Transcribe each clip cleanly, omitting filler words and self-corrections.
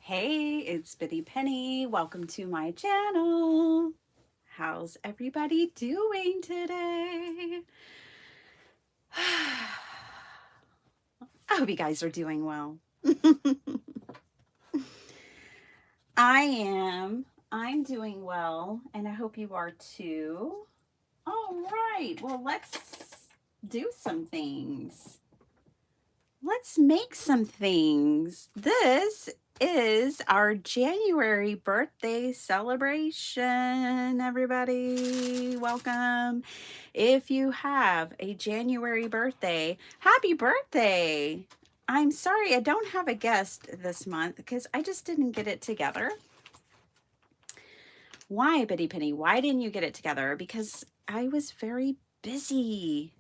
Hey, it's Bitty Penny. Welcome to my channel. How's everybody doing today? I hope you guys are doing well. I am. I'm doing well, and I hope you are too. All right. Well, let's do some things. Let's make some things. This is our January birthday celebration, everybody. Welcome. If you have a January birthday, happy birthday. I'm sorry I don't have a guest this month because I just didn't get it together. Why, Bitty Penny? Why didn't you get it together? Because I was very busy.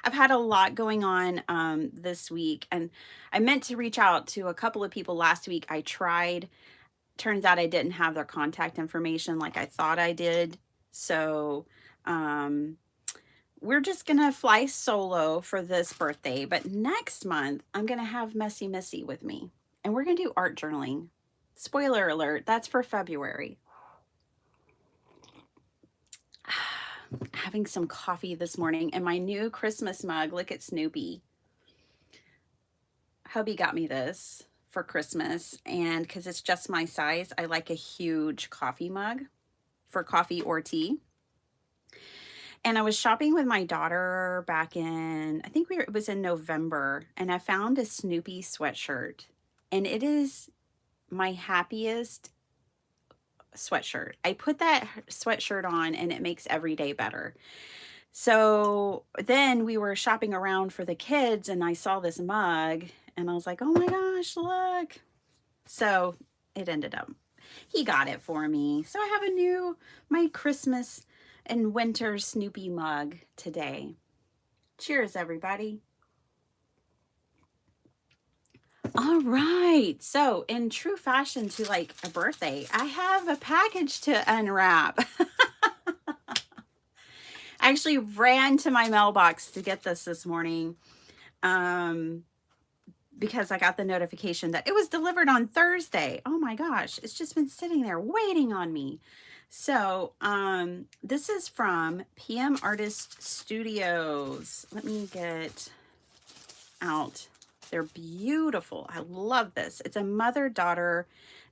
I've had a lot going on this week, and I meant to reach out to a couple of people last week. I tried. Turns out I didn't have their contact information like I thought I did. So um, we're just going to fly solo for this birthday. But next month, I'm going to have Messy Missy with me, and we're going to do art journaling. Spoiler alert, that's for February. Having some coffee this morning in my new Christmas mug. Look at Snoopy. Hubby got me this for Christmas, and because it's just my size, I like a huge coffee mug for coffee or tea. And I was shopping with my daughter back in, I think it was in November, and I found a Snoopy sweatshirt, and it is my happiest sweatshirt. I put that sweatshirt on and it makes every day better. So then we were shopping around for the kids and I saw this mug and I was like, oh my gosh, look. So it ended up, he got it for me. So I have my Christmas and winter Snoopy mug today. Cheers, everybody. All right. So in true fashion to like a birthday, I have a package to unwrap. I actually ran to my mailbox to get this morning because I got the notification that it was delivered on Thursday. Oh my gosh, it's just been sitting there waiting on me. So this is from PM Artist Studios. Let me get out. They're beautiful. I love this. It's a mother-daughter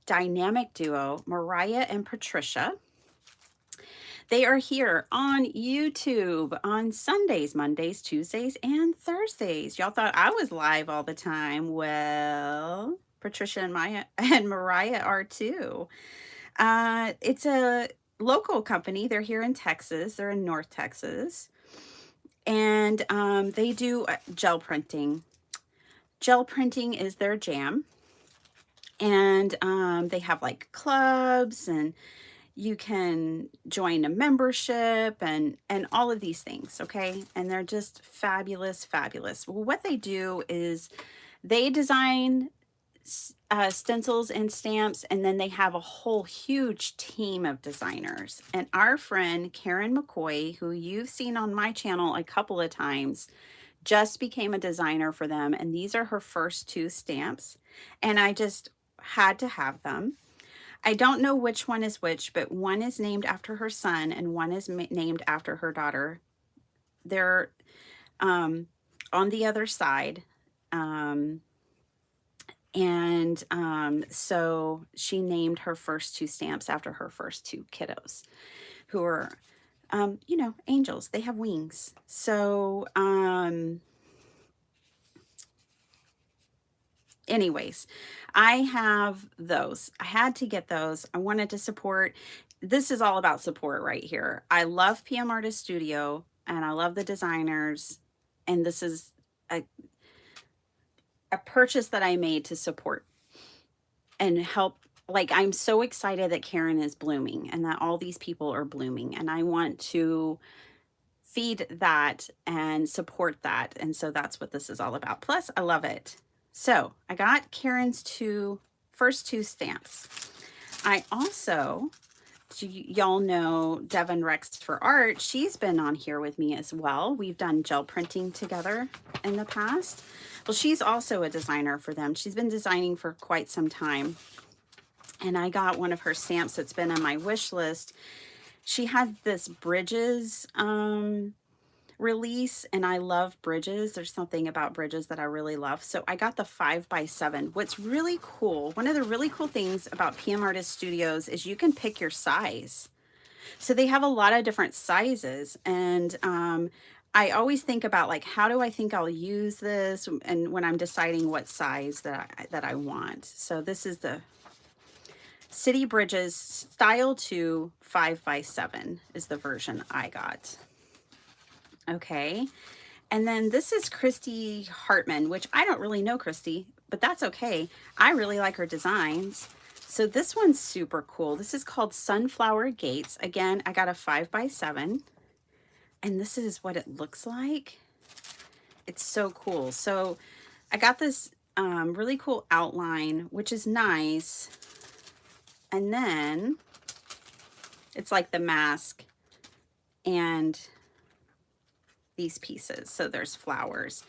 dynamic duo, Mariah and Patricia. They are here on YouTube on Sundays, Mondays, Tuesdays, and Thursdays. Y'all thought I was live all the time. Well, Patricia and Mariah are too. It's a local company. They're here in Texas. They're in North Texas. And they do gel printing. Gel printing is their jam. And they have like clubs, and you can join a membership and all of these things, okay? And they're just fabulous, fabulous. Well, what they do is they design stencils and stamps, and then they have a whole huge team of designers. And our friend Karen McCoy, who you've seen on my channel a couple of times, just became a designer for them. And these are her first two stamps. And I just had to have them. I don't know which one is which, but one is named after her son and one is named after her daughter. They're on the other side. So she named her first two stamps after her first two kiddos, who are, angels. They have wings. So, anyways, I have those. I had to get those. I wanted to support. This is all about support right here. I love PM Artist Studio and I love the designers. And this is a purchase that I made to support and help. Like, I'm so excited that Karen is blooming and that all these people are blooming. And I want to feed that and support that. And so that's what this is all about. Plus, I love it. So I got Karen's first two stamps. I also y'all know Devin Rex for Art. She's been on here with me as well. We've done gel printing together in the past. Well, she's also a designer for them. She's been designing for quite some time. And I got one of her stamps that's been on my wish list. She had this Bridges release, and I love Bridges. There's something about Bridges that I really love. So I got the 5x7. What's really cool, one of the really cool things about PM Artist Studios is you can pick your size. So they have a lot of different sizes, and I always think about, like, how do I think I'll use this, and when I'm deciding what size that I want. So this is the City Bridges Style 2 5x7 is the version I got. Okay, and then this is Christy Hartman, which I don't really know Christy, but that's okay. I really like her designs. So this one's super cool. This is called Sunflower Gates. Again, I got a 5x7, and this is what it looks like. It's so cool. So I got this really cool outline, which is nice. And then it's like the mask and these pieces. So there's flowers.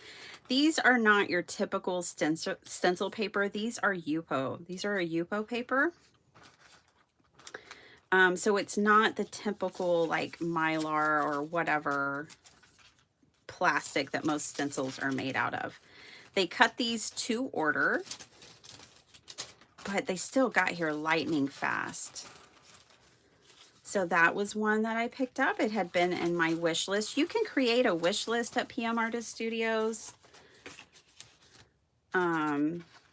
These are not your typical stencil paper. These are Yupo. These are a Yupo paper. So it's not the typical like Mylar or whatever plastic that most stencils are made out of. They cut these to order, but they still got here lightning fast. So that was one that I picked up. It had been in my wish list. You can create a wish list at PM Artist Studios,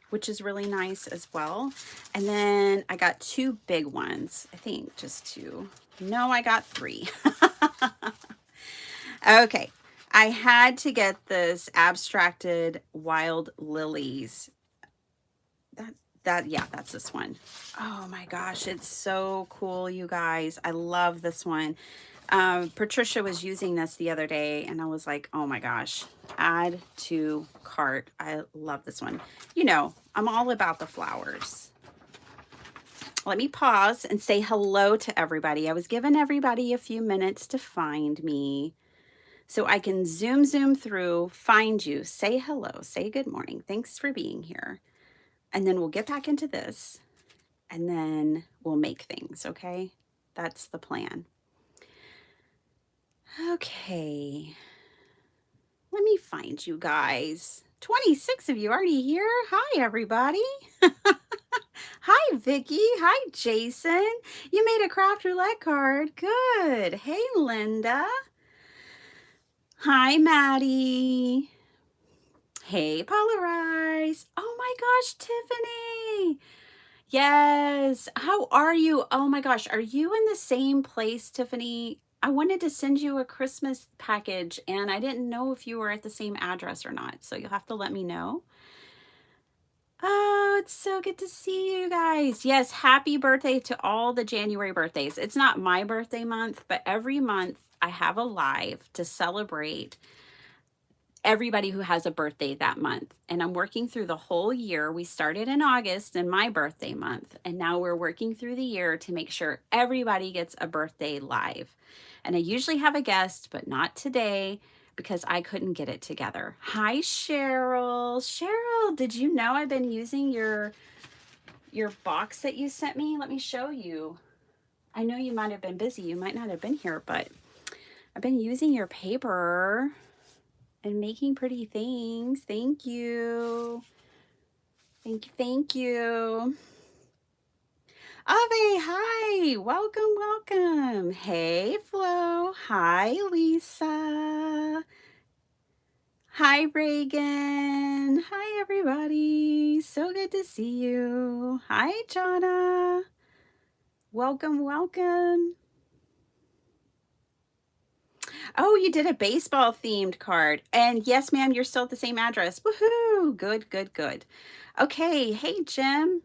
which is really nice as well. And then I got 2 big ones. I think just 2. No, I got 3. Okay. I had to get this abstracted wild lilies. Yeah, that's this one. Oh my gosh, it's so cool, you guys. I love this one. Patricia was using this the other day, and I was like, oh my gosh, add to cart. I love this one. You know, I'm all about the flowers. Let me pause and say hello to everybody. I was giving everybody a few minutes to find me, so I can zoom through, find you, say hello, say good morning. Thanks for being here. And then we'll get back into this, and then we'll make things, okay? That's the plan. Okay. Let me find you guys. 26 of you already here. Hi, everybody. Hi, Vicki. Hi, Jason. You made a craft roulette card. Good. Hey, Linda. Hi, Maddie. Hey, Paula Rice. Oh my gosh, Tiffany. Yes. How are you? Oh my gosh. Are you in the same place, Tiffany? I wanted to send you a Christmas package, and I didn't know if you were at the same address or not. So you'll have to let me know. Oh, it's so good to see you guys. Yes. Happy birthday to all the January birthdays. It's not my birthday month, but every month I have a live to celebrate everybody who has a birthday that month. And I'm working through the whole year. We started in August in my birthday month, and now we're working through the year to make sure everybody gets a birthday live. And I usually have a guest, but not today because I couldn't get it together. Hi, Cheryl. Cheryl, did you know I've been using your box that you sent me? Let me show you. I know you might have been busy. You might not have been here, but I've been using your paper and making pretty things. Thank you. Thank you. Thank you. Ave, hi. Welcome, welcome. Hey, Flo. Hi, Lisa. Hi, Reagan. Hi, everybody. So good to see you. Hi, Jonna. Welcome, welcome. Oh, you did a baseball themed card. And yes, ma'am, you're still at the same address. Woohoo! Good, good, good. Okay. Hey, Jim.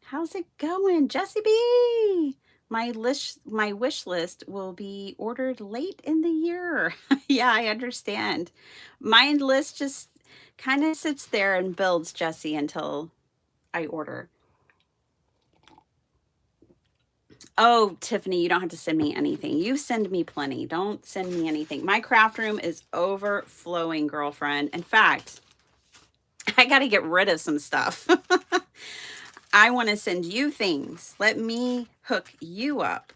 How's it going? Jessie B. My wish list will be ordered late in the year. Yeah, I understand. My list just kind of sits there and builds, Jessie, until I order. Oh, Tiffany, you don't have to send me anything. You send me plenty. Don't send me anything. My craft room is overflowing, girlfriend. In fact, I got to get rid of some stuff. I want to send you things. Let me hook you up.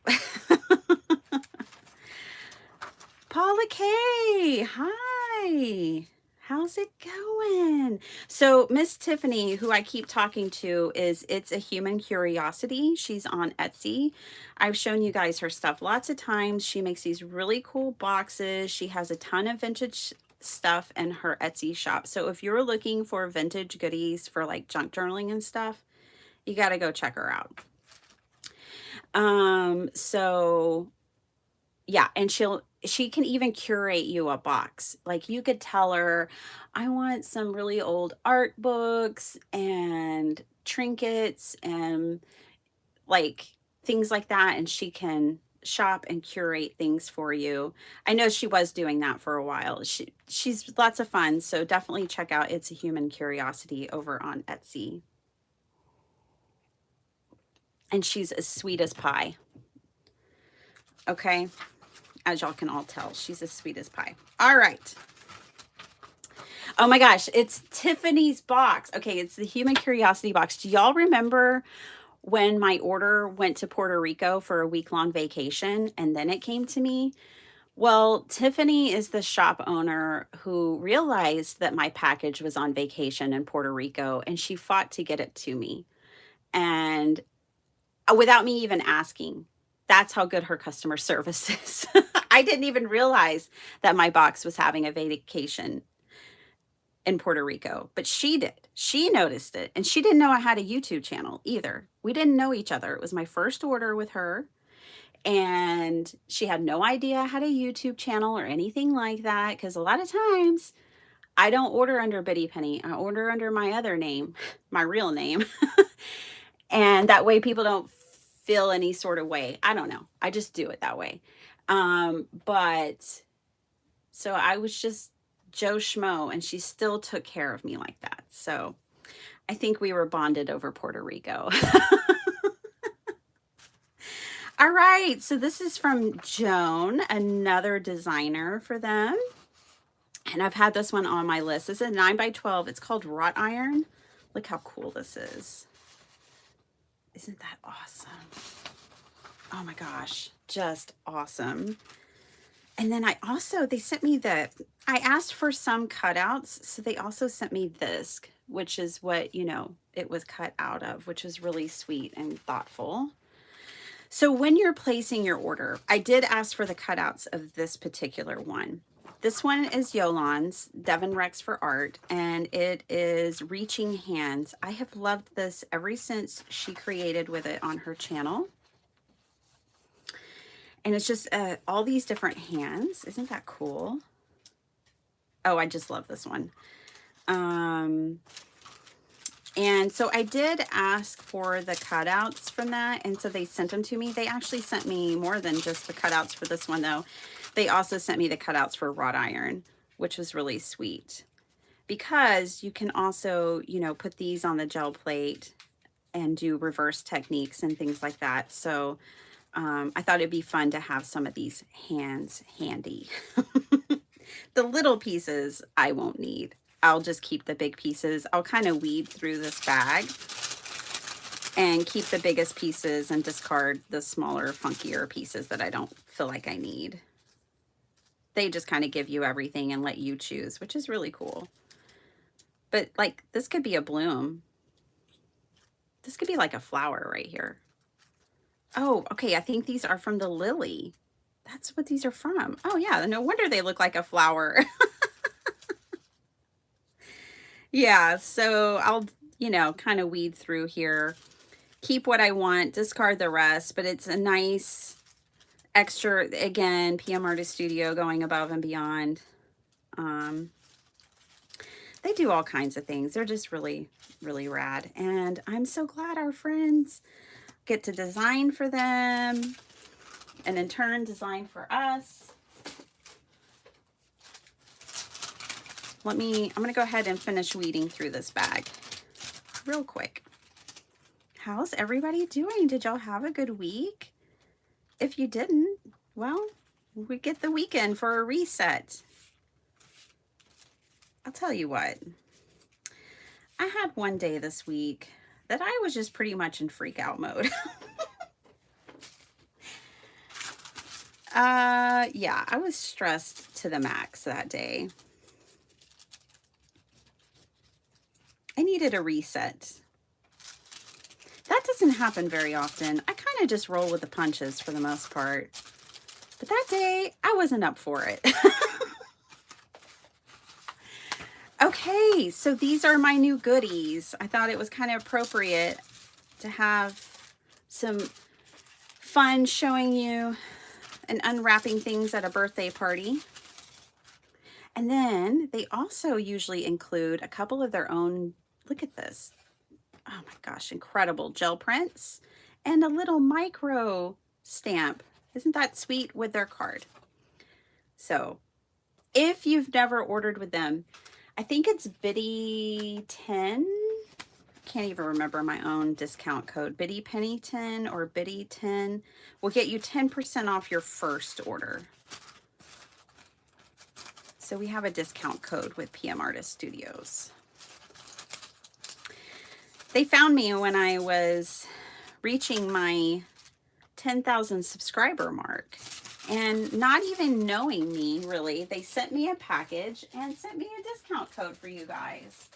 Paula K, hi. How's it going? So Miss Tiffany, who I keep talking to, is It's a Human Curiosity. She's on Etsy. I've shown you guys her stuff lots of times. She makes these really cool boxes. She has a ton of vintage stuff in her Etsy shop. So if you're looking for vintage goodies for like junk journaling and stuff, you got to go check her out. So yeah, and she can even curate you a box. Like you could tell her, I want some really old art books and trinkets and like things like that, and she can shop and curate things for you. I know she was doing that for a while. She's lots of fun, so definitely check out It's a Human Curiosity over on Etsy. And she's as sweet as pie. Okay? As y'all can all tell, she's as sweet as pie. All right. Oh my gosh, it's Tiffany's box. Okay, it's the Human Curiosity box. Do y'all remember when my order went to Puerto Rico for a week-long vacation and then it came to me? Well, Tiffany is the shop owner who realized that my package was on vacation in Puerto Rico, and she fought to get it to me. And without me even asking. That's how good her customer service is. I didn't even realize that my box was having a vacation in Puerto Rico, but she did. She noticed it, and she didn't know I had a YouTube channel either. We didn't know each other. It was my first order with her, and she had no idea I had a YouTube channel or anything like that, because a lot of times I don't order under Bitty Penny. I order under my other name, my real name. And that way people don't feel any sort of way. I don't know. I just do it that way. But so I was just Joe Schmo, and she still took care of me like that. So I think we were bonded over Puerto Rico. All right. So this is from Joan, another designer for them. And I've had this one on my list. This is a 9x12. It's called Wrought Iron. Look how cool this is. Isn't that awesome? Oh my gosh, just awesome. And then they sent me I asked for some cutouts, so they also sent me this, which is what, it was cut out of, which is really sweet and thoughtful. So when you're placing your order, I did ask for the cutouts of this particular one. This one is Yolan's, Devon Rex for Art, and it is Reaching Hands. I have loved this ever since she created with it on her channel. And it's just all these different hands. Isn't that cool? Oh, I just love this one. And so I did ask for the cutouts from that, and so they sent them to me. They actually sent me more than just the cutouts for this one, though. They also sent me the cutouts for wrought iron, which was really sweet. Because you can also, put these on the gel plate and do reverse techniques and things like that. So I thought it'd be fun to have some of these hands handy. The little pieces I won't need. I'll just keep the big pieces. I'll kind of weed through this bag and keep the biggest pieces and discard the smaller, funkier pieces that I don't feel like I need. They just kind of give you everything and let you choose, which is really cool. But like, this could be a bloom. This could be like a flower right here. Oh, okay. I think these are from the lily. That's what these are from. Oh yeah, no wonder they look like a flower. Yeah, so I'll, kind of weed through here, keep what I want, discard the rest, but it's a nice extra, again, PM Artist Studio going above and beyond. They do all kinds of things. They're just really, really rad. And I'm so glad our friends get to design for them and in turn design for us. I'm going to go ahead and finish weeding through this bag real quick. How's everybody doing? Did y'all have a good week? If you didn't, well, we get the weekend for a reset. I'll tell you what, I had one day this week that I was just pretty much in freak out mode. Yeah, I was stressed to the max that day. I needed a reset. That doesn't happen very often. I kind of just roll with the punches for the most part. But that day, I wasn't up for it. Okay, so these are my new goodies. I thought it was kind of appropriate to have some fun showing you and unwrapping things at a birthday party. And then they also usually include a couple of their own, look at this. Oh my gosh, incredible gel prints and a little micro stamp. Isn't that sweet with their card? So if you've never ordered with them, I think it's Biddy10. Can't even remember my own discount code. Biddy Penny10 or Biddy10 will get you 10% off your first order. So we have a discount code with PM Artist Studios. They found me when I was reaching my 10,000 subscriber mark, and not even knowing me really, they sent me a package and sent me a discount code for you guys.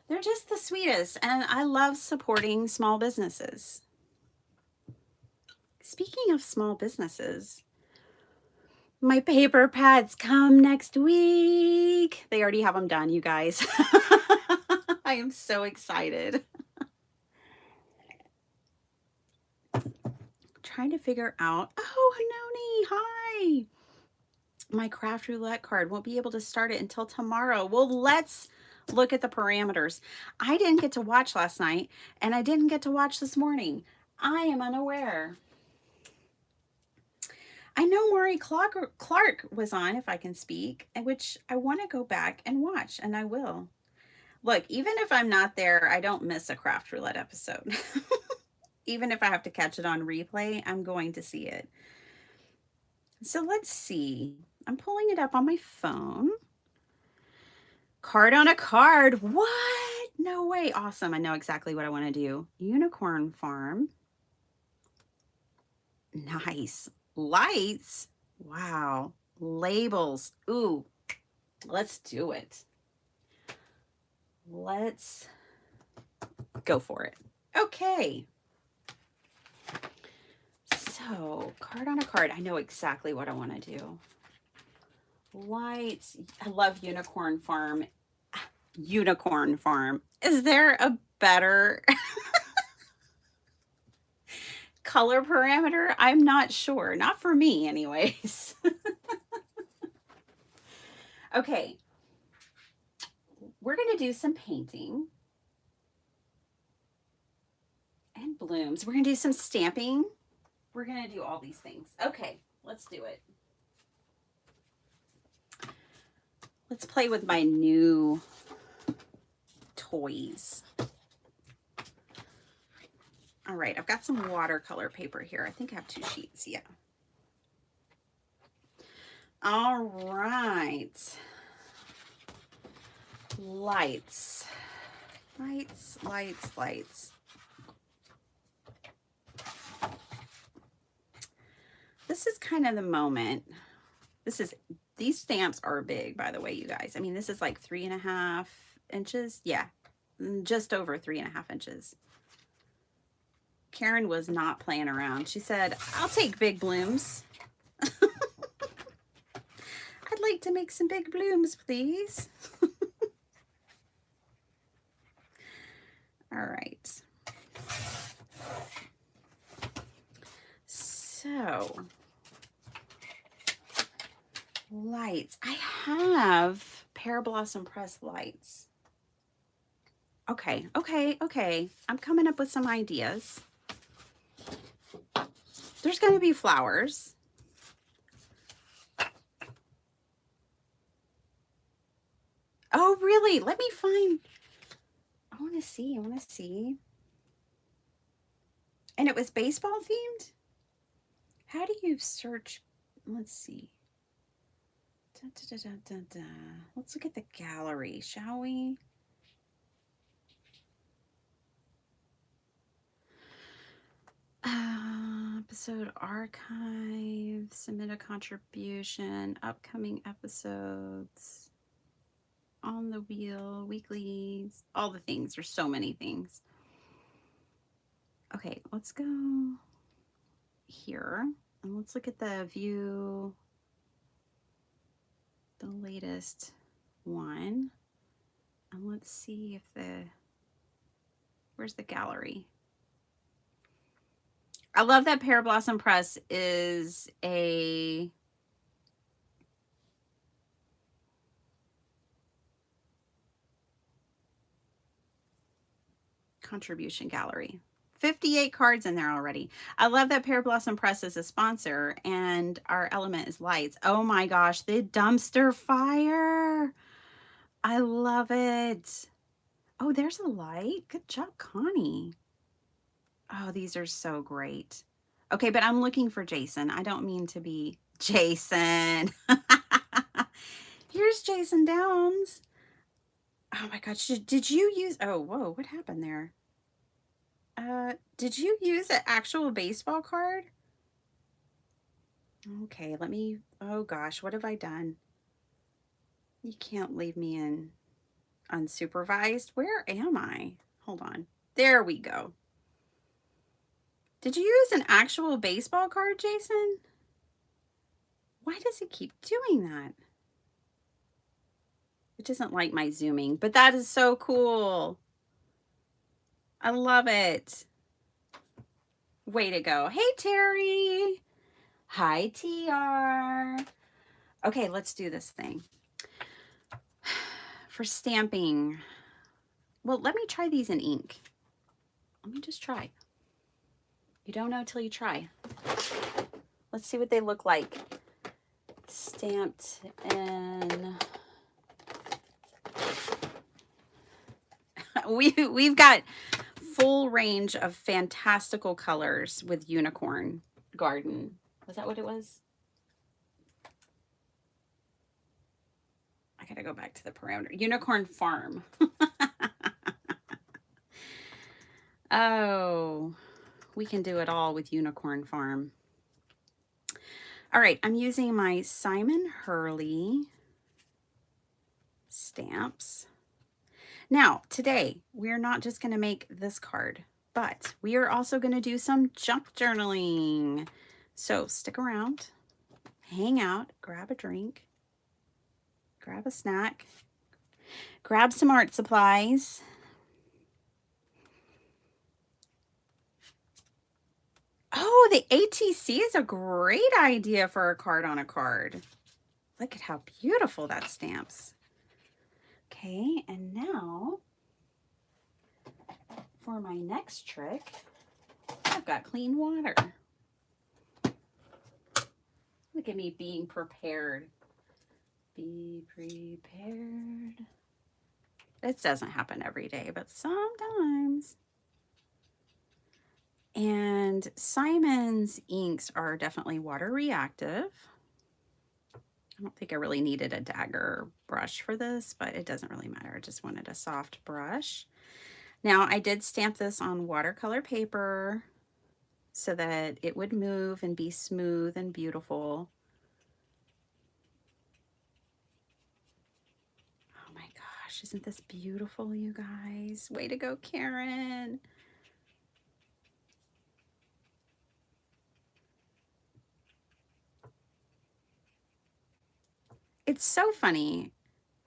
They're just the sweetest, and I love supporting small businesses. Speaking of small businesses, my paper pads come next week. They already have them done, you guys. I am so excited. Trying to figure out, oh, Hanoni, hi. My craft roulette card won't be able to start it until tomorrow. Well, let's look at the parameters. I didn't get to watch last night, and I didn't get to watch this morning. I am unaware. I know Maury Clark was on, if I can speak, which I want to go back and watch, and I will. Look, even if I'm not there, I don't miss a craft roulette episode. Even if I have to catch it on replay, I'm going to see it. So let's see. I'm pulling it up on my phone. Card on a card. What? No way. Awesome. I know exactly what I want to do. Unicorn Farm. Nice. Lights. Wow. Labels. Ooh. Let's do it. Let's go for it. Okay. So, card on a card. I know exactly what I want to do. Lights. I love Unicorn Farm. Unicorn Farm. Is there a better color parameter? I'm not sure. Not for me, anyways. Okay. We're going to do some painting and blooms. We're going to do some stamping. We're going to do all these things. Okay, let's do it. Let's play with my new toys. All right, I've got some watercolor paper here. I think I have 2 sheets, yeah. All right. Lights. Lights, lights, lights. This is kind of the moment. These stamps are big, by the way, you guys. I mean, this is like 3.5 inches. Yeah, just over 3.5 inches. Karen was not playing around. She said, I'll take big blooms. I'd like to make some big blooms, please. All right. So, lights. I have Pear Blossom Press lights. Okay. I'm coming up with some ideas. There's going to be flowers. Oh, really? Let me find. I want to see. And it was baseball themed? How do you search? Let's see. Da, da, da, da, da. Let's look at the gallery, shall we? Episode archive, submit a contribution, upcoming episodes, on the wheel, weeklies, all the things. There's so many things. Okay, let's go here and let's look at the view, the latest one, and let's see if where's the gallery? I love that Pear Blossom Press is a contribution gallery. 58 cards in there already. I love that Pear Blossom Press is a sponsor and our element is lights. Oh my gosh, the dumpster fire. I love it. Oh, there's a light. Good job, Connie. Oh, these are so great. Okay, but I'm looking for Jason. I don't mean to be Jason. Here's Jason Downs. Oh my gosh, did you use, oh, whoa, what happened there? Did you use an actual baseball card? Okay, let me, oh gosh, what have I done? You can't leave me in unsupervised. Where am I? Hold on. There we go. Did you use an actual baseball card, Jason? Why does it keep doing that? It doesn't like my zooming, but that is so cool. I love it. Way to go. Hey, Terry. Hi, TR. Okay, let's do this thing. For stamping. Well, let me try these in ink. Let me just try. You don't know till you try. Let's see what they look like. Stamped in... We've got full range of fantastical colors with Unicorn Garden. Was that what it was? I gotta go back to the parameter. Unicorn Farm. Oh, we can do it all with Unicorn Farm. All right, I'm using my Simon Hurley stamps. Now, today, we're not just going to make this card, but we are also going to do some junk journaling. So stick around, hang out, grab a drink, grab a snack, grab some art supplies. Oh, the ATC is a great idea for a card on a card. Look at how beautiful that stamps. Okay, and now for my next trick, I've got clean water. Look at me being prepared. Be prepared. This doesn't happen every day, but sometimes. And Simon's inks are definitely water reactive. I don't think I really needed a dagger brush for this, but it doesn't really matter. I just wanted a soft brush. Now, I did stamp this on watercolor paper so that it would move and be smooth and beautiful. Oh my gosh, isn't this beautiful, you guys? Way to go, Karen. It's so funny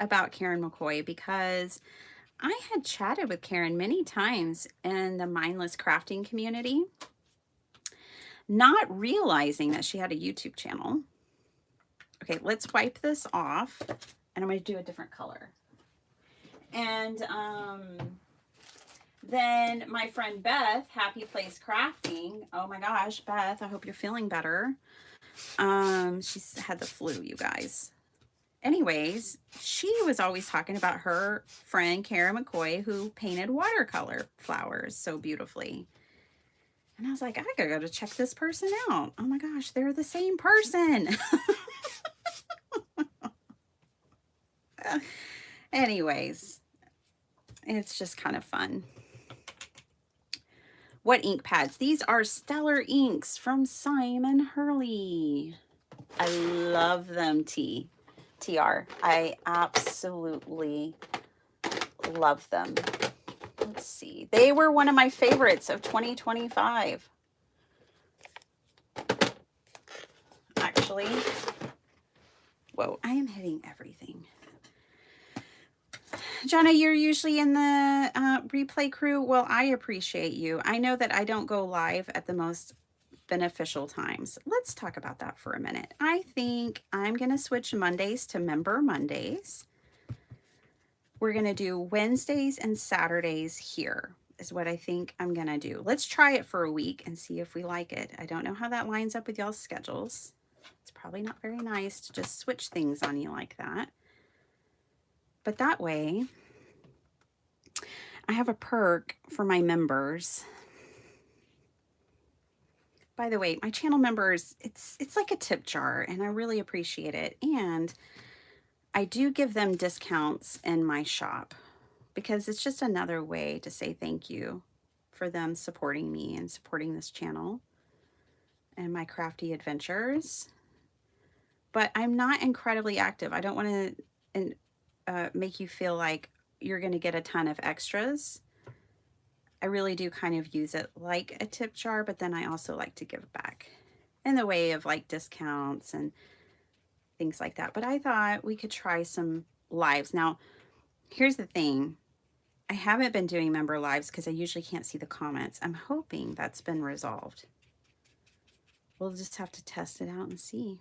about Karen McCoy because I had chatted with Karen many times in the mindless crafting community, not realizing that she had a YouTube channel. Okay, let's wipe this off and I'm going to do a different color. And then my friend Beth, Happy Place Crafting. Oh my gosh, Beth, I hope you're feeling better. She's had the flu, you guys. Anyways, she was always talking about her friend Karen McCoy who painted watercolor flowers so beautifully. And I was like, I gotta go to check this person out. Oh my gosh, they're the same person. Anyways, it's just kind of fun. What ink pads? These are Stellar Inks from Simon Hurley. I love them, TR. I absolutely love them. Let's see. They were one of my favorites of 2025. Actually, whoa, I am hitting everything. Jonna, you're usually in the replay crew. Well, I appreciate you. I know that I don't go live at the most beneficial times. Let's talk about that for a minute. I think I'm going to switch Mondays to Member Mondays. We're going to do Wednesdays and Saturdays here is what I think I'm going to do. Let's try it for a week and see if we like it. I don't know how that lines up with y'all's schedules. It's probably not very nice to just switch things on you like that. But that way, I have a perk for my members. By the way, my channel members, it's like a tip jar, and I really appreciate it. And I do give them discounts in my shop because it's just another way to say thank you for them supporting me and supporting this channel and my crafty adventures. But I'm not incredibly active. I don't want to make you feel like you're going to get a ton of extras. I really do kind of use it like a tip jar, but then I also like to give back in the way of like discounts and things like that. But I thought we could try some lives. Now, here's the thing. I haven't been doing member lives because I usually can't see the comments. I'm hoping that's been resolved. We'll just have to test it out and see.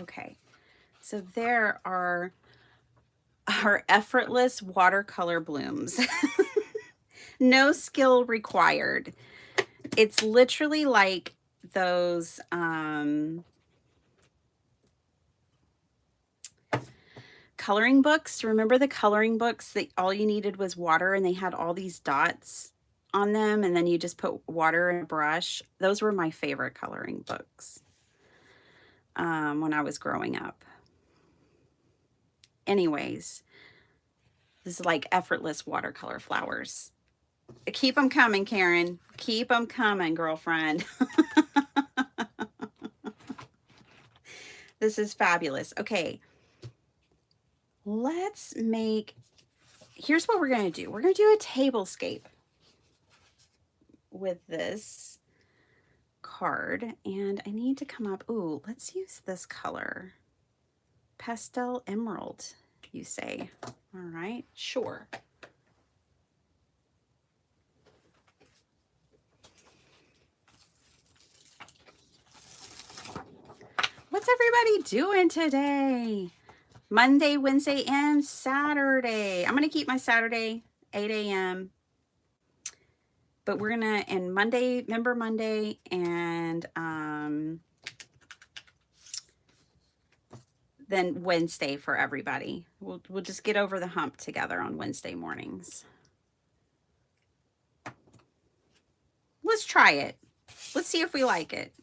Okay, so there are our effortless watercolor blooms. No skill required. It's literally like those coloring books. Remember the coloring books that all you needed was water and they had all these dots on them and then you just put water in a brush? Those were my favorite coloring books when I was growing up. Anyways, this is like effortless watercolor flowers. Keep them coming, Karen. Keep them coming, girlfriend. This is fabulous. Okay. Let's make, here's what we're going to do. We're going to do a tablescape with this card. And I need to come up, ooh, let's use this color. Pastel emerald, you say. All right, sure. What's everybody doing today? Monday, Wednesday, and Saturday. I'm going to keep my Saturday 8 a.m. But we're going to, and Monday, Member Monday, and then Wednesday for everybody. We'll just get over the hump together on Wednesday mornings. Let's try it. Let's see if we like it.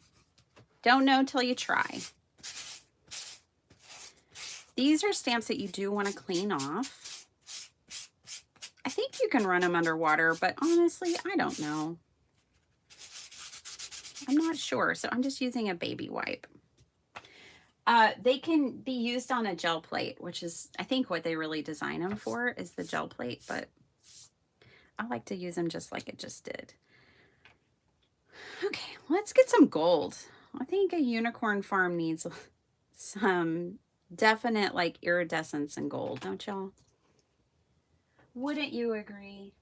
Don't know till you try. These are stamps that you do want to clean off. I think you can run them underwater, but honestly, I don't know. I'm not sure, so I'm just using a baby wipe. They can be used on a gel plate, which is, I think, what they really design them for is the gel plate, but I like to use them just like it just did. Okay, let's get some gold. I think a unicorn farm needs some definite like iridescence and gold, don't y'all? Wouldn't you agree?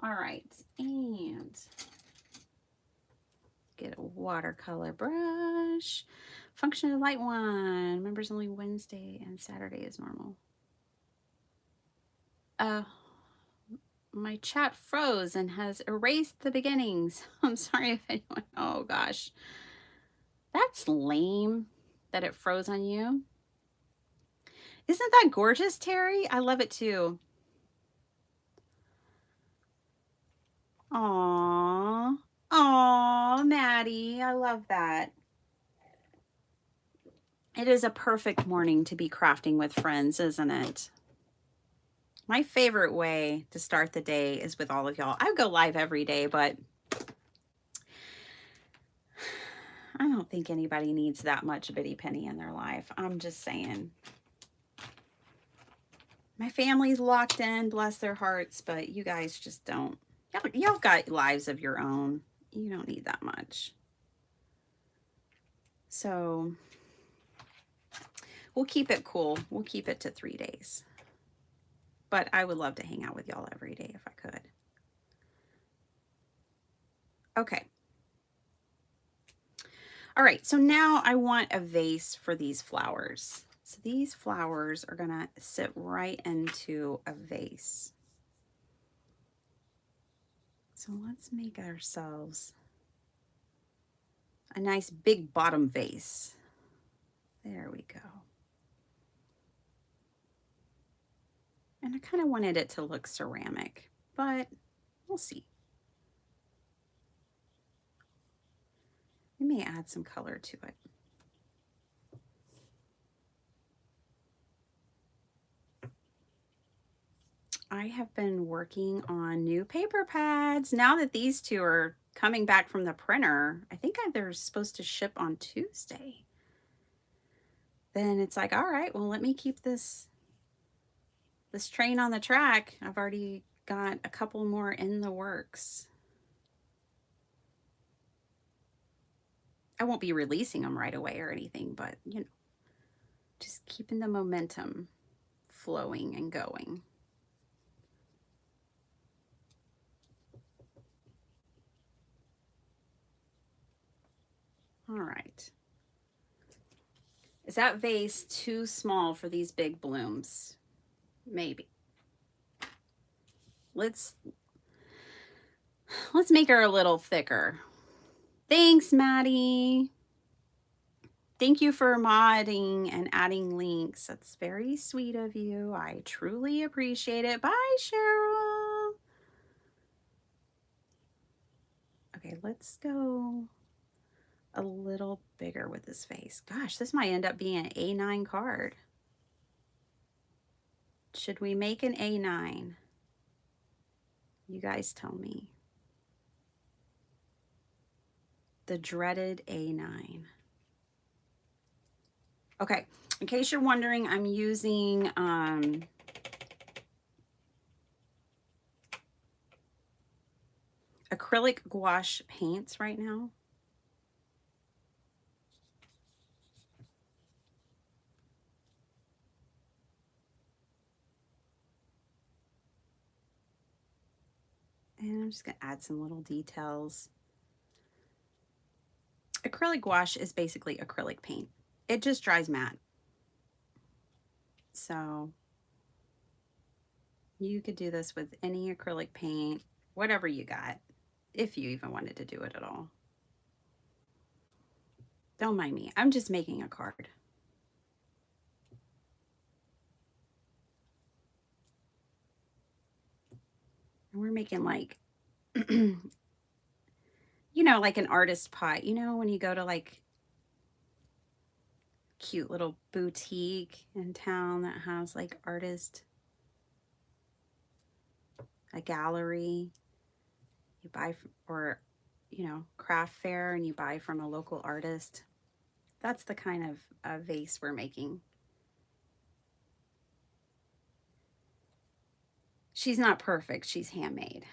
All right, and get a watercolor brush. Function of light one. Members only Wednesday and Saturday is normal. My chat froze and has erased the beginnings. I'm sorry if anyone, oh gosh. That's lame that it froze on you. Isn't that gorgeous, Terry? I love it too. Aw. Aw, Maddie. I love that. It is a perfect morning to be crafting with friends, isn't it? My favorite way to start the day is with all of y'all. I go live every day, but I don't think anybody needs that much bitty penny in their life. I'm just saying. My family's locked in, bless their hearts, but you guys just don't. Y'all got lives of your own. You don't need that much. So we'll keep it cool. We'll keep it to 3 days. But I would love to hang out with y'all every day if I could. Okay. All right, so now I want a vase for these flowers. So these flowers are gonna sit right into a vase. So let's make ourselves a nice big bottom vase. There we go. And I kind of wanted it to look ceramic, but we'll see. We may add some color to it. I have been working on new paper pads. Now that these two are coming back from the printer, I think they're supposed to ship on Tuesday. Then it's like, all right, well, let me keep this train on the track. I've already got a couple more in the works. I won't be releasing them right away or anything, but you know, just keeping the momentum flowing and going. All right. Is that vase too small for these big blooms? Maybe. Let's make her a little thicker. Thanks, Maddie. Thank you for modding and adding links. That's very sweet of you. I truly appreciate it. Bye, Cheryl. Okay, let's go a little bigger with this face. Gosh, this might end up being an A9 card. Should we make an A9? You guys tell me. The dreaded A9. Okay, in case you're wondering, I'm using acrylic gouache paints right now. And I'm just going to add some little details. Acrylic gouache is basically acrylic paint. It just dries matte. So you could do this with any acrylic paint, whatever you got, if you even wanted to do it at all. Don't mind me. I'm just making a card. And we're making like, you know, like an artist pot. You know, when you go to like cute little boutique in town that has like artist, a gallery, you buy, or, you know, craft fair, and you buy from a local artist. That's the kind of vase we're making. She's not perfect. She's handmade.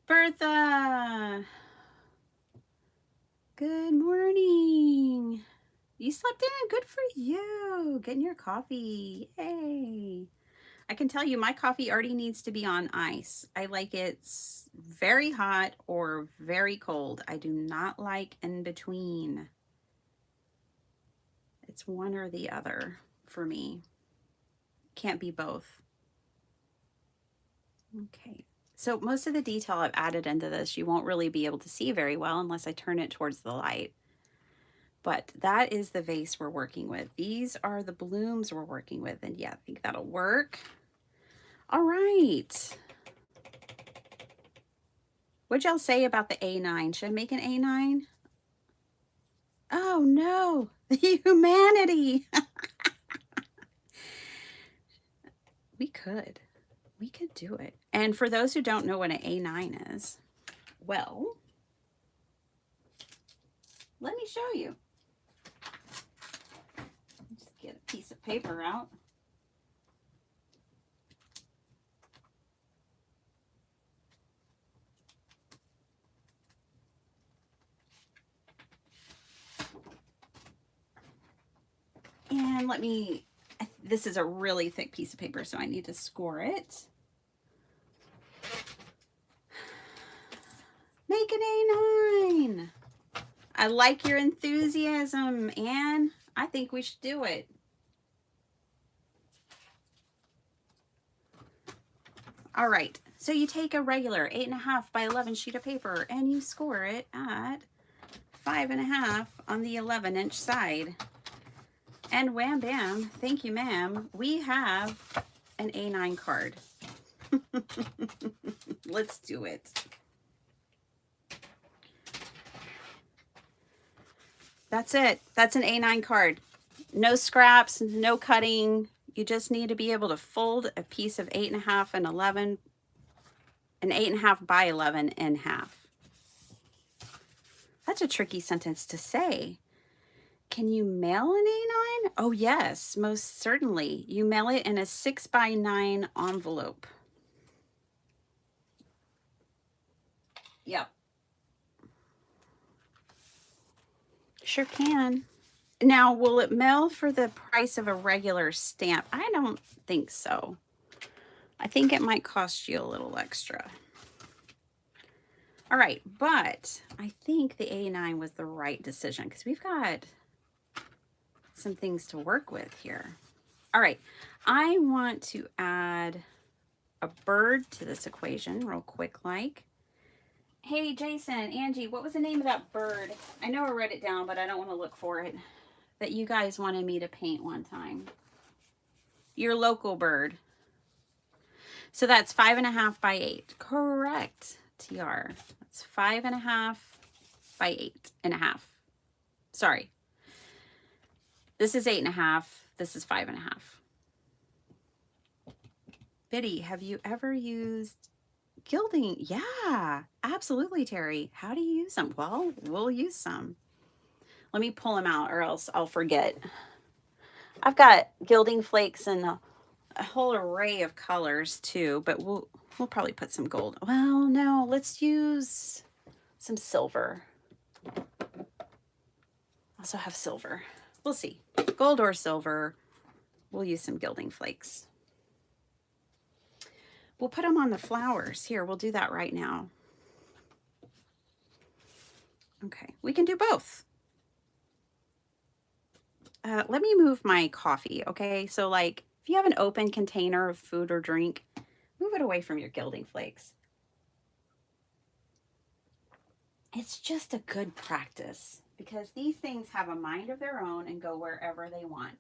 Bertha! Good morning. You slept in? Good for you. Getting your coffee. Yay. I can tell you my coffee already needs to be on ice. I like it very hot or very cold. I do not like in between. It's one or the other for me. Can't be both. Okay, So most of the detail I've added into this, you won't really be able to see very well unless I turn it towards the light. But that is the vase we're working with. These are the blooms we're working with. And yeah, I think that'll work. All right. What'd y'all say about the A9? Should I make an A9? Oh no, the humanity. We could do it. And for those who don't know what an A9 is, well, let me show you. Just get a piece of paper out. And let me, this is a really thick piece of paper, so I need to score it. Make an A9. I like your enthusiasm, Anne. I think we should do it. All right, so you take a regular 8.5 by 11 sheet of paper and you score it at 5.5 on the 11-inch side. And wham bam, thank you ma'am, we have an A9 card. Let's do it. That's it. That's an A9 card. No scraps, no cutting. You just need to be able to fold a piece of 8.5 and 11, an 8.5 by 11 in half. That's a tricky sentence to say. Can you mail an A9? Oh yes, most certainly. You mail it in a 6 by 9 envelope. Yep. Sure can. Now, will it mail for the price of a regular stamp? I don't think so. I think it might cost you a little extra. All right, but I think the A9 was the right decision because we've got some things to work with here. All right, I want to add a bird to this equation real quick like. Hey, Jason, Angie, what was the name of that bird? I know I wrote it down, but I don't want to look for it. That you guys wanted me to paint one time. Your local bird. So that's 5.5 by 8. Correct, TR. That's 5.5 by 8.5. Sorry. This is 8.5. This is 5.5. Biddy, have you ever used gilding? Yeah, absolutely, Terry. How do you use them? Well, we'll use some. Let me pull them out or else I'll forget. I've got gilding flakes in a whole array of colors too, but we'll probably put some gold. Well, no, let's use some silver. Also have silver. We'll see. Gold or silver. We'll use some gilding flakes. We'll put them on the flowers. Here, we'll do that right now. Okay, we can do both. Let me move my coffee, okay? So like, if you have an open container of food or drink, move it away from your gilding flakes. It's just a good practice because these things have a mind of their own and go wherever they want.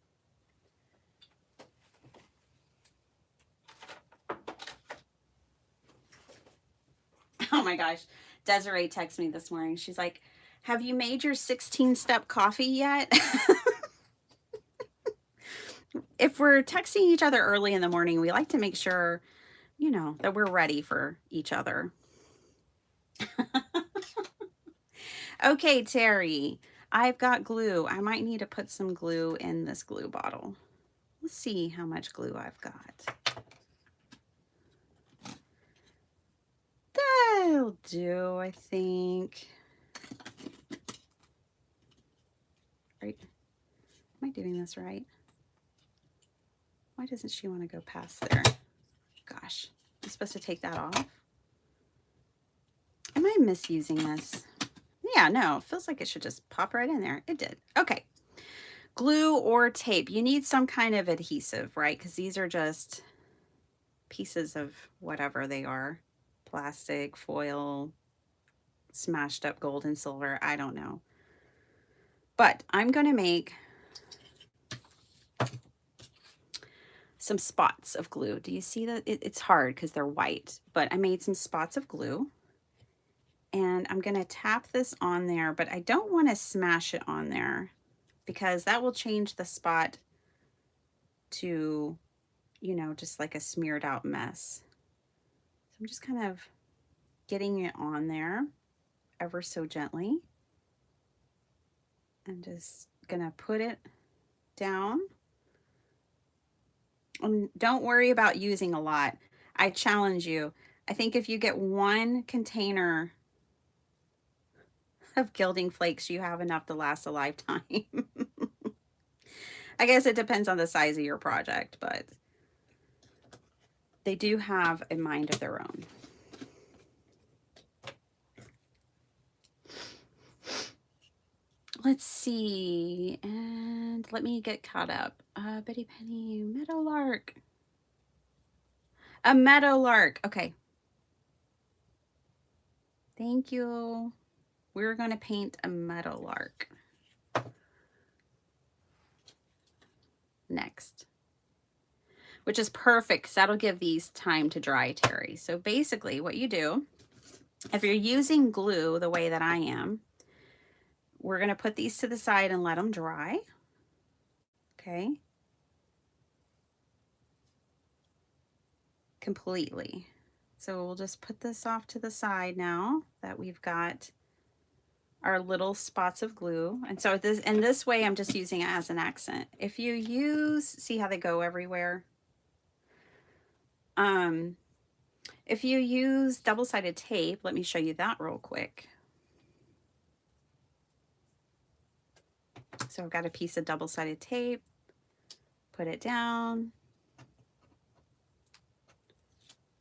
Oh my gosh. Desiree texted me this morning. She's like, have you made your 16-step coffee yet? If we're texting each other early in the morning, we like to make sure, you know, that we're ready for each other. Okay, Terry, I've got glue. I might need to put some glue in this glue bottle. Let's see how much glue I've got. That'll do, I think. Right? Am I doing this right? Why doesn't she want to go past there? Gosh, I'm supposed to take that off. Am I misusing this? Yeah, no, it feels like it should just pop right in there. It did. Okay. Glue or tape. You need some kind of adhesive, right? Because these are just pieces of whatever they are. plastic, foil, smashed up gold and silver. I don't know. But I'm going to make some spots of glue. Do you see that? It's hard because they're white, but I made some spots of glue. And I'm going to tap this on there, but I don't want to smash it on there because that will change the spot to, you know, just like a smeared out mess. So I'm just kind of getting it on there ever so gently. I'm just going to put it down. And don't worry about using a lot. I challenge you. I think if you get one container of gilding flakes, you have enough to last a lifetime. I guess it depends on the size of your project, but they do have a mind of their own. Let's see, and let me get caught up. Betty Penny, Meadowlark. A meadowlark. Okay. Thank you. We're going to paint a meadowlark next, which is perfect because that'll give these time to dry, Terry. So basically what you do, if you're using glue the way that I am, we're going to put these to the side and let them dry. Okay. Completely. So we'll just put this off to the side now that we've got our little spots of glue. And so this, in this way, I'm just using it as an accent. If you use, see how they go everywhere? If you use double-sided tape, let me show you that real quick. So I've got a piece of double-sided tape, put it down,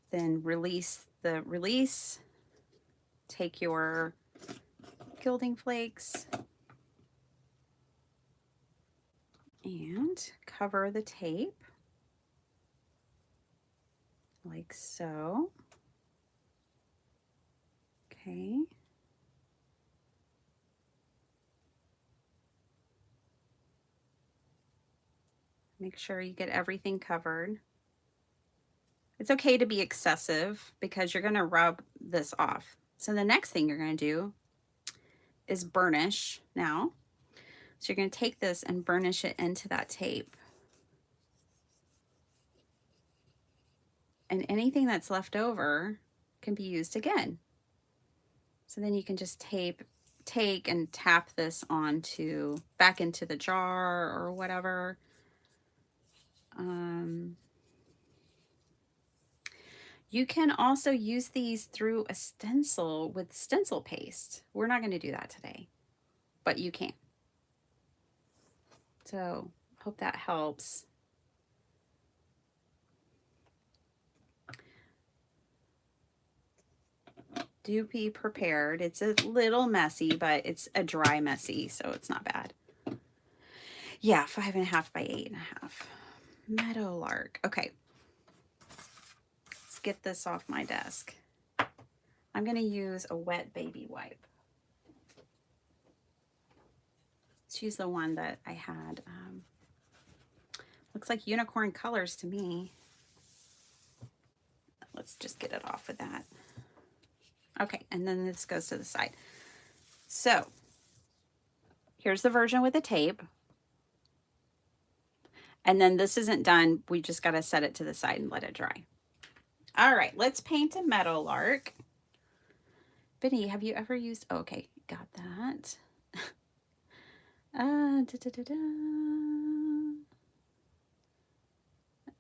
then release the release, take your gilding flakes and cover the tape like so. Okay. Make sure you get everything covered. It's okay to be excessive because you're going to rub this off. So the next thing you're going to do is burnish now. So you're going to take this and burnish it into that tape. And anything that's left over can be used again. So then you can just take and tap this onto back into the jar or whatever. You can also use these through a stencil with stencil paste. We're not going to do that today, but you can. So hope that helps. Do be prepared. It's a little messy, but it's a dry messy, so it's not bad. Yeah, 5.5 by 8.5. Meadowlark. Okay. Let's get this off my desk. I'm going to use a wet baby wipe. Let's use the one that I had. Looks like unicorn colors to me. Let's just get it off with that. Okay, and then this goes to the side. So here's the version with the tape. And then this isn't done. We just got to set it to the side and let it dry. All right, let's paint a meadowlark. Benny, have you ever used, oh, okay, got that. I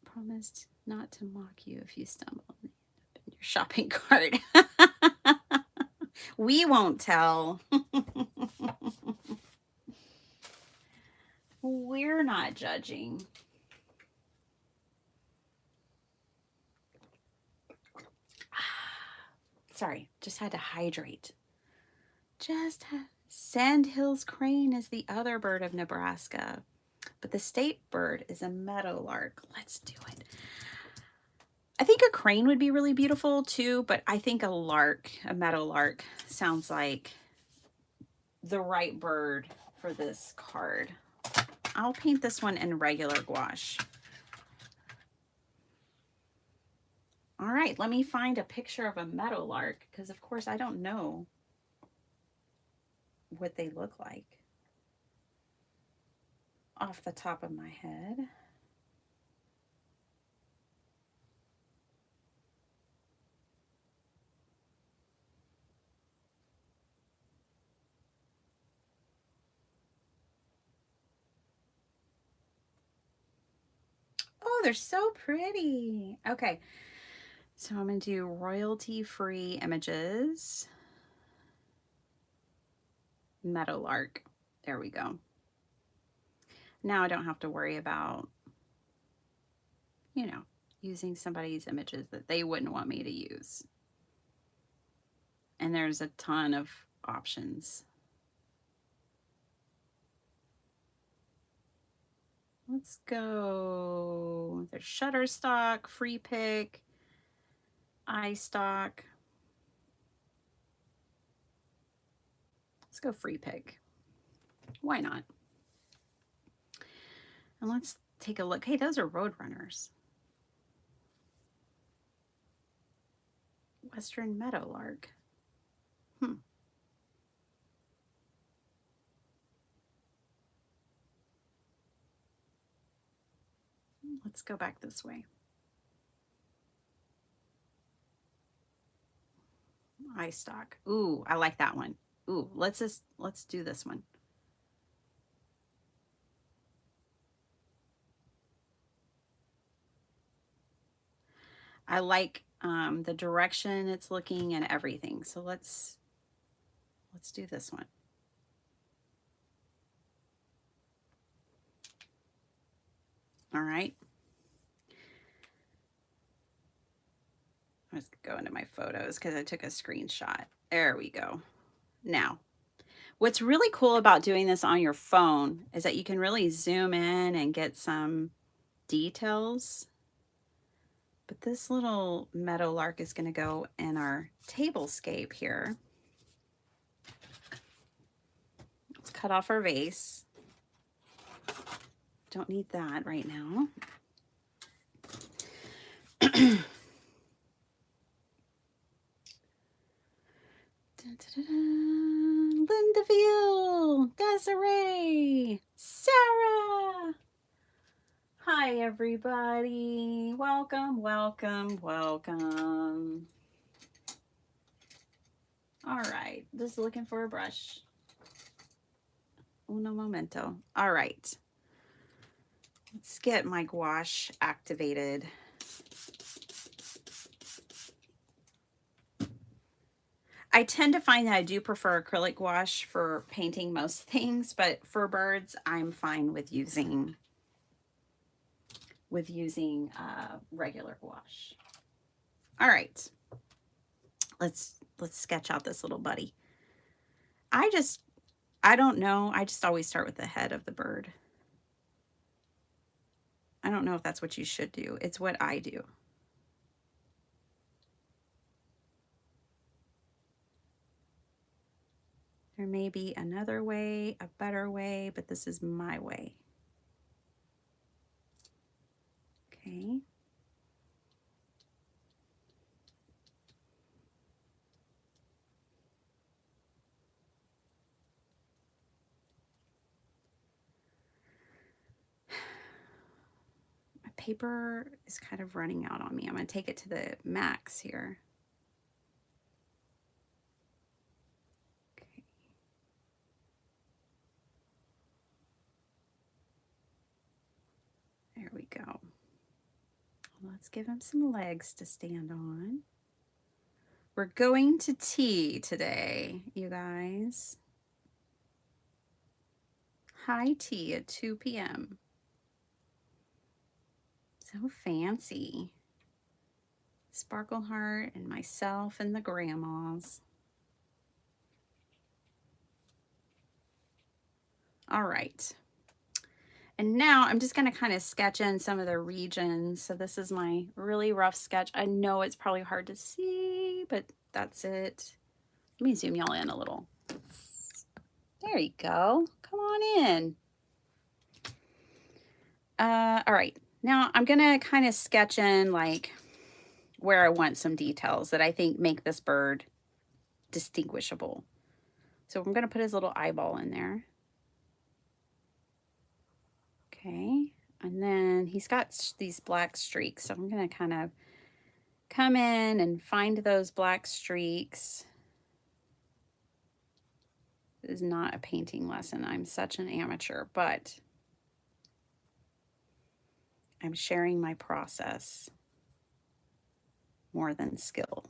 promised not to mock you if you stumble in your shopping cart. We won't tell. We're not judging. Sorry, just had to hydrate. Sandhills crane is the other bird of Nebraska, but the state bird is a meadowlark. Let's do it. I think a crane would be really beautiful too, but I think a lark, a meadow lark, sounds like the right bird for this card. I'll paint this one in regular gouache. All right, let me find a picture of a meadowlark, because of course I don't know what they look like off the top of my head. Oh, they're so pretty. Okay, so I'm going to do royalty-free images. Meadowlark. There we go. Now I don't have to worry about, you know, using somebody's images that they wouldn't want me to use. And there's a ton of options. Let's go. There's Shutterstock, Freepik, iStock. Let's go Freepik. Why not? And let's take a look. Hey, those are Roadrunners. Western Meadowlark. Let's go back this way. iStock. Ooh, I like that one. Ooh, let's do this one. I like the direction it's looking and everything. So let's do this one. All right. Let's go into my photos because I took a screenshot. There we go. Now, what's really cool about doing this on your phone is that you can really zoom in and get some details. But this little meadowlark is going to go in our tablescape here. Let's cut off our vase. Don't need that right now. Lindaville, Desiree, Sarah. Hi, everybody. Welcome, welcome, welcome. All right, just looking for a brush. Uno momento. All right. Let's get my gouache activated. I tend to find that I do prefer acrylic gouache for painting most things, but for birds, I'm fine with using regular gouache. All right, let's sketch out this little buddy. I don't know. I just always start with the head of the bird. I don't know if that's what you should do. It's what I do. There may be another way, a better way, but this is my way. Okay. My paper is kind of running out on me. I'm going to take it to the max here. Okay. There we go. Let's give him some legs to stand on. We're going to tea today, you guys. High tea at 2 p.m. So fancy. Sparkle Heart and myself and the grandmas. All right. And now I'm just going to kind of sketch in some of the regions. So this is my really rough sketch. I know it's probably hard to see, but that's it. Let me zoom y'all in a little. There you go. Come on in. All right. Now I'm going to kind of sketch in like where I want some details that I think make this bird distinguishable. So I'm going to put his little eyeball in there. Okay. And then he's got these black streaks. So I'm going to kind of come in and find those black streaks. This is not a painting lesson. I'm such an amateur, but I'm sharing my process more than skill.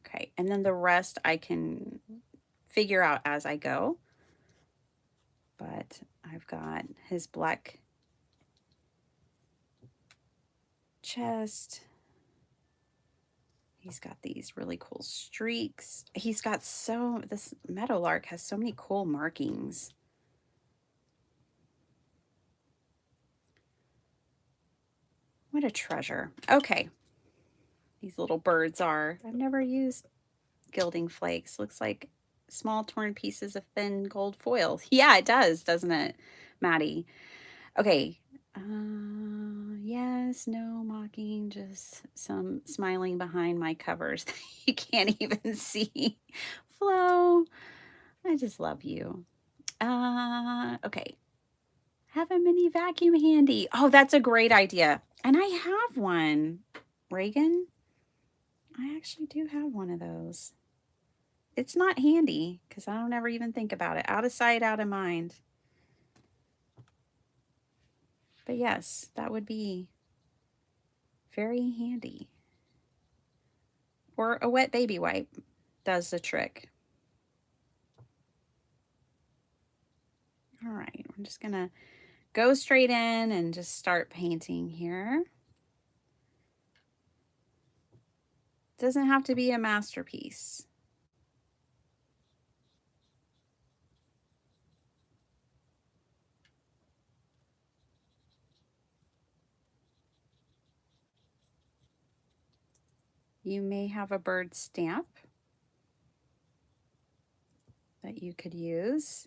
Okay, and then the rest I can figure out as I go. But I've got his black chest. He's got these really cool streaks. He's got this meadowlark has so many cool markings. What a treasure. Okay. These little birds are. I've never used gilding flakes. Looks like small torn pieces of thin gold foil. Yeah, it does, doesn't it, Maddie? Okay. Yes, no mocking, just some smiling behind my covers that you can't even see. Flo, I just love you. Okay. Have a mini vacuum handy. Oh, that's a great idea. And I have one. Reagan, I actually do have one of those. It's not handy because I don't ever even think about it. Out of sight, out of mind. But yes, that would be very handy. Or a wet baby wipe does the trick. All right, I'm just going to go straight in and just start painting here. Doesn't have to be a masterpiece. You may have a bird stamp that you could use.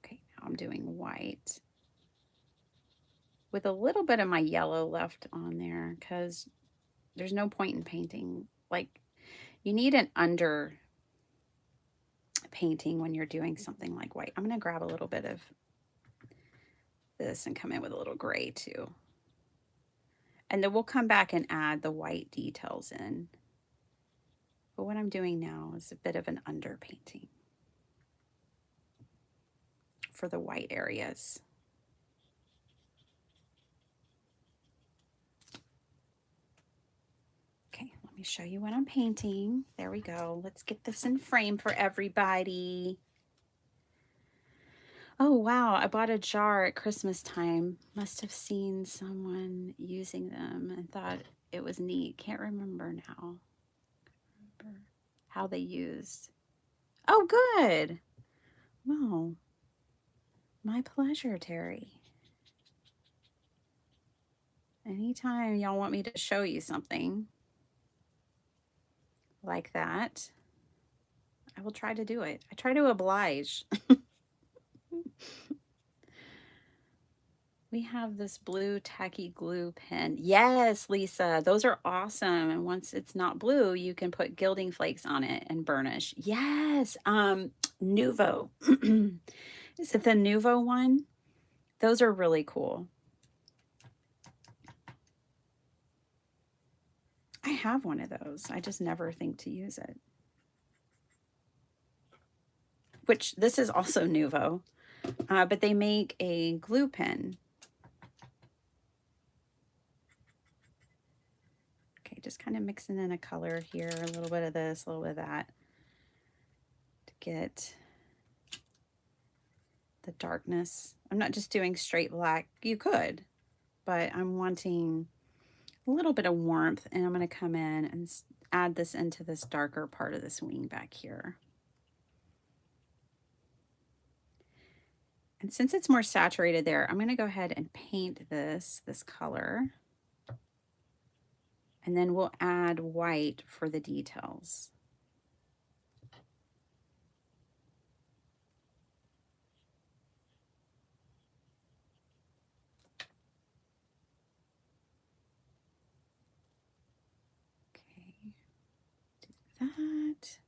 Okay, now I'm doing white with a little bit of my yellow left on there because there's no point in painting. Like, you need an under painting when you're doing something like white. I'm going to grab a little bit of this and come in with a little gray too. And then we'll come back and add the white details in. But what I'm doing now is a bit of an underpainting for the white areas. Okay, let me show you what I'm painting. There we go. Let's get this in frame for everybody. Oh, wow. I bought a jar at Christmas time. Must have seen someone using them and thought it was neat. Can't remember now. How they used. Oh, good. Well, my pleasure, Terry. Anytime y'all want me to show you something like that, I will try to do it. I try to oblige. We have this blue tacky glue pen. Yes, Lisa, those are awesome. And once it's not blue, you can put gilding flakes on it and burnish. Yes, Nuvo. Is it the Nuvo one? Those are really cool. I have one of those. I just never think to use it. Which this is also Nuvo, but they make a glue pen. Okay, just kind of mixing in a color here, a little bit of this, a little bit of that to get the darkness. I'm not just doing straight black. You could, but I'm wanting a little bit of warmth, and I'm going to come in and add this into this darker part of this wing back here. And since it's more saturated there, I'm going to go ahead and paint this color. And then we'll add white for the details. Okay, do that.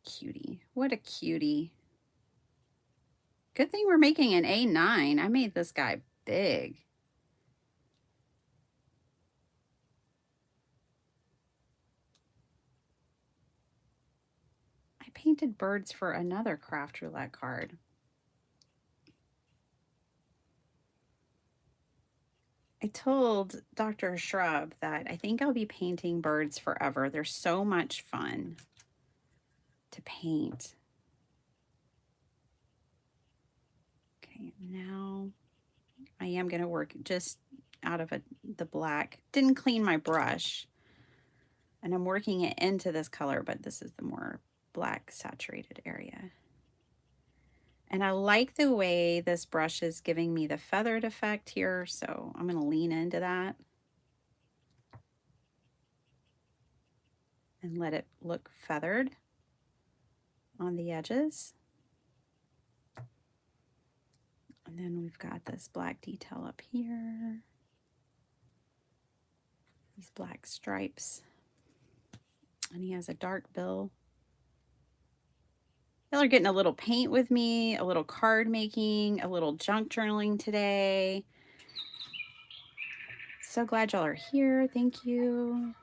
Cutie. What a cutie. Good thing we're making an A9. I made this guy big. I painted birds for another craft roulette card. I told Dr. Shrub that I think I'll be painting birds forever. They're so much fun to paint. Okay, now I am going to work just out of the black. Didn't clean my brush. And I'm working it into this color, but this is the more black saturated area. And I like the way this brush is giving me the feathered effect here, so I'm going to lean into that and let it look feathered on the edges. And then we've got this black detail up here, these black stripes, and he has a dark bill. Y'all are getting a little paint with me, a little card making, a little junk journaling today. So glad y'all are here. Thank you.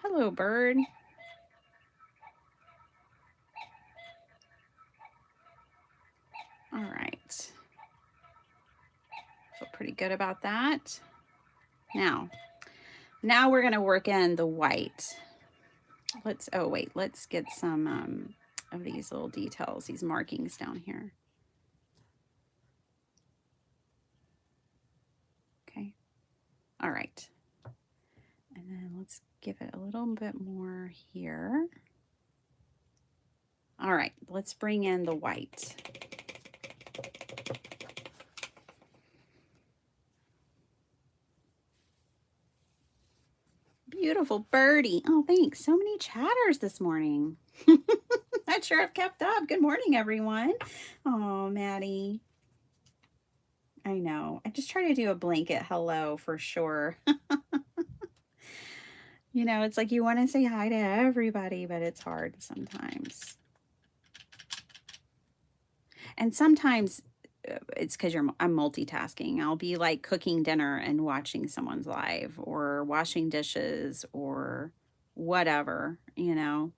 Hello, bird. All right. Feel pretty good about that. Now we're going to work in the white. Let's get some of these little details, these markings down here. Okay. All right. And then let's give it a little bit more here. All right, let's bring in the white. Beautiful birdie. Oh, thanks. So many chatters this morning. Not sure I've kept up. Good morning, everyone. Oh, Maddie. I know. I just try to do a blanket hello for sure. You know, it's like you want to say hi to everybody, but it's hard sometimes. And sometimes it's because I'm multitasking. I'll be like cooking dinner and watching someone's live or washing dishes or whatever, you know.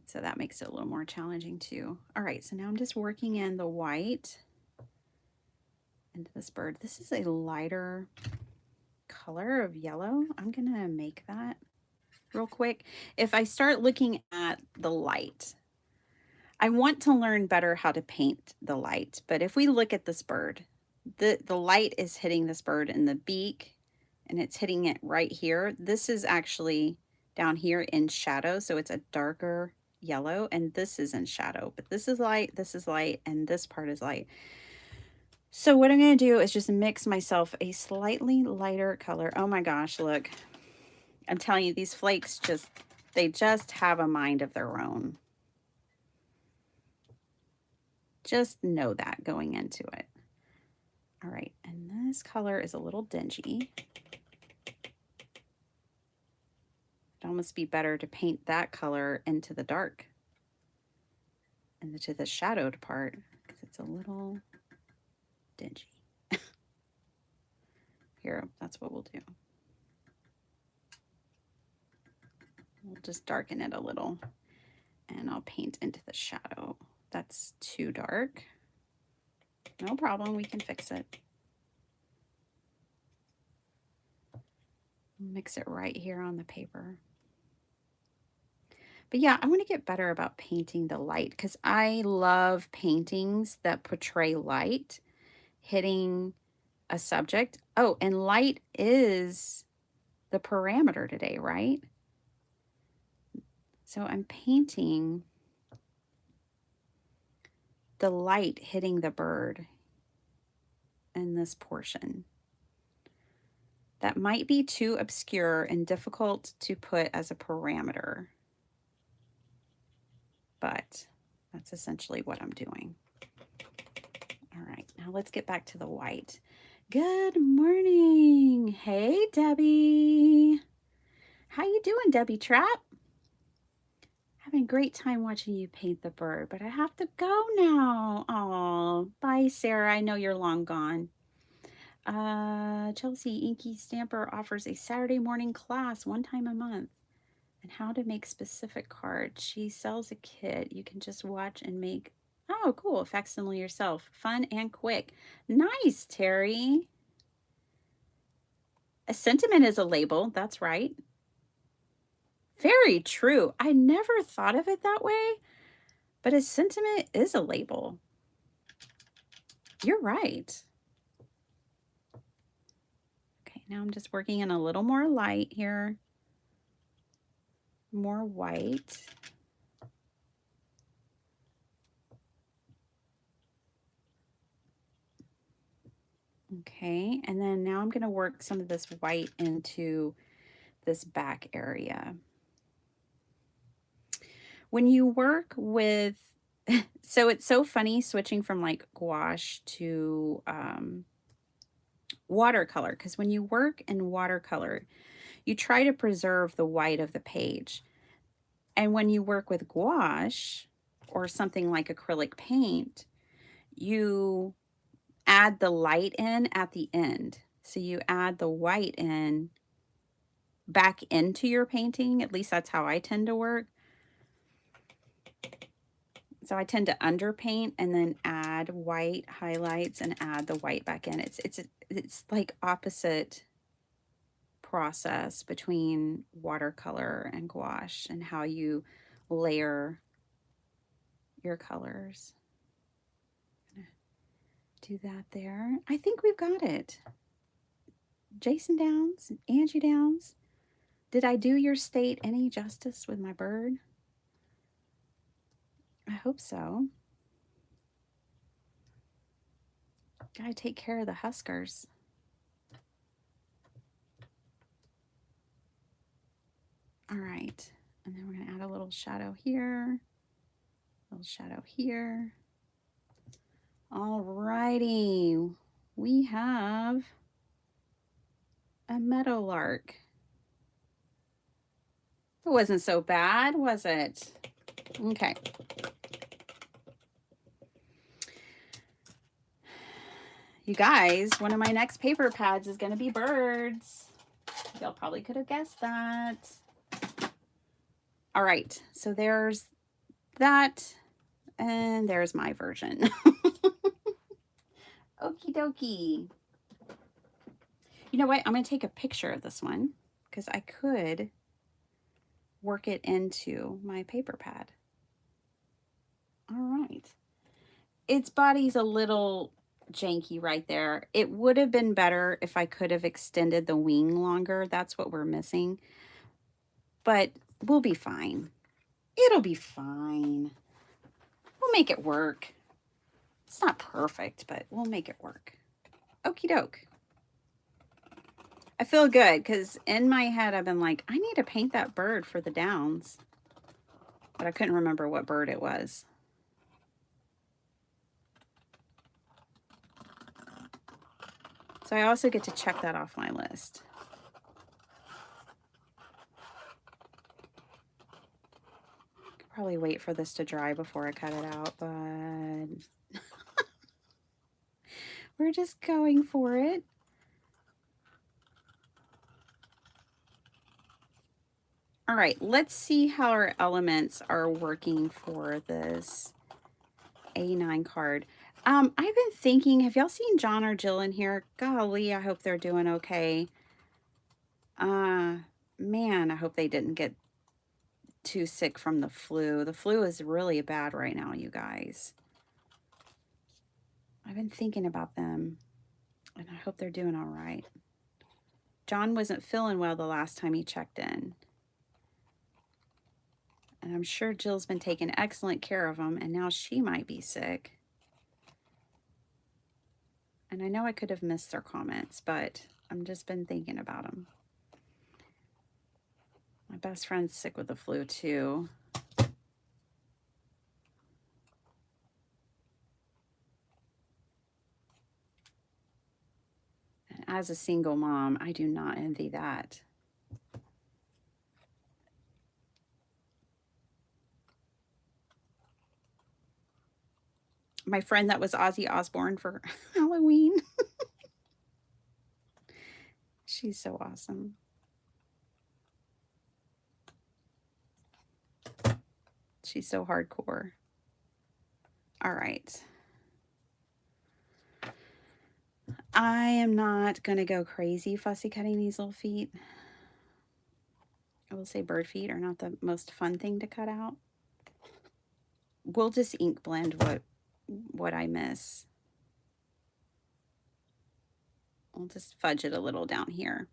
So that makes it a little more challenging too. All right, so now I'm just working in the white into this bird. This is a lighter color of yellow. I'm gonna make that real quick. If I start looking at the light, I want to learn better how to paint the light, but if we look at this bird, the light is hitting this bird in the beak and it's hitting it right here. This is actually down here in shadow, so it's a darker yellow, and this is in shadow, but this is light, and this part is light. So what I'm going to do is just mix myself a slightly lighter color. Oh my gosh, look. I'm telling you, these flakes they just have a mind of their own. Just know that going into it. All right, and this color is a little dingy. It'd almost be better to paint that color into the dark and to the shadowed part because it's a little dingy. Here, that's what we'll do. We'll just darken it a little and I'll paint into the shadow. That's too dark. No problem, we can fix it. Mix it right here on the paper. But yeah, I want to get better about painting the light because I love paintings that portray light. hitting a subject. Oh, and light is the parameter today, right? So I'm painting the light hitting the bird in this portion. That might be too obscure and difficult to put as a parameter, but that's essentially what I'm doing. All right, now let's get back to the white. Good morning. Hey, Debbie. How you doing, Debbie Trap? Having a great time watching you paint the bird, but I have to go now. Oh, bye, Sarah. I know you're long gone. Chelsea Inky Stamper offers a Saturday morning class 1 time a month and how to make specific cards. She sells a kit. You can just watch and make, oh, cool, facsimile yourself. Fun and quick. Nice, Terry. A sentiment is a label. That's right. Very true. I never thought of it that way, but a sentiment is a label. You're right. Okay, now I'm just working in a little more light here. More white. Okay, and then now I'm going to work some of this white into this back area. When you work with, so it's so funny switching from like gouache to watercolor, because when you work in watercolor, you try to preserve the white of the page. And when you work with gouache or something like acrylic paint, you add the light in at the end. So you add the white in back into your painting. At least that's how I tend to work. So I tend to underpaint and then add white highlights and add the white back in. It's like opposite process between watercolor and gouache and how you layer your colors. Do that there. I think we've got it. Jason Downs, Angie Downs, did I do your state any justice with my bird? I hope so. Gotta take care of the Huskers. All right, and then we're gonna add a little shadow here, a little shadow here. All righty, we have a meadowlark. It wasn't so bad, was it? Okay. You guys, one of my next paper pads is going to be birds. Y'all probably could have guessed that. All right, so there's that, and there's my version. Okie dokie. You know what? I'm going to take a picture of this one because I could work it into my paper pad. All right. Its body's a little janky right there. It would have been better if I could have extended the wing longer. That's what we're missing. But we'll be fine. It'll be fine. We'll make it work. It's not perfect, but we'll make it work. Okie doke. I feel good because in my head I've been like, I need to paint that bird for the Downs. But I couldn't remember what bird it was. So I also get to check that off my list. Could probably wait for this to dry before I cut it out, but we're just going for it. All right, let's see how our elements are working for this A9 card. I've been thinking, have y'all seen John or Jill in here? Golly, I hope they're doing okay. Man, I hope they didn't get too sick from the flu. The flu is really bad right now, you guys. I've been thinking about them, and I hope they're doing all right. John wasn't feeling well the last time he checked in. And I'm sure Jill's been taking excellent care of him, and now she might be sick. And I know I could have missed their comments, but I've just been thinking about them. My best friend's sick with the flu, too. And as a single mom, I do not envy that. My friend that was Ozzy Osbourne for Halloween. She's so awesome. She's so hardcore. All right. I am not going to go crazy fussy cutting these little feet. I will say bird feet are not the most fun thing to cut out. We'll just ink blend what I miss. I'll just fudge it a little down here.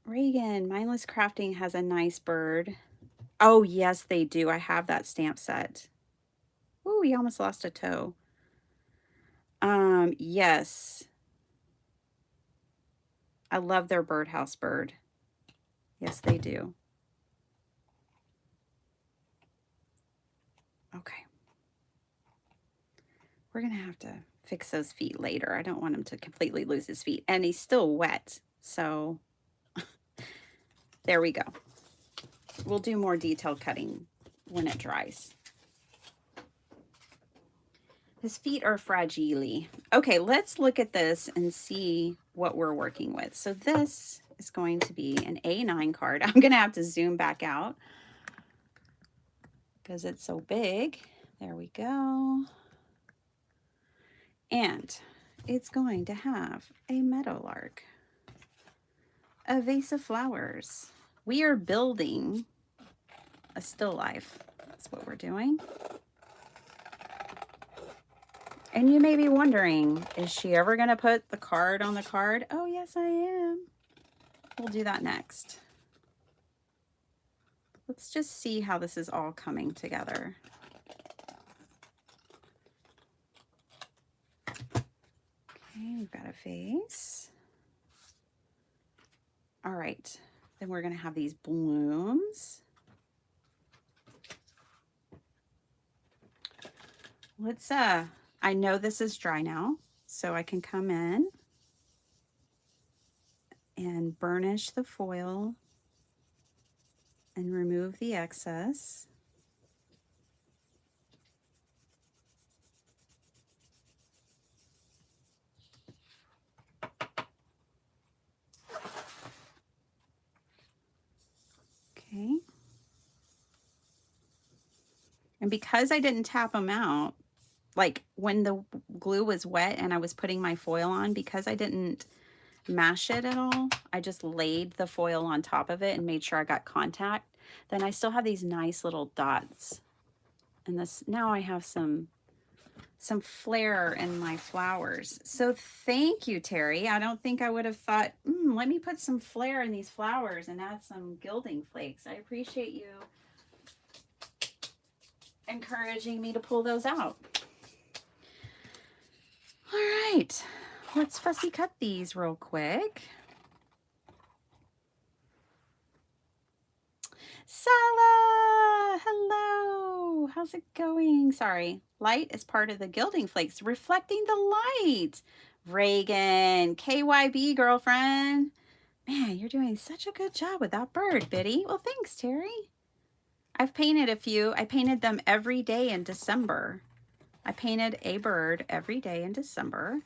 Reagan, Mindless Crafting has a nice bird. Oh, yes, they do. I have that stamp set. Ooh, he almost lost a toe. Yes. I love their birdhouse bird. Yes, they do. Okay. We're going to have to fix those feet later. I don't want him to completely lose his feet. And he's still wet, so there we go. We'll do more detailed cutting when it dries. His feet are fragile. Okay, let's look at this and see what we're working with. So this is going to be an A9 card. I'm going to have to zoom back out because it's so big. There we go. And it's going to have a meadowlark, a vase of flowers. We are building a still life. That's what we're doing. And you may be wondering, is she ever going to put the card on the card? Oh, yes, I am. We'll do that next. Let's just see how this is all coming together. Okay, we've got a vase. All right, then we're going to have these blooms. Let's, I know this is dry now, so I can come in and burnish the foil and remove the excess. Okay. And because I didn't tap them out, like when the glue was wet and I was putting my foil on, because I didn't mash it at all, I just laid the foil on top of it and made sure I got contact, then I still have these nice little dots. And this, now I have some flair in my flowers. So thank you, Terry. I don't think I would have thought, let me put some flair in these flowers and add some gilding flakes. I appreciate you encouraging me to pull those out. All right, let's fussy cut these real quick. Sala, hello. How's it going? Sorry, light is part of the gilding flakes, reflecting the light. Reagan, KYB girlfriend. Man, you're doing such a good job with that bird, Biddy. Well, thanks, Terry. I've painted a few. I painted them every day in December. I painted a bird every day in December.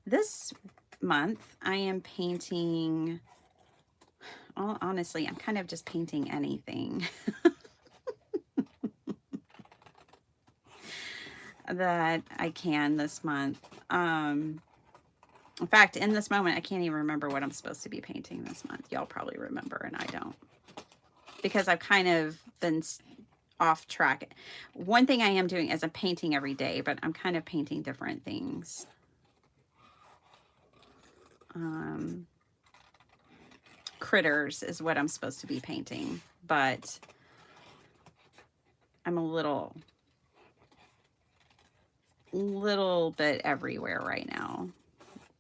This month, I am painting, honestly, I'm kind of just painting anything that I can this month. In fact, in this moment, I can't even remember what I'm supposed to be painting this month. Y'all probably remember, and I don't. Because I've kind of been off track. One thing I am doing is I'm painting every day, but I'm kind of painting different things. Critters is what I'm supposed to be painting, but I'm a little bit everywhere right now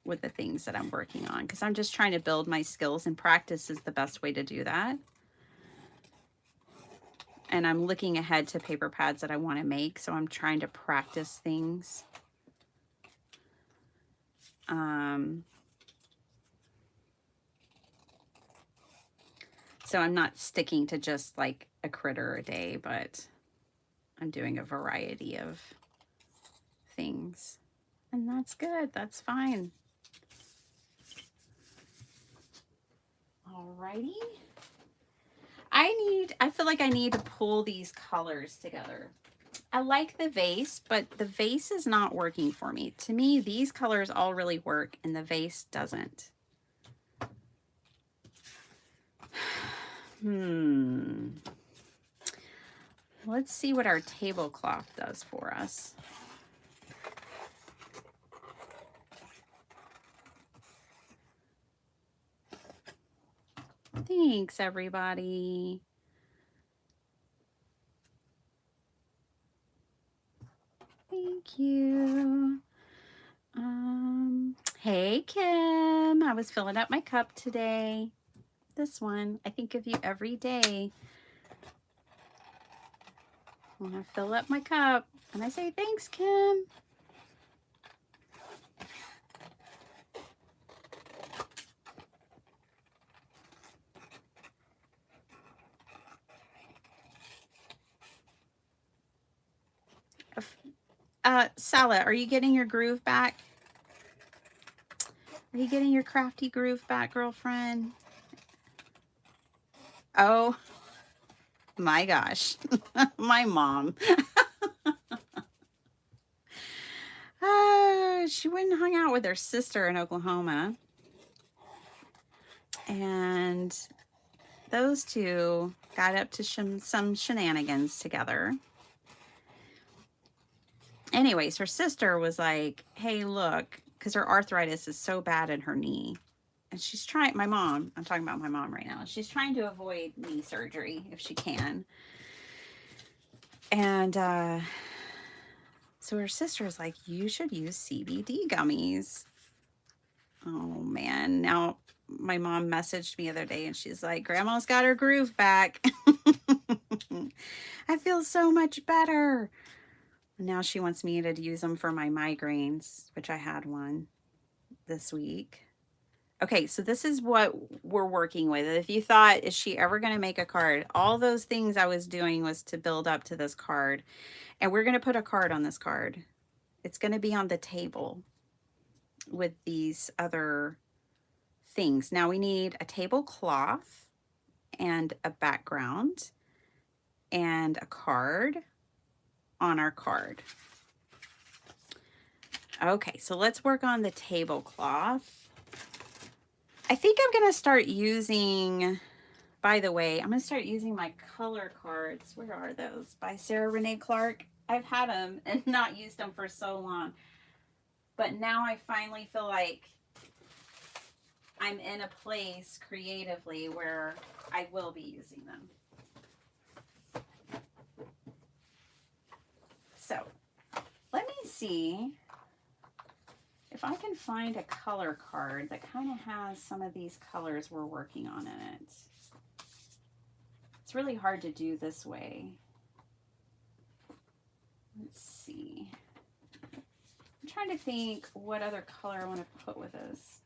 with the things that I'm working on, because I'm just trying to build my skills, and practice is the best way to do that. And I'm looking ahead to paper pads that I want to make, so I'm trying to practice things. So I'm not sticking to just like a critter a day, but I'm doing a variety of things. And that's good. That's fine. Alrighty. I feel like I need to pull these colors together. I like the vase, but the vase is not working for me. To me, these colors all really work and the vase doesn't. Let's see what our tablecloth does for us. Thanks, everybody. Thank you. Hey, Kim. I was filling up my cup today. This one. I think of you every day when I fill up my cup. And I say, thanks, Kim. Sala, are you getting your groove back? Are you getting your crafty groove back, girlfriend? Oh, my gosh. My mom. She went and hung out with her sister in Oklahoma. And those two got up to some shenanigans together. Anyways, her sister was like, hey, look, because her arthritis is so bad in her knee. And she's trying, my mom, I'm talking about my mom right now. She's trying to avoid knee surgery if she can. And so her sister is like, you should use CBD gummies. Oh, man. Now, my mom messaged me the other day and she's like, Grandma's got her groove back. I feel so much better. Now she wants me to use them for my migraines, which I had one this week. Okay, so this is what we're working with. If you thought, is she ever going to make a card? All those things I was doing was to build up to this card. And we're going to put a card on this card. It's going to be on the table with these other things. Now we need a tablecloth and a background and a card on our card. Okay, so let's work on the tablecloth. I think I'm going to start using, by the way, I'm going to start using my color cards. Where are those? By Sarah Renee Clark. I've had them and not used them for so long. But now I finally feel like I'm in a place creatively where I will be using them. So let me see if I can find a color card that kind of has some of these colors we're working on in it. It's really hard to do this way. Let's see. I'm trying to think what other color I want to put with this.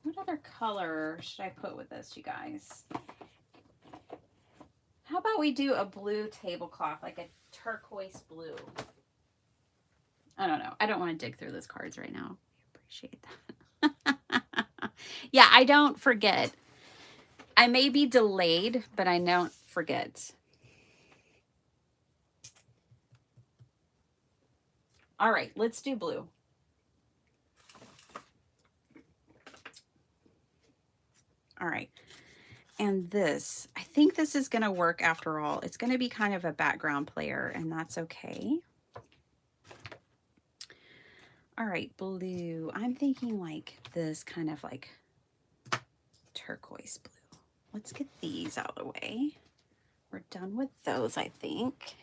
What other color should I put with this, you guys? How about we do a blue tablecloth, like a turquoise blue? I don't know. I don't want to dig through those cards right now. I appreciate that. Yeah, I don't forget. I may be delayed, but I don't forget. All right, let's do blue. All right. And this, I think this is going to work after all. It's going to be kind of a background player, and that's okay. All right, blue. I'm thinking like this kind of like turquoise blue. Let's get these out of the way. We're done with those, I think.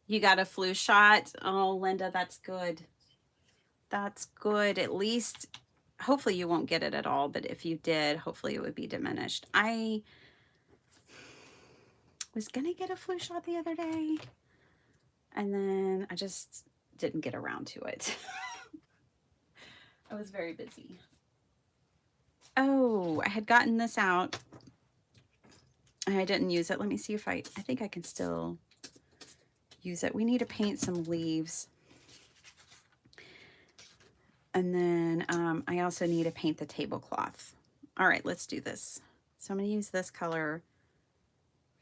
You got a flu shot? Oh, Linda, that's good. That's good. At least, hopefully you won't get it at all, but if you did, hopefully it would be diminished. I was going to get a flu shot the other day, and then I just didn't get around to it. I was very busy. Oh, I had gotten this out, and I didn't use it. Let me see if I think I can still use it. We need to paint some leaves. And then I also need to paint the tablecloth. All right, let's do this. So I'm going to use this color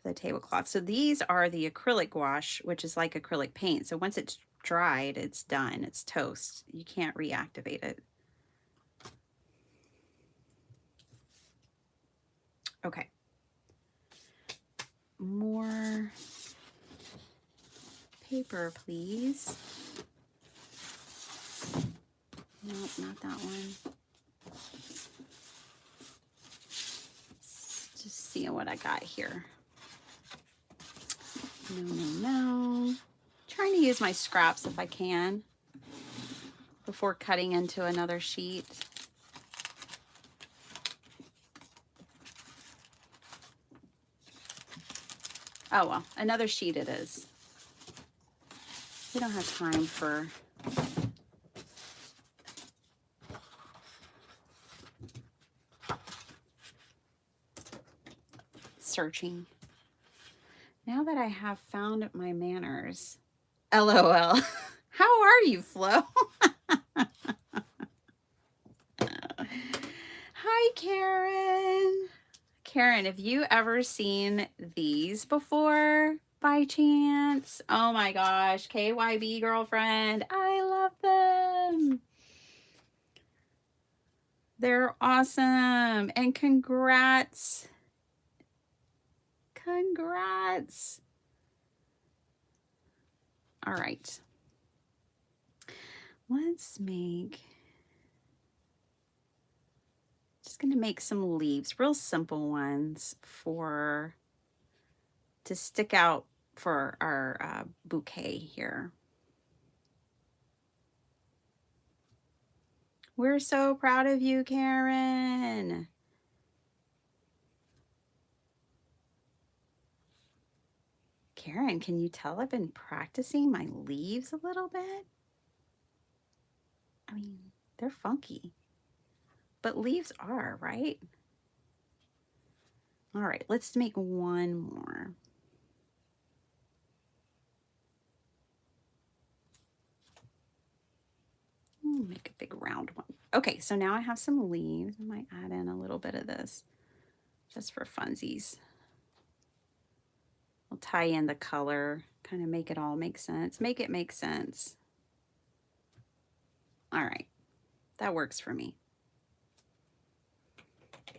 for the tablecloth. So these are the acrylic gouache, which is like acrylic paint. So once it's dried, it's done. It's toast. You can't reactivate it. Okay. More paper, please. Nope, not that one. Just seeing what I got here. No. Trying to use my scraps if I can before cutting into another sheet. Oh well, another sheet it is. We don't have time for searching. Now that I have found my manners, LOL. How are you, Flo? Hi, Karen. Karen, have you ever seen these before by chance? Oh my gosh, KYB girlfriend. I love them. They're awesome. And congrats. Congrats. All right. Let's make, just going to make some leaves, real simple ones to stick out for our bouquet here. We're so proud of you, Karen. Karen, can you tell I've been practicing my leaves a little bit? I mean, they're funky, but leaves are, right? All right, let's make one more. Make a big round one. Okay, so now I have some leaves. I might add in a little bit of this just for funsies. I'll tie in the color, kind of make it all make sense. Make it make sense. All right, that works for me.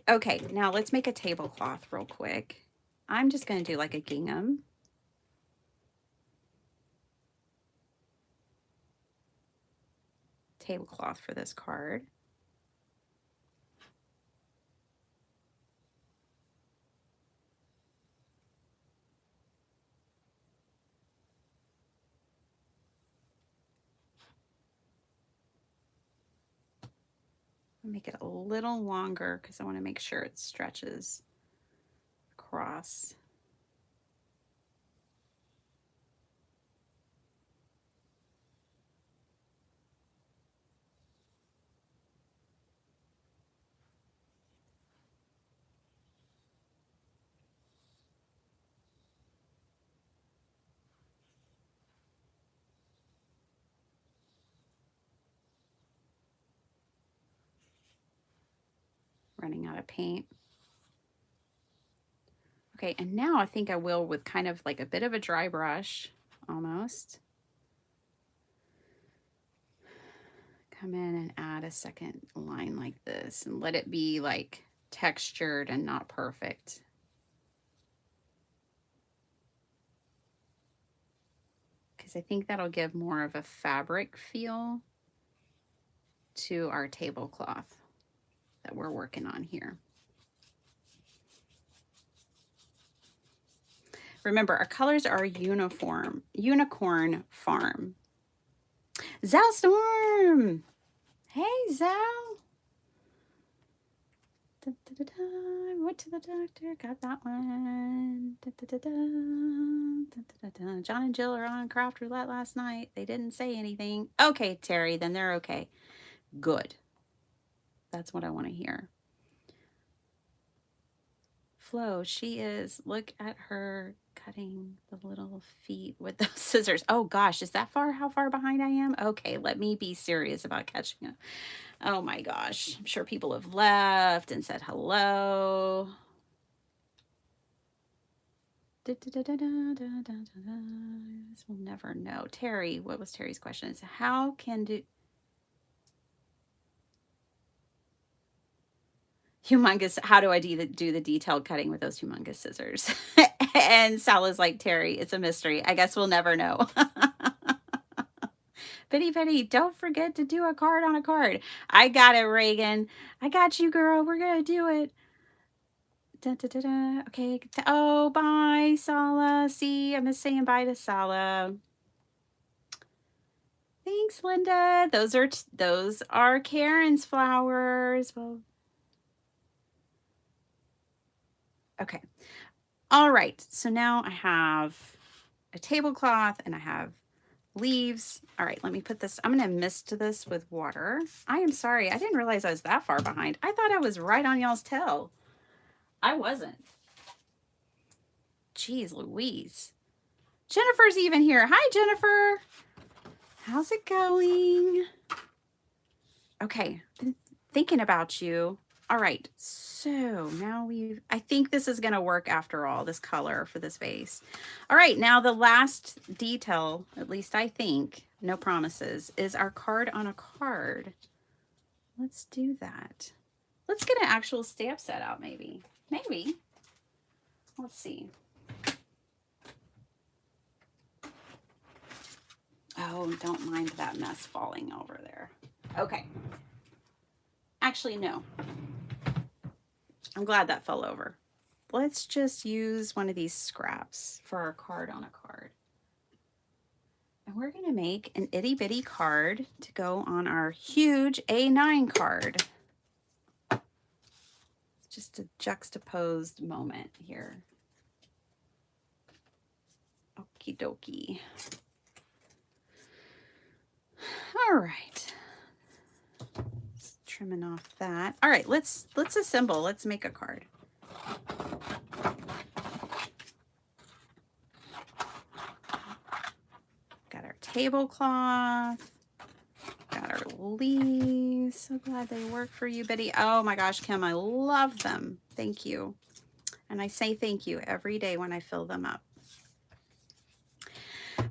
Okay, now let's make a tablecloth real quick. I'm just going to do like a gingham. Tablecloth for this card. Make it a little longer because I want to make sure it stretches across. Running out of paint. Okay, and now I think I will with kind of like a bit of a dry brush. almost. Come in and add a second line like this and let it be like textured and not perfect. Because I think that'll give more of a fabric feel to our tablecloth that we're working on here. Remember, our colors are uniform. Unicorn Farm. Zal Storm. Hey, Zal. Da, da, da, da. Went to the doctor, got that one. Da, da, da, da. Da, da, da, da. John and Jill are on craft roulette last night. They didn't say anything. Okay, Terry, then they're okay. Good. That's what I want to hear. Flo, she is. Look at her cutting the little feet with those scissors. Oh gosh, is that how far behind I am? Okay, let me be serious about catching up. Oh my gosh, I'm sure people have left and said hello. We'll never know. Terry, what was Terry's question? Is how can do humongous, how do I do the detailed cutting with those humongous scissors? And Sal's like, Terry, it's a mystery. I guess we'll never know. Betty, don't forget to do a card on a card. I got it, Reagan. I got you, girl. We're going to do it. Da, da, da, da. Okay. Oh, bye, Sala. See, I miss saying bye to Sala. Thanks, Linda. Those are Karen's flowers. Well, okay. All right. So now I have a tablecloth and I have leaves. All right, let me put this. I'm going to mist this with water. I am sorry. I didn't realize I was that far behind. I thought I was right on y'all's tail. I wasn't. Jeez Louise. Jennifer's even here. Hi, Jennifer. How's it going? Okay, been thinking about you. All right, so now I think this is going to work after all, this color for this vase. All right, now the last detail, at least I think, no promises, is our card on a card. Let's do that. Let's get an actual stamp set out, maybe. Maybe. Let's see. Oh, don't mind that mess falling over there. Okay. Actually, no. I'm glad that fell over. Let's just use one of these scraps for our card on a card. And we're going to make an itty bitty card to go on our huge A9 card. It's just a juxtaposed moment here. Okie dokie. All right. Just trimming off that. All right, let's assemble. Let's make a card. Got our tablecloth. Got our leaves. So glad they work for you, Betty. Oh my gosh, Kim, I love them. Thank you. And I say thank you every day when I fill them up.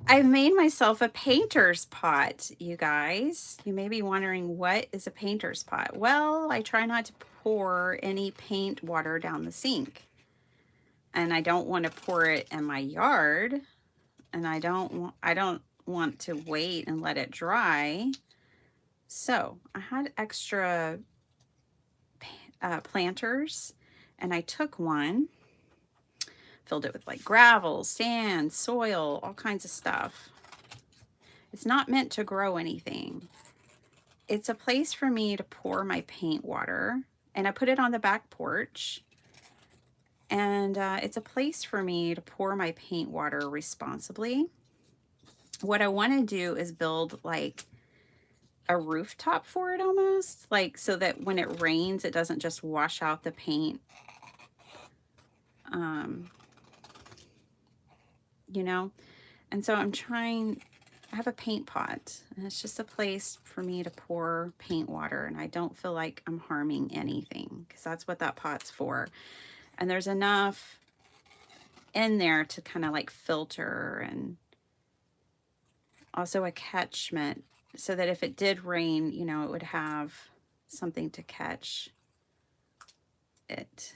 I've made myself a painter's pot, you guys. You may be wondering, what is a painter's pot? Well, I try not to pour any paint water down the sink. And I don't want to pour it in my yard. And I don't want to wait and let it dry. So I had extra planters, and I took one, filled it with like gravel, sand, soil, all kinds of stuff. It's not meant to grow anything. It's a place for me to pour my paint water, and I put it on the back porch. And it's a place for me to pour my paint water responsibly. What I want to do is build like a rooftop for it almost, like so that when it rains, it doesn't just wash out the paint. You know, and so I have a paint pot, and it's just a place for me to pour paint water, and I don't feel like I'm harming anything, because that's what that pot's for. And there's enough in there to kind of like filter and also a catchment so that if it did rain, you know, it would have something to catch it.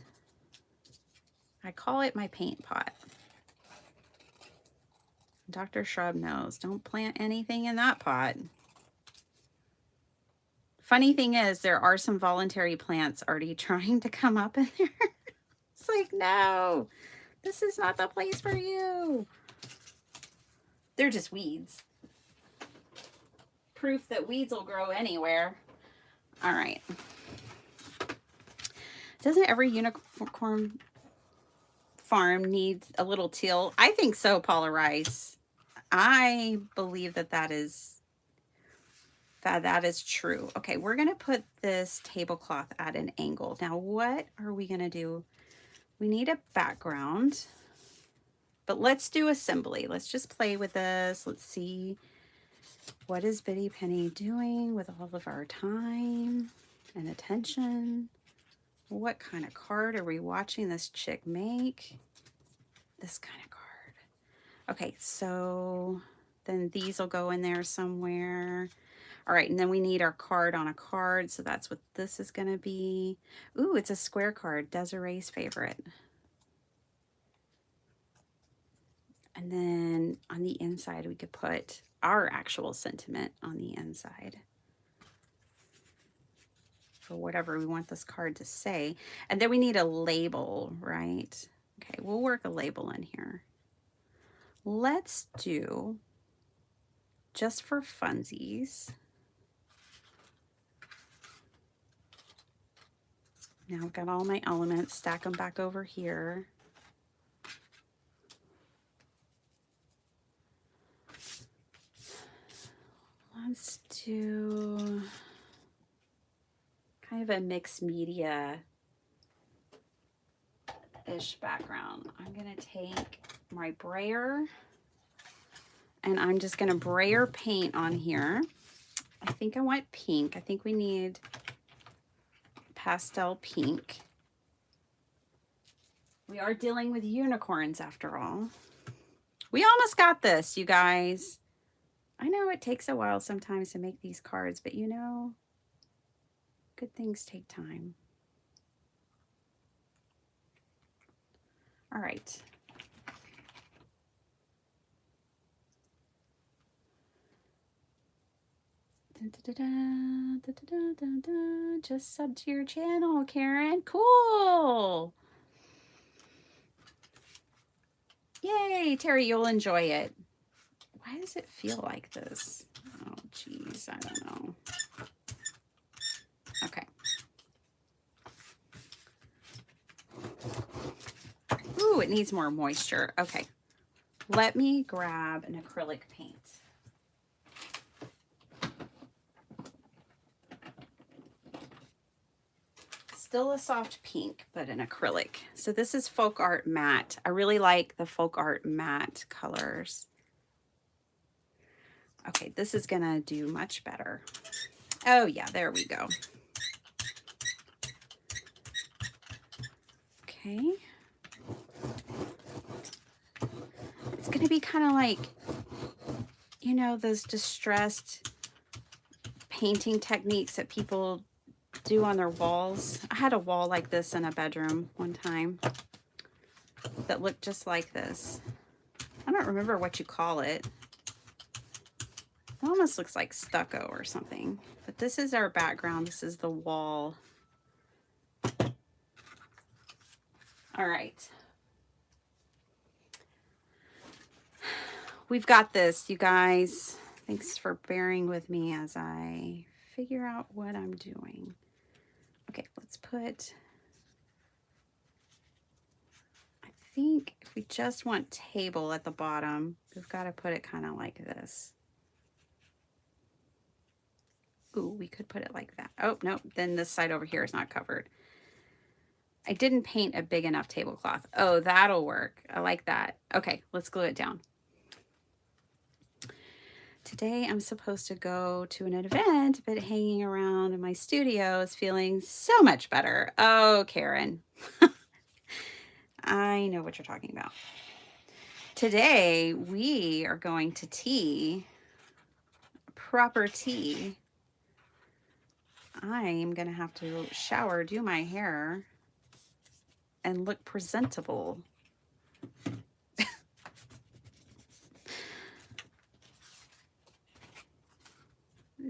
I call it my paint pot. Dr. Shrub knows, don't plant anything in that pot. Funny thing is, there are some voluntary plants already trying to come up in there. It's like, no, this is not the place for you. They're just weeds. Proof that weeds will grow anywhere. All right. Doesn't every unicorn farm need a little teal? I think so, Paula Rice. I believe that is true. Okay, we're going to put this tablecloth at an angle. Now, what are we going to do? We need a background, but let's do assembly. Let's just play with this. Let's see, what is Biddy Penny doing with all of our time and attention? What kind of card are we watching this chick make? This kind of card. Okay, so then these will go in there somewhere. All right, and then we need our card on a card, so that's what this is going to be. Ooh, it's a square card, Desiree's favorite. And then on the inside, we could put our actual sentiment on the inside for whatever we want this card to say. And then we need a label, right? Okay, we'll work a label in here. Let's do, just for funsies, now I've got all my elements, stack them back over here. Let's do kind of a mixed media-ish background. I'm going to take my brayer and I'm just going to brayer paint on here. I think I want pink. I think we need pastel pink. We are dealing with unicorns after all. We almost got this, you guys. I know it takes a while sometimes to make these cards, but you know, good things take time. All right. Just sub to your channel, Karen. Cool. Yay, Terry, you'll enjoy it. Why does it feel like this? Oh, geez, I don't know. Okay. Ooh, it needs more moisture. Okay. Let me grab an acrylic paint. Still a soft pink, but an acrylic. So this is Folk Art Matte. I really like the Folk Art Matte colors. Okay, this is gonna do much better. Oh yeah, there we go. Okay. It's gonna be kind of like, you know, those distressed painting techniques that people do on their walls. I had a wall like this in a bedroom one time that looked just like this. I don't remember what you call it. It almost looks like stucco or something. But this is our background. This is the wall. All right. We've got this, you guys. Thanks for bearing with me as I figure out what I'm doing. Okay, let's put, I think if we just want table at the bottom, we've got to put it kind of like this. Ooh, we could put it like that. Oh, no, then this side over here is not covered. I didn't paint a big enough tablecloth. Oh, that'll work. I like that. Okay, let's glue it down. Today I'm supposed to go to an event, but hanging around in my studio is feeling so much better. Oh, Karen. I know what you're talking about. Today we are going to tea proper tea. I'm gonna have to shower, do my hair, and look presentable.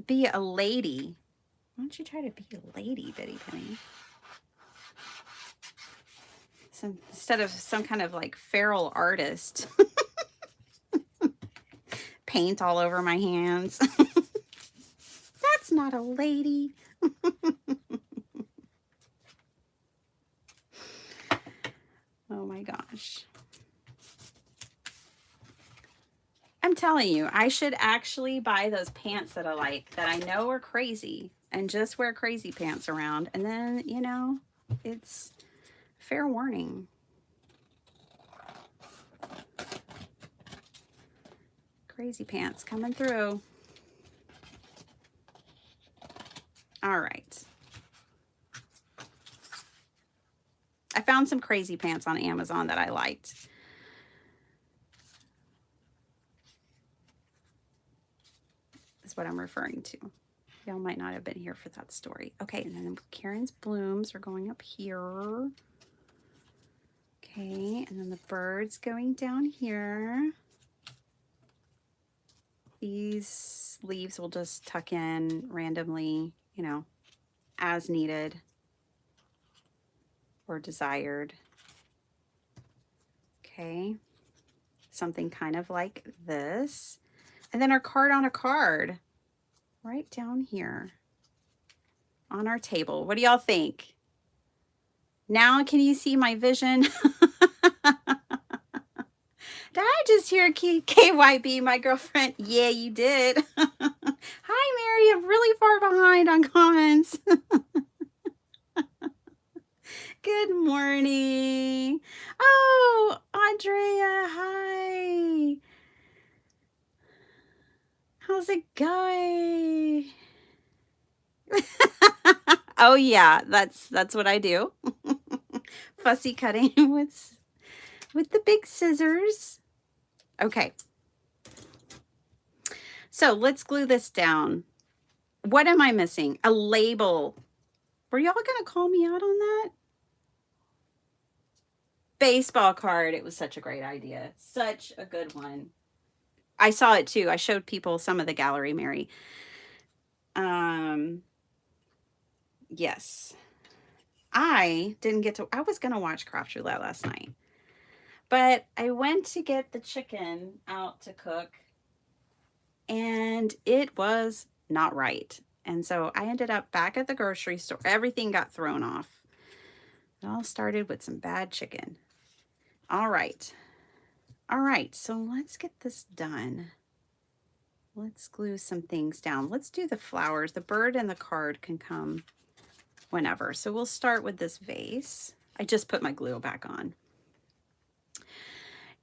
Be a lady. Why don't you try to be a lady, Bitty Penny? Instead of some kind of like feral artist. Paint all over my hands. That's not a lady. Oh my gosh. I'm telling you, I should actually buy those pants that I like, that I know are crazy, and just wear crazy pants around. And then, you know, it's fair warning. Crazy pants coming through. All right. I found some crazy pants on Amazon that I liked. That's what I'm referring to. Y'all might not have been here for that story. Okay, and then Karen's blooms are going up here. Okay, and then the birds going down here. These leaves will just tuck in randomly, you know, as needed or desired. Okay, something kind of like this. And then our card on a card right down here on our table. What do y'all think? Now can you see my vision? Did I just hear KYB, my girlfriend? Yeah, you did. Hi, Mary. I'm really far behind on comments. Good morning. Oh, Andrea, hi. How's it going? Oh yeah, that's what I do. Fussy cutting with the big scissors. Okay. So let's glue this down. What am I missing? A label. Were y'all gonna call me out on that? Baseball card. It was such a great idea. Such a good one. I saw it too. I showed people some of the gallery, Mary. Yes. I didn't get to, I was going to watch Craft Roulette last night, but I went to get the chicken out to cook and it was not right. And so I ended up back at the grocery store. Everything got thrown off. It all started with some bad chicken. All right. All right. So let's get this done. Let's glue some things down. Let's do the flowers. The bird and the card can come whenever. So we'll start with this vase. I just put my glue back on.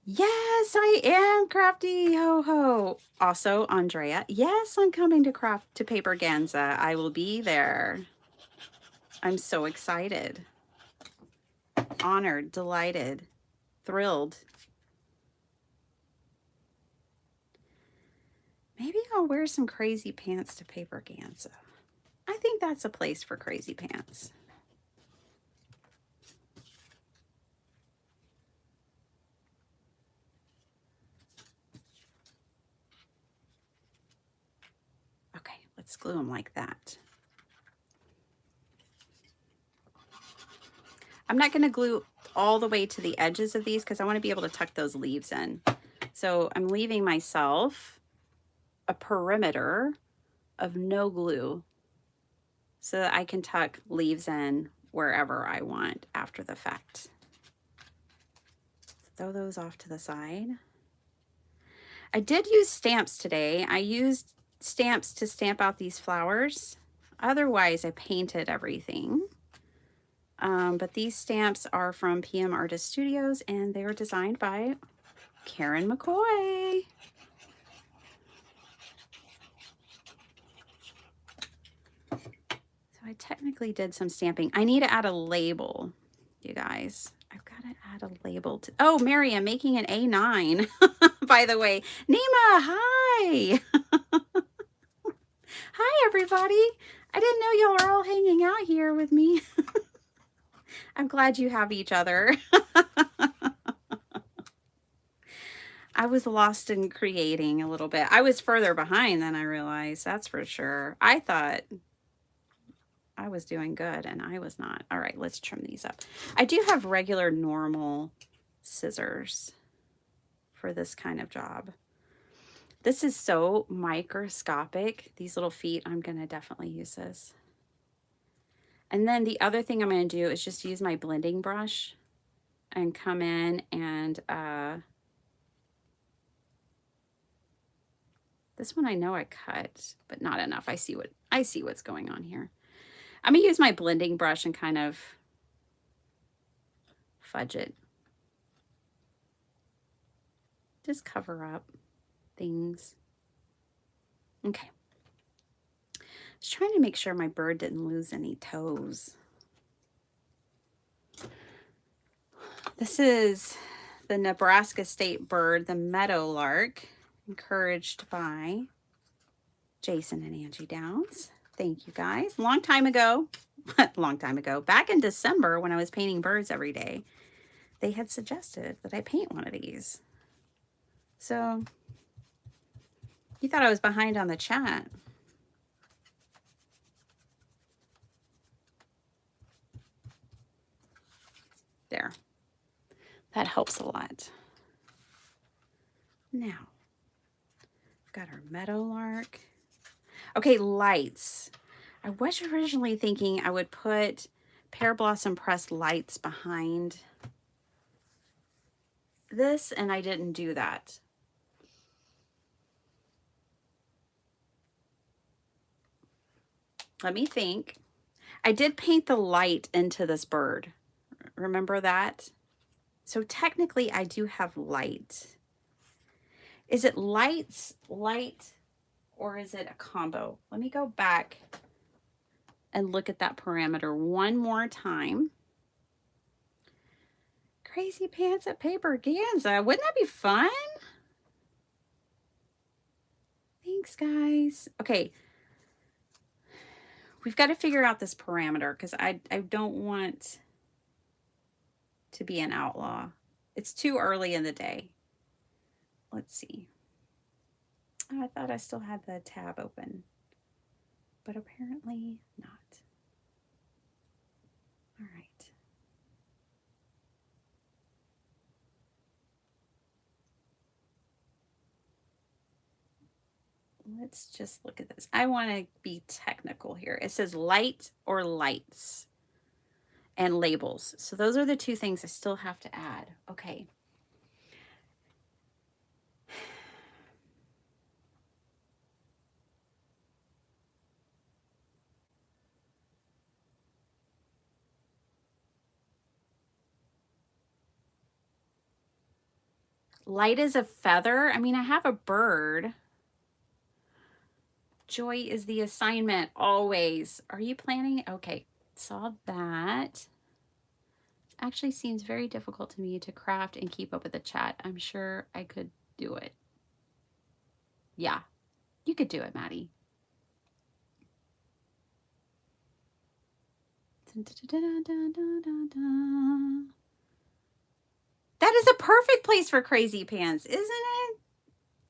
Yes, I am, Crafty Ho Ho. Also, Andrea. Yes, I'm coming to Paper Ganza. I will be there. I'm so excited. Honored, delighted, thrilled. Maybe I'll wear some crazy pants to Paper Ganza. I think that's a place for crazy pants. Okay, let's glue them like that. I'm not going to glue all the way to the edges of these because I want to be able to tuck those leaves in. So I'm leaving myself a perimeter of no glue so that I can tuck leaves in wherever I want after the fact. Throw those off to the side. I did use stamps today. I used stamps to stamp out these flowers. Otherwise, I painted everything. But these stamps are from PM Artist Studios, and they were designed by Karen McCoy. So I technically did some stamping. I need to add a label, you guys. I've got to add a label to... Oh, Mary, I'm making an A9, by the way. Nima, hi! Hi, everybody. I didn't know y'all were all hanging out here with me. I'm glad you have each other. I was lost in creating a little bit. I was further behind than I realized, that's for sure. I thought I was doing good and I was not. All right, let's trim these up. I do have regular normal scissors for this kind of job. This is so microscopic. These little feet, I'm going to definitely use this. And then the other thing I'm going to do is just use my blending brush and come in and this one I know I cut, but not enough. I see what's going on here. I'm going to use my blending brush and kind of fudge it. Just cover up things. Okay. I was trying to make sure my bird didn't lose any toes. This is the Nebraska state bird, the meadowlark, encouraged by Jason and Angie Downs. Thank you guys. Long time ago, back in December when I was painting birds every day, they had suggested that I paint one of these. So you thought I was behind on the chat. There. That helps a lot. Now, I've got our meadowlark. Okay, lights. I was originally thinking I would put Pear Blossom Press lights behind this, and I didn't do that. Let me think. I did paint the light into this bird. Remember that? So technically I do have light. Is it light, or is it a combo? Let me go back and look at that parameter one more time. Crazy Pants at Paperganza. Wouldn't that be fun? Thanks, guys. Okay. We've got to figure out this parameter because I don't want to be an outlaw. It's too early in the day. Let's see. Oh, I thought I still had the tab open, but apparently not. All right. Let's just look at this. I want to be technical here. It says light or lights and labels. So those are the two things I still have to add. Okay. Light as a feather. I mean, I have a bird. Joy is the assignment always. Are you planning? Okay, saw that. It actually seems very difficult to me to craft and keep up with the chat. I'm sure I could do it. Yeah, you could do it, Maddie. That is a perfect place for Crazy Pants, isn't it?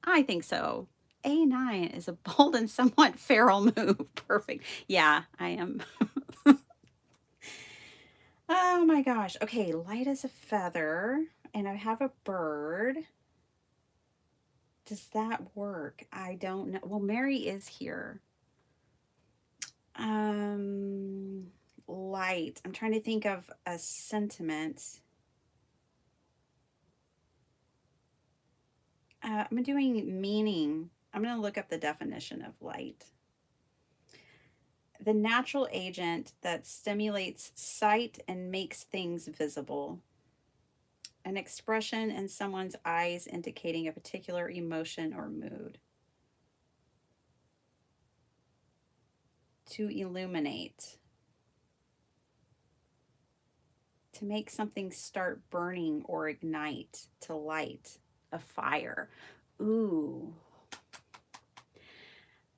I think so. A9 is a bold and somewhat feral move. Perfect. Yeah, I am. Oh my gosh. Okay, light as a feather. And I have a bird. Does that work? I don't know. Well, Mary is here. Light. I'm trying to think of a sentiment. I'm doing meaning. I'm going to look up the definition of light. The natural agent that stimulates sight and makes things visible. An expression in someone's eyes indicating a particular emotion or mood. To illuminate. To make something start burning or ignite. To light a fire. Ooh.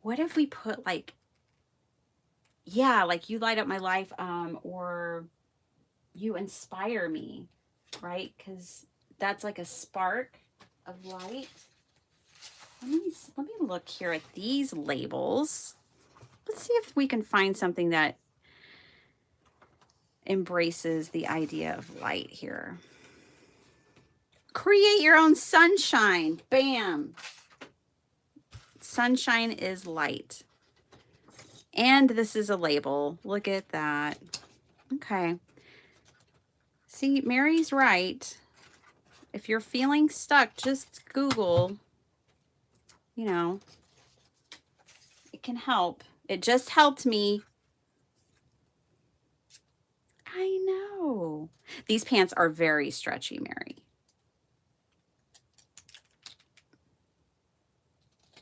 What if we put like yeah, like you light up my life, or you inspire me, right? Because that's like a spark of light. Let me look here at these labels. Let's see if we can find something that embraces the idea of light here. Create your own sunshine. Bam. Sunshine is light. And this is a label. Look at that. Okay. See, Mary's right. If you're feeling stuck, just Google, you know, it can help. It just helped me. I know. These pants are very stretchy, Mary.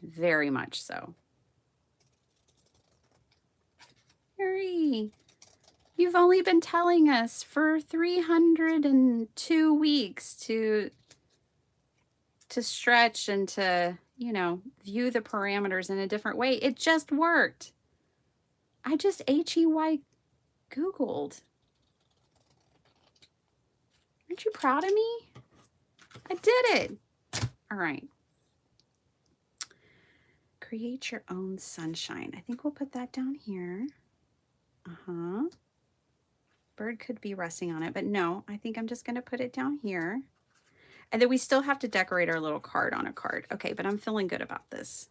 Very much so. Mary, you've only been telling us for 302 weeks to stretch and to, you know, view the parameters in a different way. It just worked. I just HEY Googled. Aren't you proud of me? I did it. All right. Create your own sunshine. I think we'll put that down here. Bird could be resting on it, but no, I think I'm just going to put it down here. And then we still have to decorate our little card on a card. Okay, but I'm feeling good about this.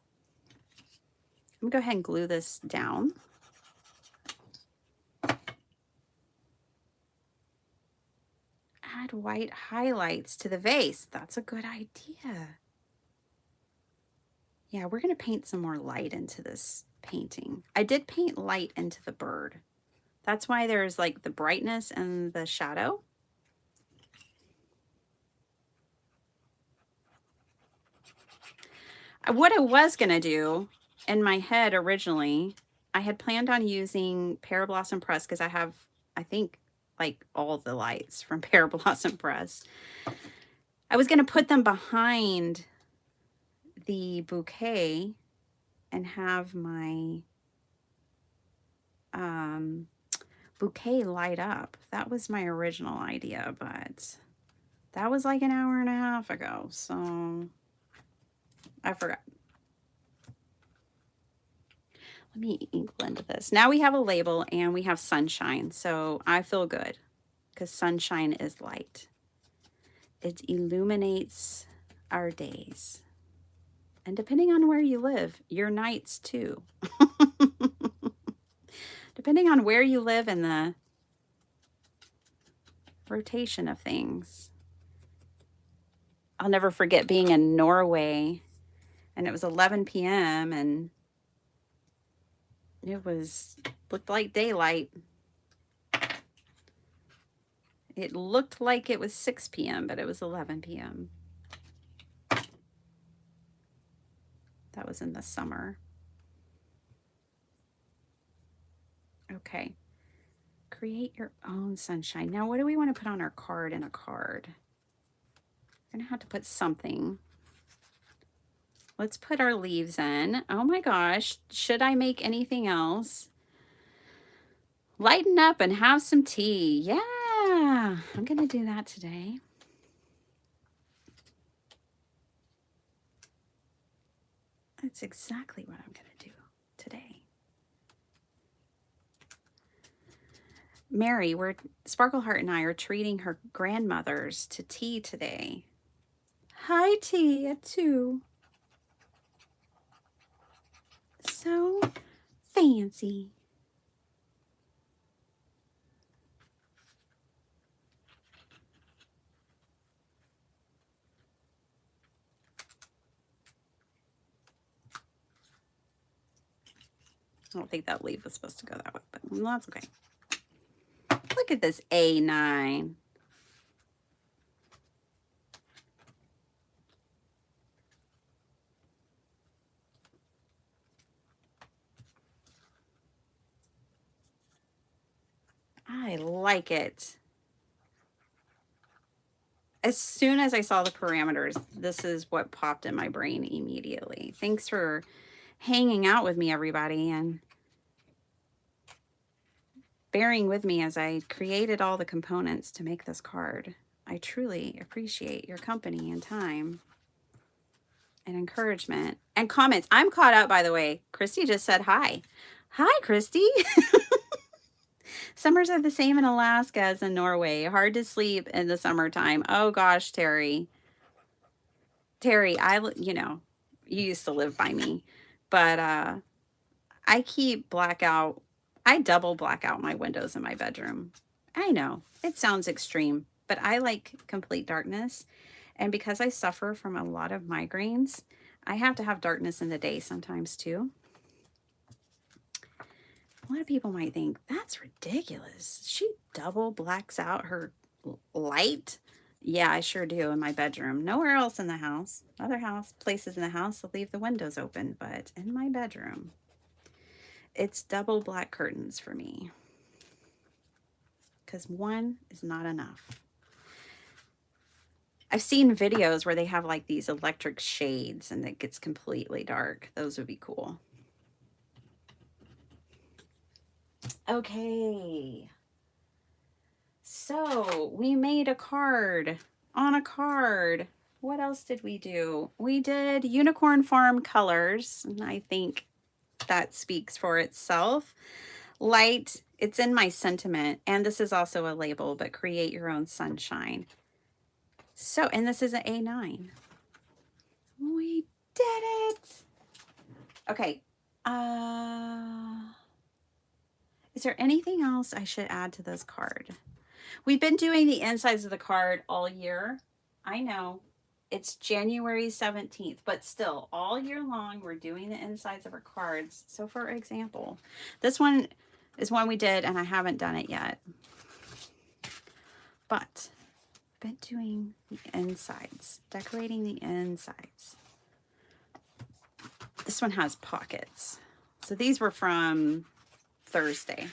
I'm going to go ahead and glue this down. Add white highlights to the vase. That's a good idea. Yeah, we're going to paint some more light into this painting. I did paint light into the bird. That's why there's like the brightness and the shadow. What I was going to do in my head originally, I had planned on using Pear Blossom Press because I have, I think, like all the lights from Pear Blossom Press. I was going to put them behind the bouquet and have my bouquet light up. That was my original idea, but that was like an hour and a half ago, so I forgot. Let me ink blend this. Now we have a label and we have sunshine, so I feel good because sunshine is light. It illuminates our days. And depending on where you live, your nights too. Depending on where you live in the rotation of things. I'll never forget being in Norway, and it was 11 p.m. and it looked like daylight. It looked like it was 6 p.m., but it was 11 p.m. That was in the summer. Okay. Create your own sunshine. Now, what do we want to put on our card in a card? We're going to have to put something. Let's put our leaves in. Oh my gosh. Should I make anything else? Lighten up and have some tea. Yeah, I'm going to do that today. That's exactly what I'm going to do today. Mary, Sparkleheart and I are treating her grandmothers to tea today. Hi, Tia, too. So fancy. I don't think that leaf was supposed to go that way, but that's okay. Look at this A9. I like it. As soon as I saw the parameters, this is what popped in my brain immediately. Thanks for hanging out with me, everybody. And bearing with me as I created all the components to make this card. I truly appreciate your company and time and encouragement and comments. I'm caught up, by the way. Christy just said hi. Hi, Christy. Summers are the same in Alaska as in Norway. Hard to sleep in the summertime. Oh gosh, Terry. Terry, you know, you used to live by me, but I keep blackout. I double black out my windows in my bedroom. I know it sounds extreme, but I like complete darkness. And because I suffer from a lot of migraines, I have to have darkness in the day sometimes too. A lot of people might think that's ridiculous. She double blacks out her light. Yeah, I sure do in my bedroom. Nowhere else in the house. Other places in the house, I'll leave the windows open, but in my bedroom, it's double black curtains for me because one is not enough. I've seen videos where they have like these electric shades and it gets completely dark. Those would be cool. Okay. So we made a card on a card. What else did we do? We did Unicorn Farm colors, and I think that speaks for itself. Light, it's in my sentiment, and this is also a label, but create your own sunshine. So, and this is an A9. We did it. Okay. Is there anything else I should add to this card? We've been doing the insides of the card all year. I know it's January 17th, but still all year long, we're doing the insides of our cards. So for example, this one is one we did and I haven't done it yet, but I've been doing the insides, decorating the insides. This one has pockets. So these were from Thursday.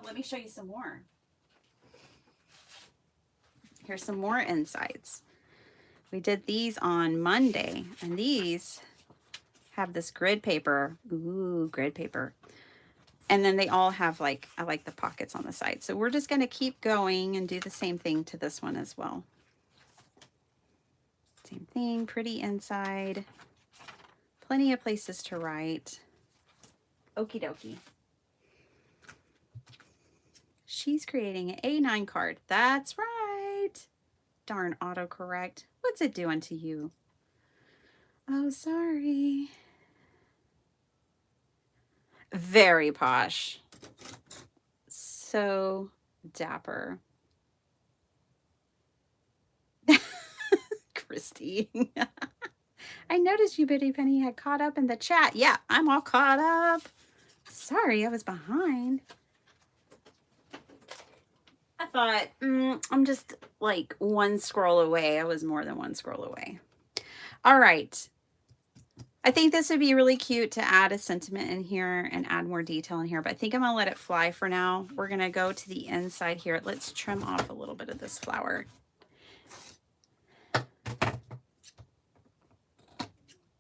Let me show you some more. Here's some more insides. We did these on Monday, and these have this grid paper. Ooh, grid paper. And then they all have like, I like the pockets on the side. So we're just going to keep going and do the same thing to this one as well. Same thing, pretty inside. Plenty of places to write. Okie dokie. She's creating an A9 card. That's right. Darn autocorrect. What's it doing to you? Oh, sorry. Very posh. So dapper. Christy. I noticed you, Bitty Penny, had caught up in the chat. Yeah, I'm all caught up. Sorry, I was behind. I thought, I'm just like one scroll away. I was more than one scroll away. All right. I think this would be really cute to add a sentiment in here and add more detail in here, but I think I'm going to let it fly for now. We're going to go to the inside here. Let's trim off a little bit of this flower.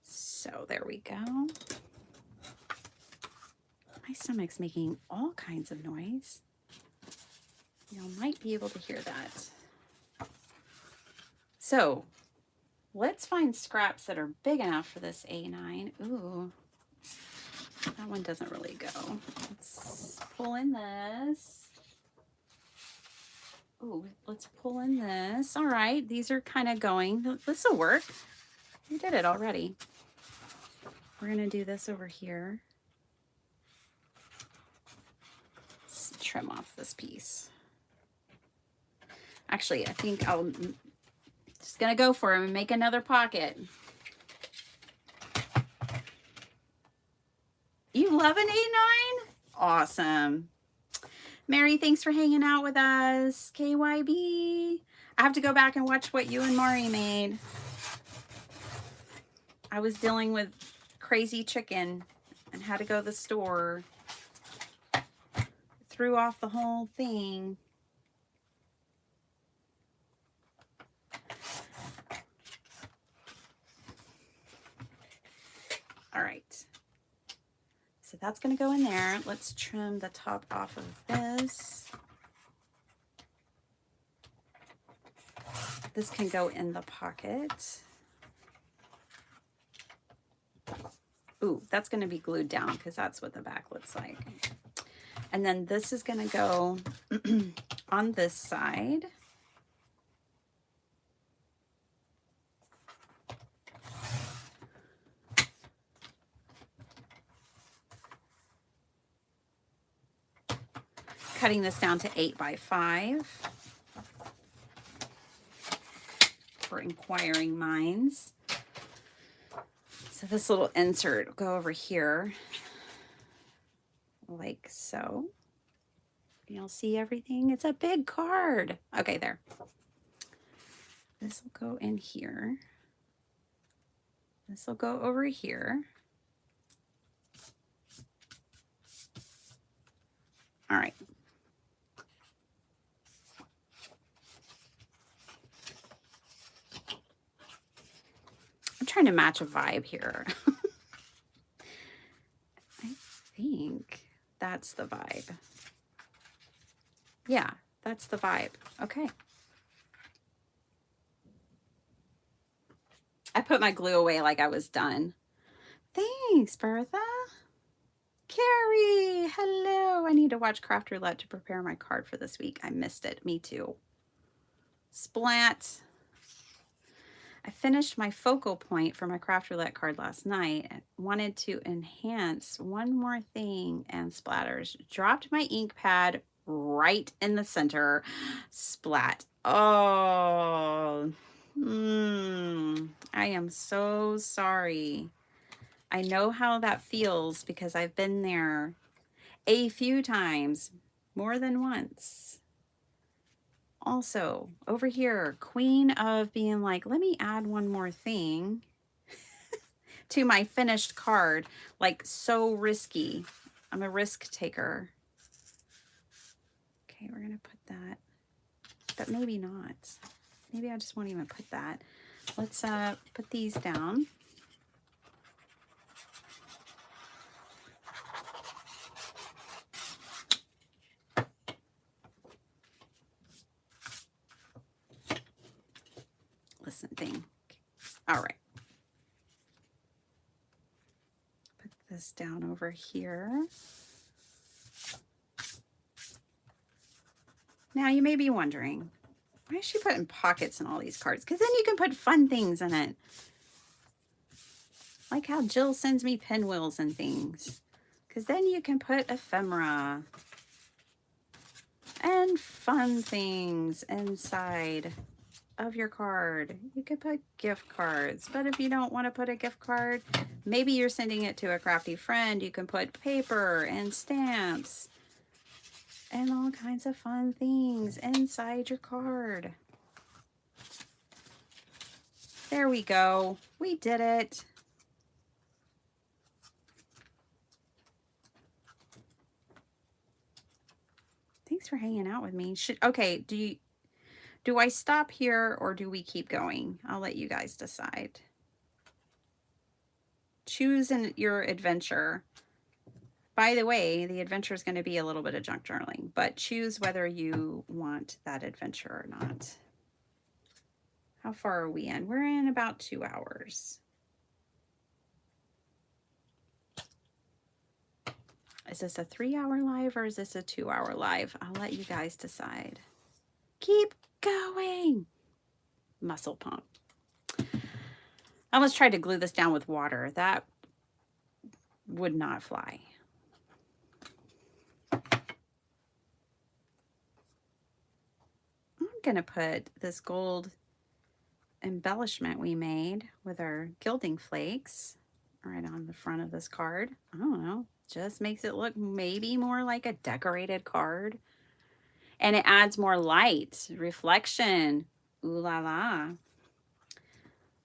So there we go. My stomach's making all kinds of noise. You might be able to hear that. So let's find scraps that are big enough for this A9. Ooh, that one doesn't really go. Let's pull in this. Ooh, let's pull in this. All right, these are kind of going. This will work. We did it already. We're going to do this over here. Let's trim off this piece. Actually, I think I'll just going to go for him and make another pocket. You love an A9? Awesome. Mary, thanks for hanging out with us. KYB. I have to go back and watch what you and Mari made. I was dealing with crazy chicken and had to go to the store. Threw off the whole thing. All right. so that's going to go in there. Let's trim the top off of this. This can go in the pocket. Ooh, that's going to be glued down because that's what the back looks like. And then this is going to go on this side. Cutting this down to 8 by 5 for inquiring minds. So this little insert will go over here like so. You'll see everything. It's a big card. Okay, there. This will go in here. This will go over here. All right. I'm trying to match a vibe here. I think that's the vibe. Yeah, that's the vibe. Okay. I put my glue away like I was done. Thanks, Bertha. Carrie, hello. I need to watch Craft Roulette to prepare my card for this week. I missed it. Me too. Splat. I finished my focal point for my Craft Roulette card last night and wanted to enhance one more thing, and splatters. Dropped my ink pad right in the center. Splat. Oh, I am so sorry. I know how that feels because I've been there a few times, more than once. Also, over here, queen of being like, let me add one more thing to my finished card. Like, so risky. I'm a risk taker. Okay, we're going to put that, but maybe not. Maybe I just won't even put that. Let's put these down. Listen, thing. All right. Put this down over here. Now you may be wondering, why is she putting pockets in all these cards? Because then you can put fun things in it. Like how Jill sends me pinwheels and things. Because then you can put ephemera and fun things inside of your card. You could put gift cards, but if you don't want to put a gift card, maybe you're sending it to a crafty friend, you can put paper and stamps and all kinds of fun things inside your card. There we go. We did it. Thanks for hanging out with me. Okay, do I stop here or do we keep going? I'll let you guys decide. Choose your adventure. By the way, the adventure is going to be a little bit of junk journaling, but choose whether you want that adventure or not. How far are we in? We're in about 2 hours. Is this a 3-hour live or is this a 2-hour live? I'll let you guys decide. Keep going. Muscle pump. I almost tried to glue this down with water. That would not fly. I'm going to put this gold embellishment we made with our gilding flakes right on the front of this card. I don't know. Just makes it look maybe more like a decorated card. And it adds more light, reflection. Ooh la la.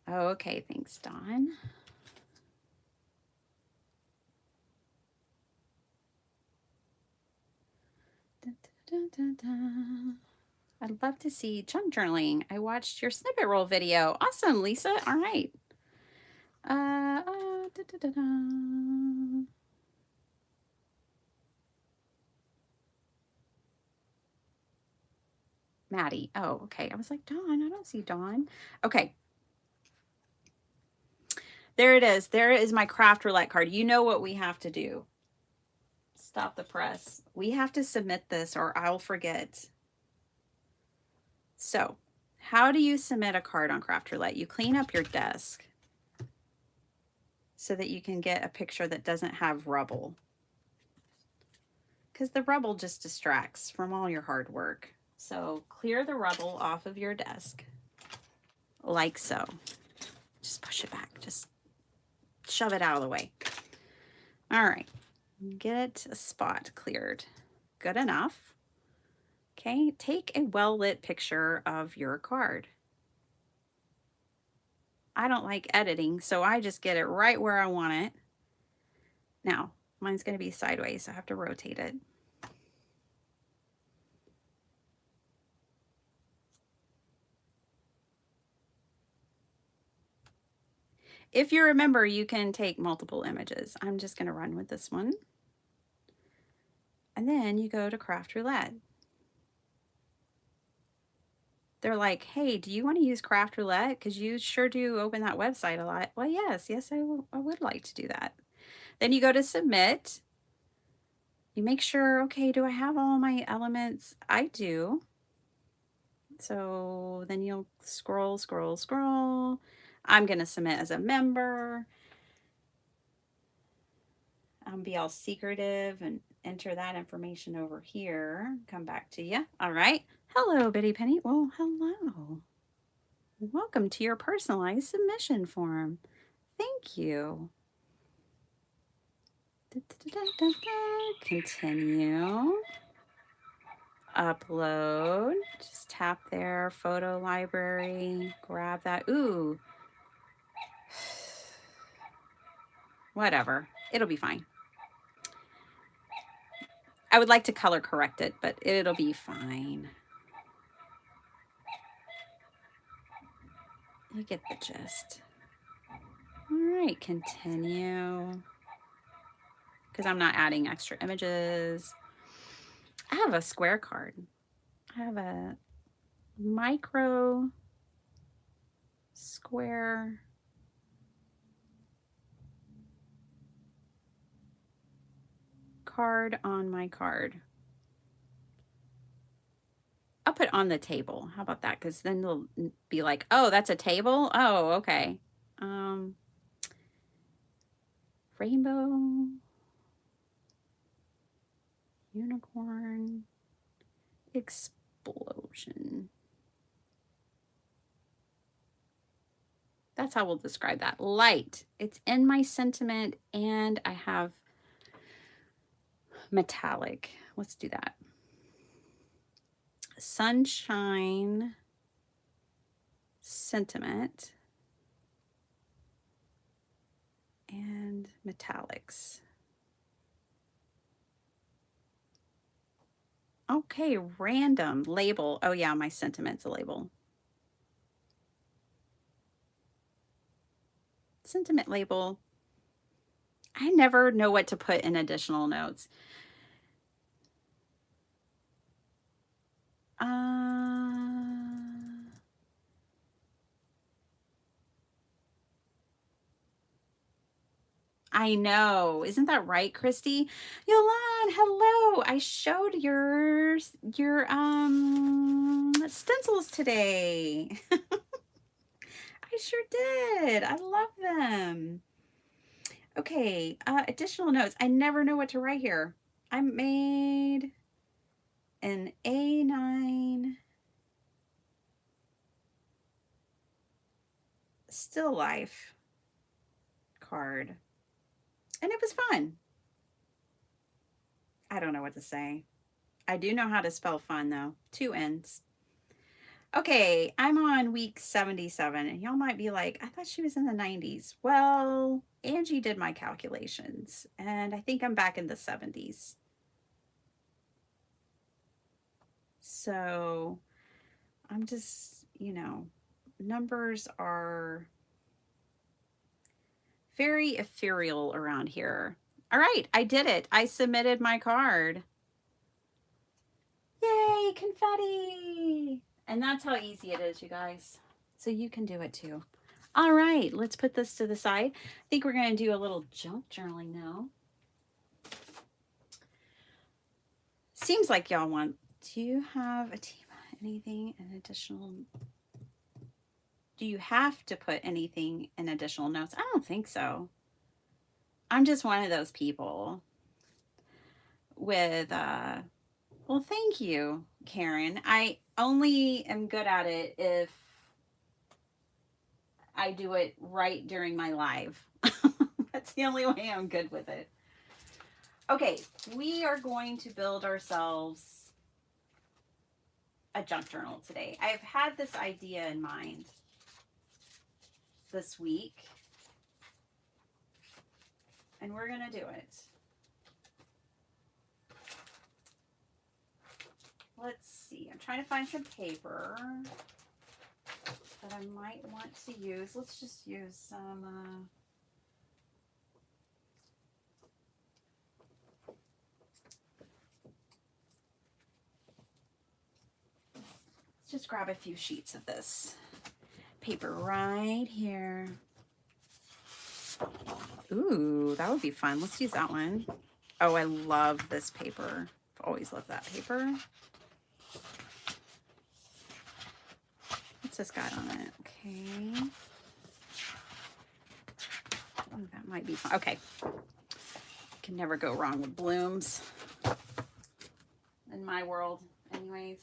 Okay, thanks, Dawn. Dun, dun, dun, dun. I'd love to see junk journaling. I watched your snippet roll video. Awesome, Lisa. All right. Da, da, da, da. Maddie. Oh, okay. I was like, Dawn, I don't see Dawn. Okay. There it is. There is my craft roulette card. You know what we have to do. Stop the press. We have to submit this or I'll forget. So, how do you submit a card on Craft Roulette? You clean up your desk so that you can get a picture that doesn't have rubble. Because the rubble just distracts from all your hard work. So, clear the rubble off of your desk like so. Just push it back. Just shove it out of the way. All right. Get a spot cleared. Good enough. Okay, take a well-lit picture of your card. I don't like editing, so I just get it right where I want it. Now, mine's going to be sideways, so I have to rotate it. If you remember, you can take multiple images. I'm just going to run with this one. And then you go to Craft Roulette. They're like, hey, do you want to use Craft Roulette? Because you sure do open that website a lot. Well, yes, I would like to do that. Then you go to Submit. You make sure, okay, do I have all my elements? I do. So then you'll scroll, scroll, scroll. I'm going to submit as a member. Be all secretive and enter that information over here. Come back to you. All right. Hello, Bitty Penny. Well, hello. Welcome to your personalized submission form. Thank you. Continue. Upload. Just tap there. Photo library. Grab that. Ooh. Whatever. It'll be fine. I would like to color correct it, but it'll be fine. You get the gist. All right, continue. Because I'm not adding extra images. I have a square card. I have a micro square card on my card. I'll put on the table. How about that? Because then they'll be like, oh, that's a table? Oh, okay. Rainbow. Unicorn. Explosion. That's how we'll describe that. Light. It's in my sentiment, and I have metallic. Let's do that. Sunshine sentiment and metallics. Okay, random label. Oh yeah, my sentiment's a label. Sentiment label. I never know what to put in additional notes. I know. Isn't that right, Christy? Yolande, hello. I showed your stencils today. I sure did. I love them. Okay, additional notes. I never know what to write here. I made an A9 still life card. And it was fun. I don't know what to say. I do know how to spell fun, though. 2 N's. Okay, I'm on week 77, and y'all might be like, I thought she was in the 90s. Well, Angie did my calculations, and I think I'm back in the 70s. So I'm just, you know, numbers are very ethereal around here. All right, I did it. I submitted my card. Yay, Yay, confetti! And that's how easy it is, you guys. So you can do it too. All right, let's put this to the side. I think we're going to do a little junk journaling now. Seems like y'all want. Do you have a team? Anything in additional? Do you have to put anything in additional notes? I don't think so. I'm just one of those people with, well, thank you, Karen. I only am good at it if I do it right during my live. That's the only way I'm good with it. Okay, we are going to build ourselves a junk journal today. I've had this idea in mind this week, and we're going to do it. Let's see. I'm trying to find some paper that I might want to use. Let's just use some let's just grab a few sheets of this paper right here. Ooh, that would be fun. Let's use that one. Oh, I love this paper. I've always loved that paper. What's this got on it? Okay. Oh, that might be fun. Okay. Can never go wrong with blooms. In my world, anyways.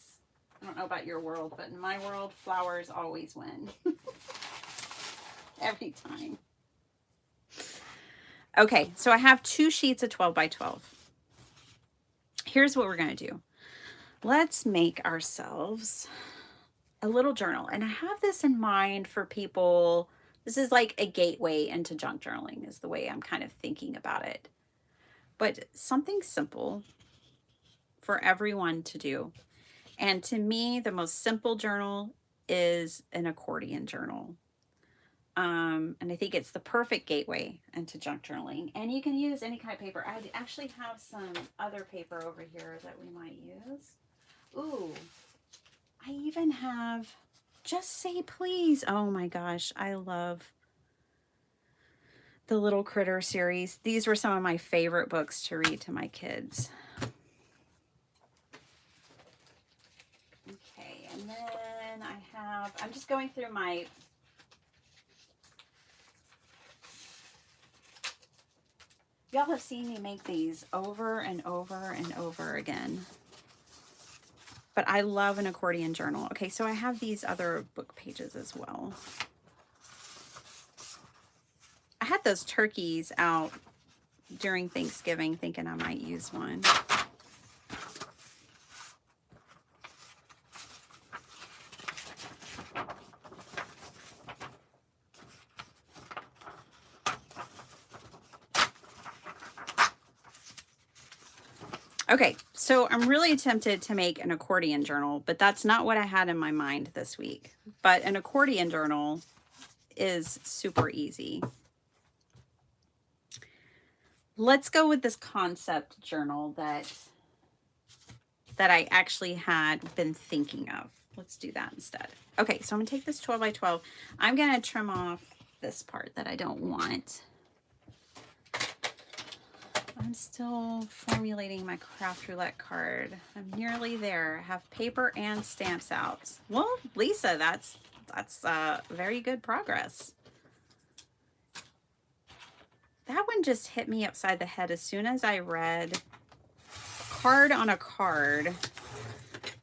I don't know about your world, but in my world, flowers always win. Every time. Okay, so I have 2 sheets of 12 by 12. Here's what we're going to do. Let's make ourselves a little journal. And I have this in mind for people. This is like a gateway into junk journaling is the way I'm kind of thinking about it. But something simple for everyone to do. And to me, the most simple journal is an accordion journal. And I think it's the perfect gateway into junk journaling. And you can use any kind of paper. I actually have some other paper over here that we might use. Ooh, I even have Just Say Please. Oh my gosh, I love the Little Critter series. These were some of my favorite books to read to my kids. Okay, and then I'm just going through my y'all have seen me make these over and over and over again. But I love an accordion journal. Okay, so I have these other book pages as well. I had those turkeys out during Thanksgiving thinking I might use one. Okay, so I'm really tempted to make an accordion journal, but that's not what I had in my mind this week. But an accordion journal is super easy. Let's go with this concept journal that I actually had been thinking of. Let's do that instead. Okay, so I'm gonna take this 12 by 12. I'm gonna trim off this part that I don't want. I'm still formulating my craft roulette card. I'm nearly there. I have paper and stamps out. Well, Lisa, that's very good progress. That one just hit me upside the head as soon as I read card on a card.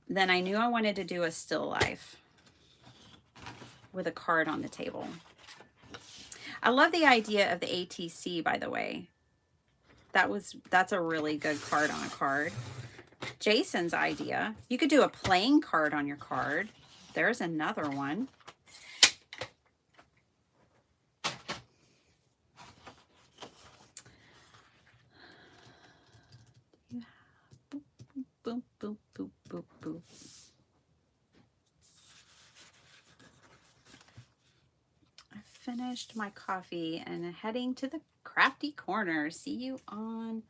Then I knew I wanted to do a still life with a card on the table. I love the idea of the ATC, by the way. That's a really good card on a card. Jason's idea. You could do a playing card on your card. There's another one. Boop, boop, boop, boop, boop. I finished my coffee and heading to the crafty corner. See you on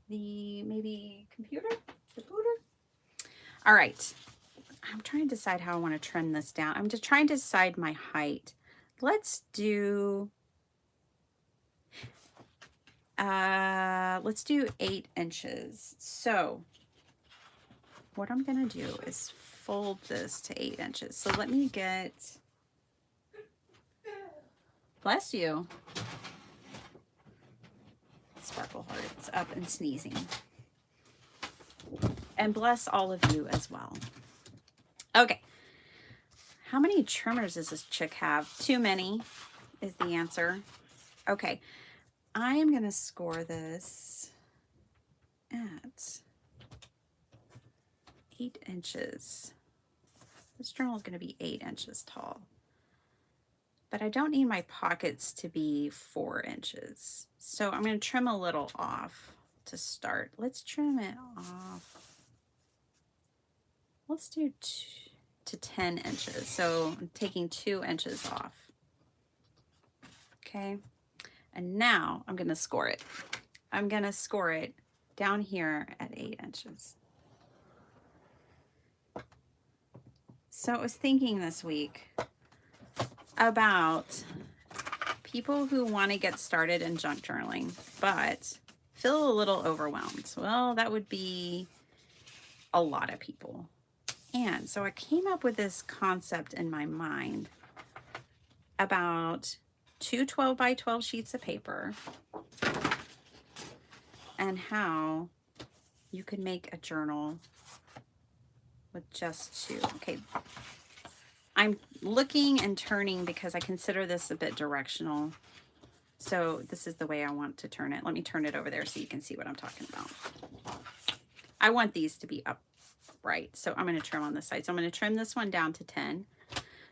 the maybe computer? The computer? All right. I'm trying to decide how I want to trim this down. I'm just trying to decide my height. Let's do 8 inches. So what I'm going to do is fold this to 8 inches. So let me get, bless you. Sparkle Heart's up and sneezing. And bless all of you as well. Okay. How many trimmers does this chick have? Too many is the answer. Okay. I am going to score this at 8 inches. This journal is going to be 8 inches tall. But I don't need my pockets to be 4 inches. So I'm going to trim a little off to start. Let's trim it off. Let's do to 10 inches. So I'm taking 2 inches off. Okay. And now I'm going to score it. I'm going to score it down here at 8 inches. So I was thinking this week about people who want to get started in junk journaling, but feel a little overwhelmed. Well, that would be a lot of people. And so I came up with this concept in my mind about 2 12 by 12 sheets of paper and how you could make a journal with just 2. Okay. I'm looking and turning because I consider this a bit directional. So this is the way I want to turn it. Let me turn it over there so you can see what I'm talking about. I want these to be upright. So I'm going to trim on this side. So I'm going to trim this one down to 10.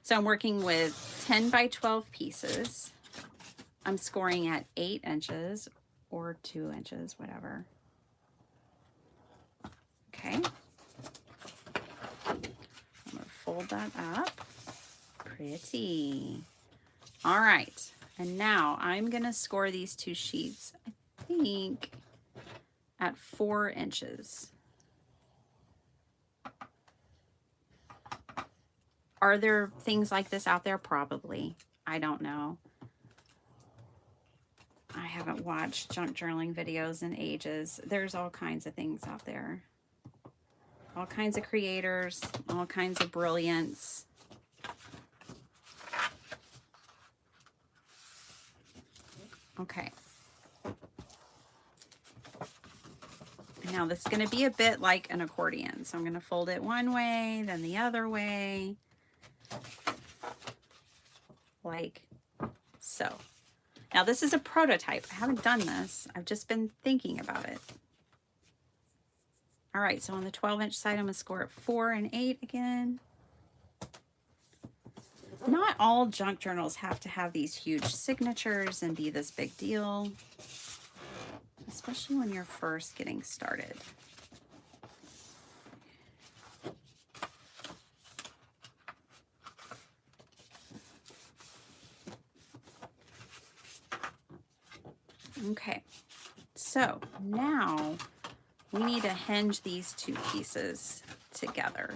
So I'm working with 10 by 12 pieces. I'm scoring at 8 inches or 2 inches, whatever. Okay. I'm going to fold that up. Pretty. All right. And now I'm going to score these 2 sheets, I think, at 4 inches. Are there things like this out there? Probably. I don't know. I haven't watched junk journaling videos in ages. There's all kinds of things out there. All kinds of creators, all kinds of brilliance. Okay. Now this is going to be a bit like an accordion. So I'm going to fold it one way, then the other way. Like so. Now this is a prototype. I haven't done this. I've just been thinking about it. All right, so on the 12-inch side, I'm going to score it 4 and 8 again. Not all junk journals have to have these huge signatures and be this big deal, especially when you're first getting started. Okay, so now we need to hinge these 2 pieces together.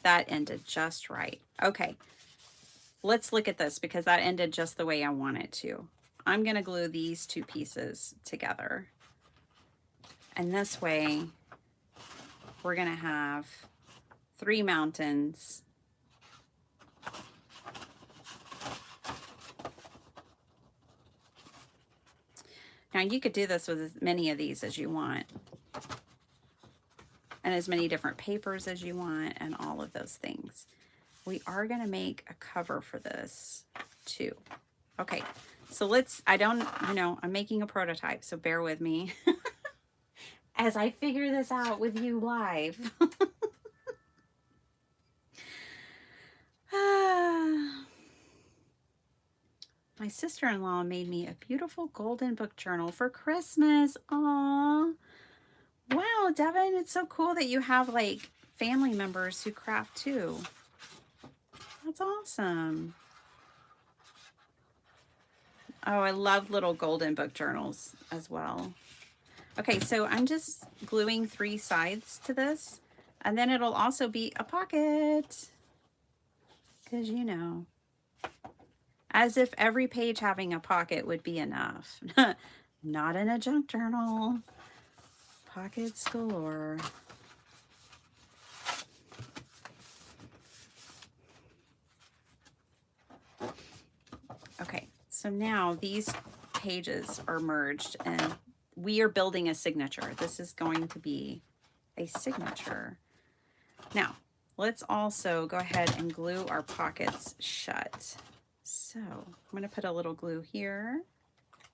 That ended just right. Okay, let's look at this because that ended just the way I want it to. I'm going to glue these 2 pieces together. And this way, we're going to have 3 mountains. Now you could do this with as many of these as you want. And as many different papers as you want and all of those things. We are going to make a cover for this too. Okay, so let's, I'm making a prototype, so bear with me as I figure this out with you live. My sister-in-law made me a beautiful golden book journal for Christmas. Aww. Wow, Devin, it's so cool that you have like family members who craft too. That's awesome. Oh, I love little golden book journals as well. Okay, so I'm just gluing 3 sides to this, and then it'll also be a pocket, because you know, as if every page having a pocket would be enough. Not in a junk journal. Pockets galore. Okay, so now these pages are merged and we are building a signature. This is going to be a signature. Now, let's also go ahead and glue our pockets shut. So I'm going to put a little glue here.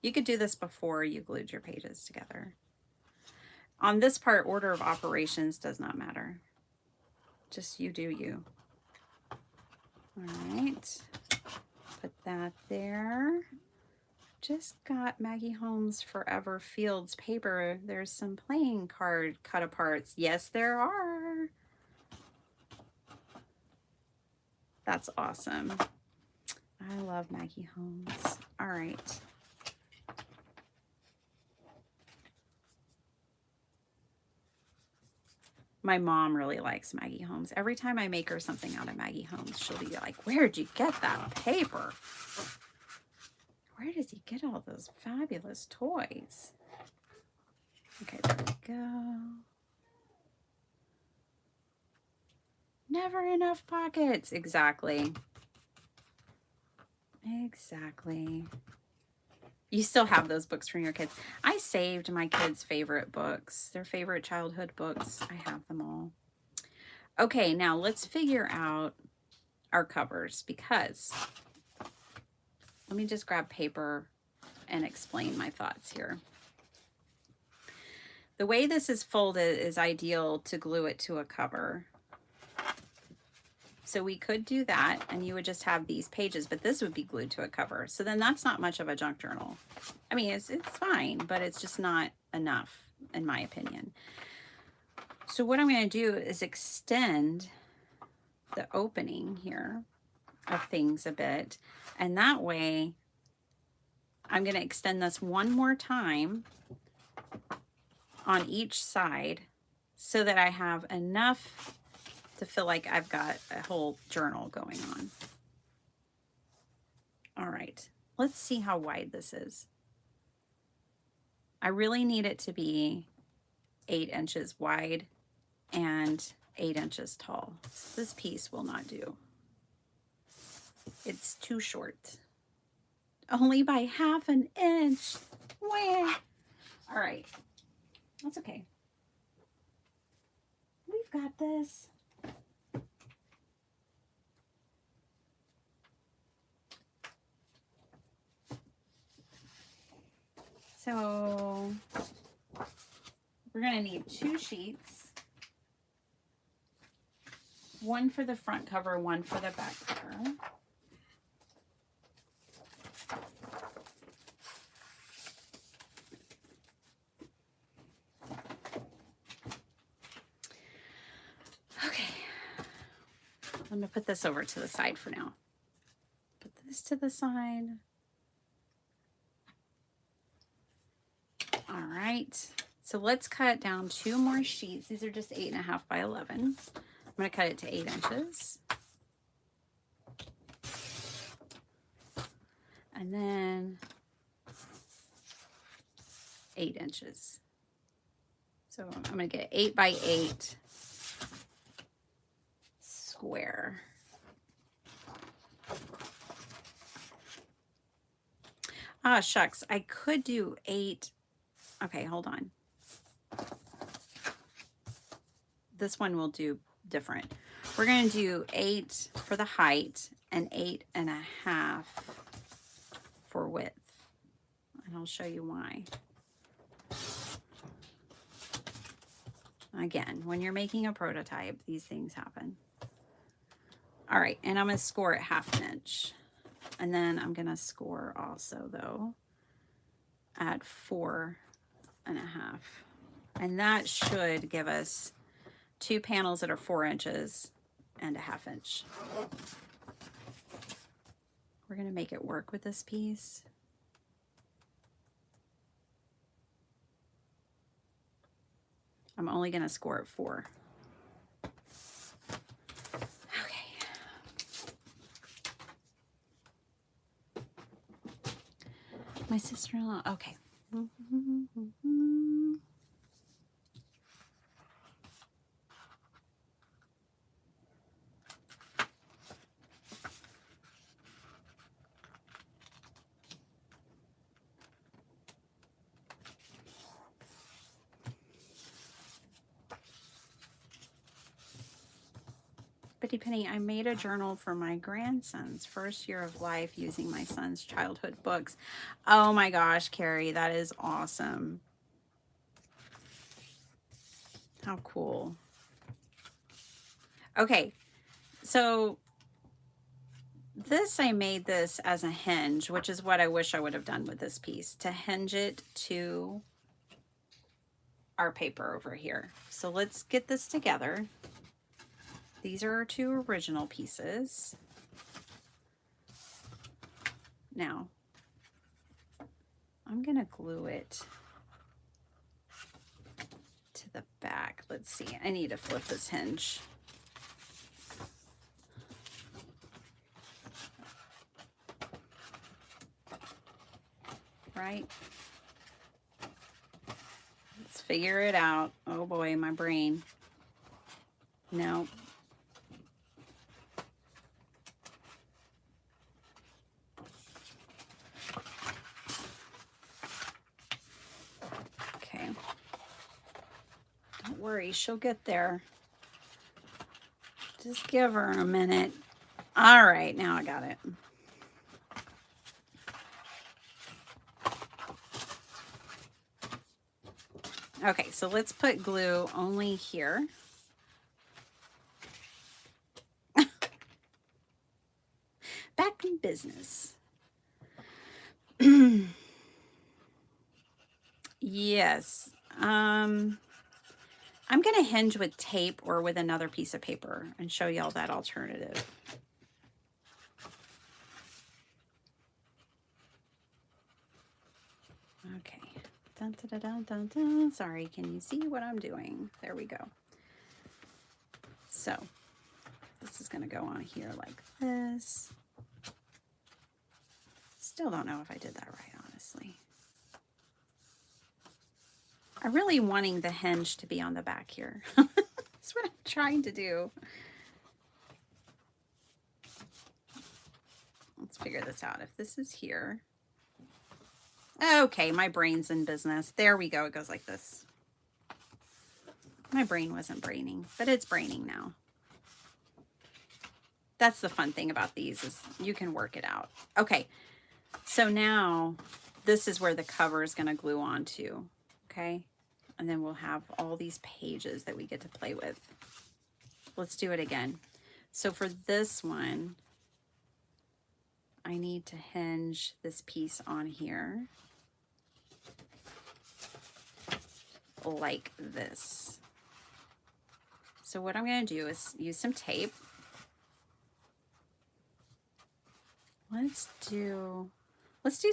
You could do this before you glued your pages together. On this part, order of operations does not matter. Just you do you. All right, put that there. Just got Maggie Holmes Forever Fields paper. There's some playing card cut aparts. Yes, there are. That's awesome. I love Maggie Holmes. All right. My mom really likes Maggie Holmes. Every time I make her something out of Maggie Holmes, she'll be like, where'd you get that paper? Where does he get all those fabulous toys? Okay, there we go. Never enough pockets. Exactly. Exactly. You still have those books from your kids. I saved my kids' favorite books, their favorite childhood books. I have them all. Okay, now let's figure out our covers, because let me just grab paper and explain my thoughts here. The way this is folded is ideal to glue it to a cover. So we could do that and you would just have these pages, but this would be glued to a cover. So then that's not much of a junk journal. I mean, it's fine, but it's just not enough in my opinion. So what I'm going to do is extend the opening here of things a bit. And that way I'm going to extend this one more time on each side so that I have enough to feel like I've got a whole journal going on. All right, let's see how wide this is. I really need it to be 8 inches wide and 8 inches tall. So this piece will not do. It's too short. Only by ½ an inch. Wah. All right, that's okay. We've got this. So we're going to need 2 sheets. One for the front cover, one for the back cover. Okay. I'm going to put this over to the side for now. Put this to the side. All right. So let's cut down 2 more sheets. These are just 8.5 by 11. I'm going to cut it to 8 inches. And then 8 inches. So I'm going to get 8 by 8 square. Ah, shucks. I could do 8. Okay, hold on. This one will do different. We're going to do 8 for the height and 8.5 for width. And I'll show you why. Again, when you're making a prototype, these things happen. All right, and I'm going to score it ½ an inch. And then I'm going to score also, though, at 4.5. And that should give us 2 panels that are 4 inches and ½ inch. We're going to make it work with this piece. I'm only going to score it 4. Okay. My sister-in-law. Okay. Betty Penny, I made a journal for my grandson's first year of life using my son's childhood books. Oh my gosh, Carrie, that is awesome. How cool. Okay, so this, I made this as a hinge, which is what I wish I would have done with this piece, to hinge it to our paper over here. So let's get this together. These are our 2 original pieces. Now, I'm going to glue it to the back. Let's see. I need to flip this hinge. Right? Let's figure it out. Oh boy, my brain. No. Okay. Don't worry, she'll get there. Just give her a minute. All right, now I got it. Okay, so let's put glue only here. Back in business. Yes. I'm going to hinge with tape or with another piece of paper and show y'all that alternative. Okay. Dun, dun, dun, dun, dun. Sorry, can you see what I'm doing? There we go. So this is going to go on here like this. Still don't know if I did that right, honestly. I'm really wanting the hinge to be on the back here. That's what I'm trying to do. Let's figure this out. If this is here. Okay, my brain's in business. There we go. It goes like this. My brain wasn't braining, but it's braining now. That's the fun thing about these is you can work it out. Okay, so now this is where the cover is going to glue onto, okay? And then we'll have all these pages that we get to play with. Let's do it again. So for this one, I need to hinge this piece on here like this. So what I'm going to do is use some tape. Let's do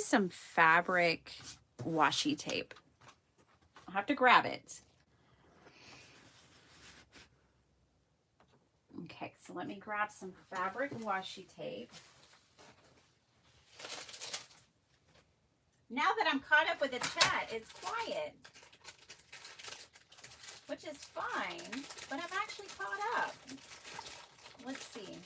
some fabric washi tape. I'll have to grab it. Okay, so let me grab some fabric washi tape. Now that I'm caught up with the chat, it's quiet, which is fine, but I'm actually caught up. Let's see.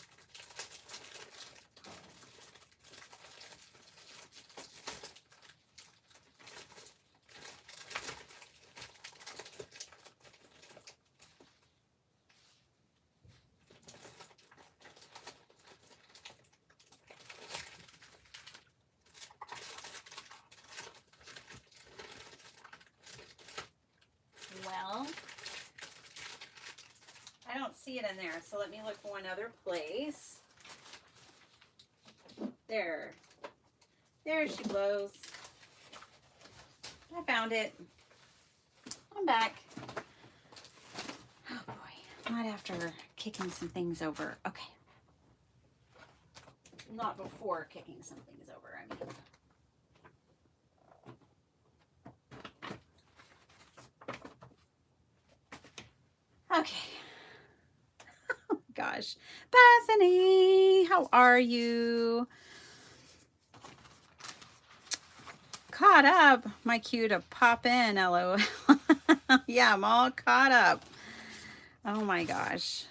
Well, I don't see it in there, so let me look one other place. There she blows. I found it. I'm back. Oh boy, not after kicking some things over. Okay. Not before kicking some things over, I mean. gosh. Bethany, how are you? Caught up. My cue to pop in, LOL. Yeah, I'm all caught up. Oh my gosh.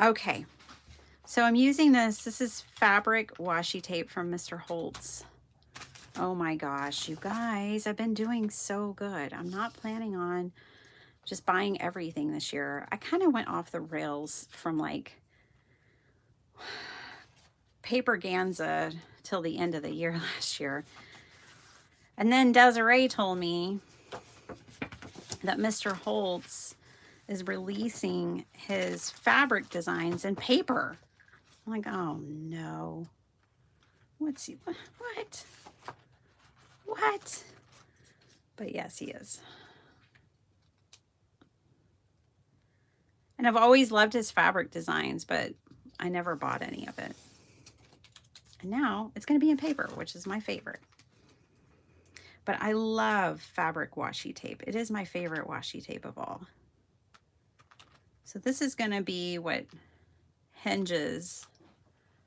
Okay. So I'm using this. This is fabric washi tape from Mr. Holtz. Oh my gosh, you guys, I've been doing so good. I'm not planning on just buying everything this year. I kind of went off the rails from like paper Ganza till the end of the year last year. And then Desiree told me that Mr. Holtz is releasing his fabric designs in paper. I'm like, oh no. What's he, what? What? But yes, he is. And I've always loved his fabric designs, but I never bought any of it. And now it's going to be in paper, which is my favorite. But I love fabric washi tape. It is my favorite washi tape of all. So this is going to be what hinges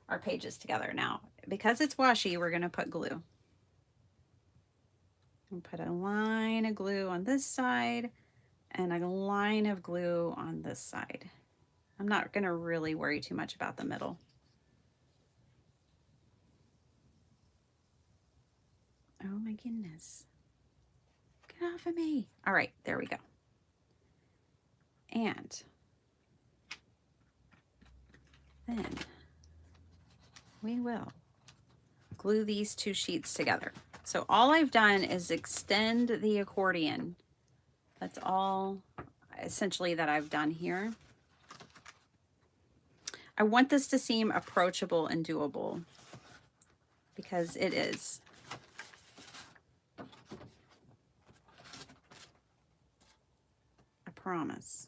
our pages together. Now, because it's washi, we're going to put glue. We'll put a line of glue on this side and a line of glue on this side. I'm not going to really worry too much about the middle. Oh my goodness. Get off of me. All right, there we go. And then we will glue these two sheets together. So all I've done is extend the accordion. That's all essentially that I've done here. I want this to seem approachable and doable because it is. I promise.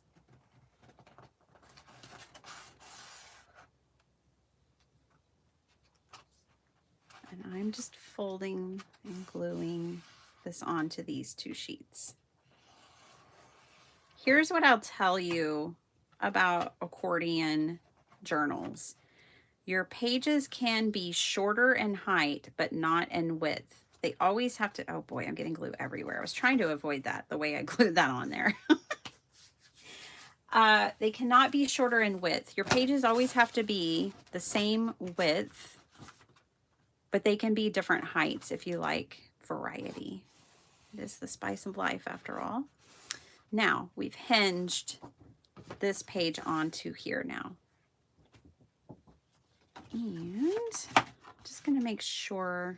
And I'm just folding and gluing this onto these two sheets. Here's what I'll tell you about accordion journals. Your pages can be shorter in height, but not in width. They always have to, oh boy, I'm getting glue everywhere. I was trying to avoid that, the way I glued that on there. They cannot be shorter in width. Your pages always have to be the same width, but they can be different heights if you like variety. It is the spice of life after all. Now we've hinged this page onto here now. And I'm just going to make sure,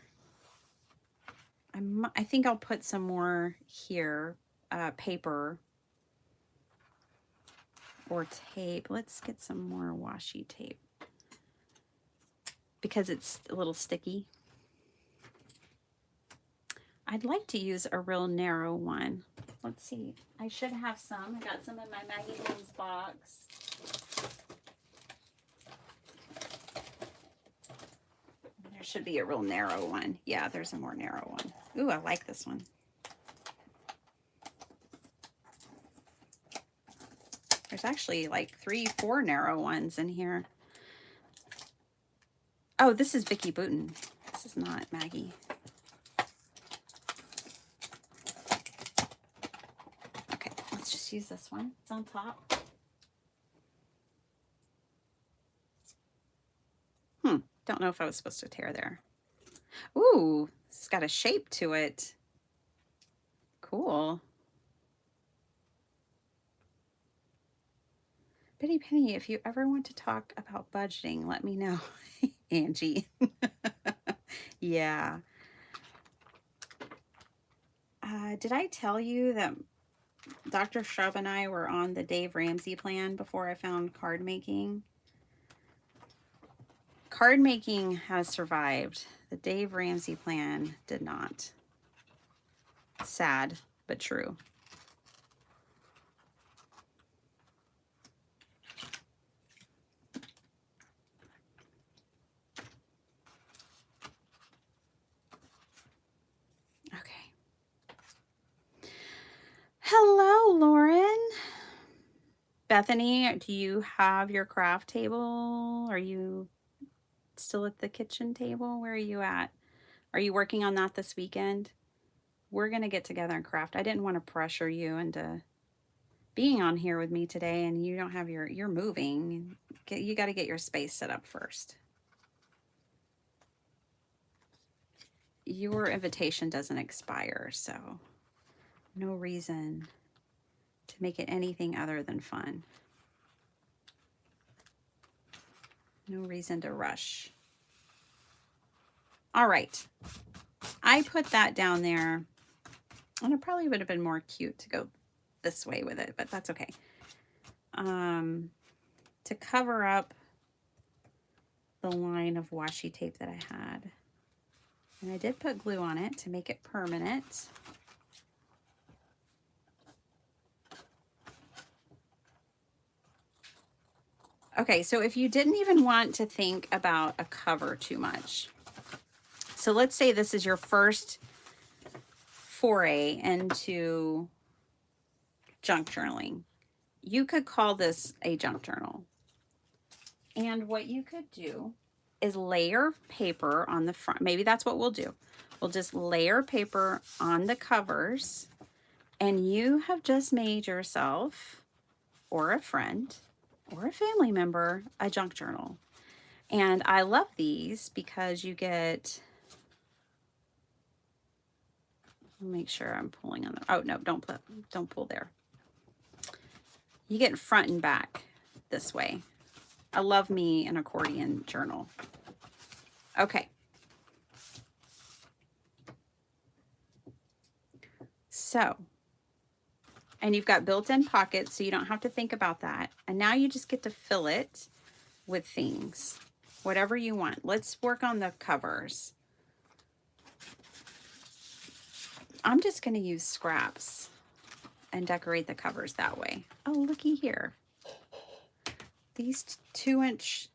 I think I'll put some more here, paper or tape. Let's get some more washi tape because it's a little sticky. I'd like to use a real narrow one. Let's see. I should have some. I got some in my Maggie Holmes box. There should be a real narrow one. Yeah, there's a more narrow one. Ooh, I like this one. There's actually like 3, 4 narrow ones in here. Oh, this is Vicki Boutin. This is not Maggie. Okay, let's just use this one. It's on top. Don't know if I was supposed to tear there. Ooh, it's got a shape to it. Cool. Bitty Penny, if you ever want to talk about budgeting, let me know. Angie. Yeah. Did I tell you that Dr. Shrub and I were on the Dave Ramsey plan before I found card making? Card making has survived. The Dave Ramsey plan did not. Sad, but true. Okay. Hello, Lauren. Bethany, do you have your craft table? Are you still at the kitchen table? Where are you at? Are you working on that this weekend? We're going to get together and craft. I didn't want to pressure you into being on here with me today, and you don't have you're moving. You got to get your space set up first. Your invitation doesn't expire, so no reason to make it anything other than fun. No reason to rush. All right. I put that down there, and it probably would have been more cute to go this way with it, but that's okay. To cover up the line of washi tape that I had. And I did put glue on it to make it permanent. Okay, so if you didn't even want to think about a cover too much, so let's say this is your first foray into junk journaling. You could call this a junk journal. And what you could do is layer paper on the front. Maybe that's what we'll do. We'll just layer paper on the covers, and you have just made yourself, or a friend, or a family member, a junk journal. And I love these because you get, I'll make sure I'm pulling on the, oh no, don't pull there. You get front and back this way. I love me an accordion journal. Okay. So, and you've got built-in pockets, so you don't have to think about that. And now you just get to fill it with things, whatever you want. Let's work on the covers. I'm just going to use scraps and decorate the covers that way. Oh, looky here. These 2-inch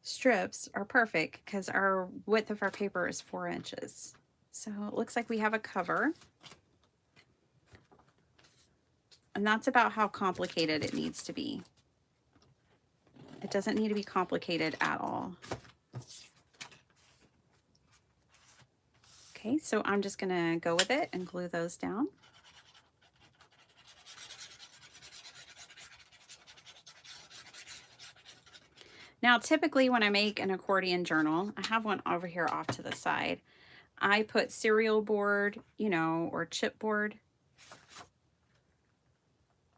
strips are perfect because our width of our paper is 4 inches. So it looks like we have a cover. And that's about how complicated it needs to be. It doesn't need to be complicated at all. Okay, so I'm just gonna go with it and glue those down. Now, typically when I make an accordion journal, I have one over here off to the side. I put cereal board, you know, or chipboard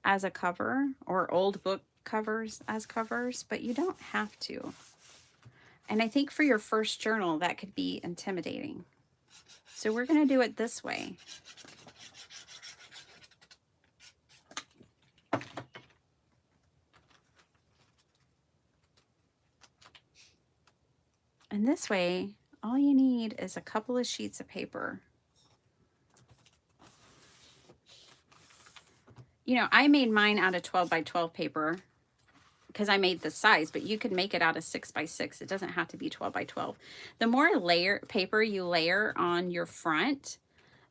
as a cover, or old book covers as covers, but you don't have to. And I think for your first journal, that could be intimidating. So we're going to do it this way. And this way, all you need is a couple of sheets of paper. You know, I made mine out of 12 by 12 paper because I made the size, but you could make it out of 6 by 6. It doesn't have to be 12 by 12. The more paper you layer on your front,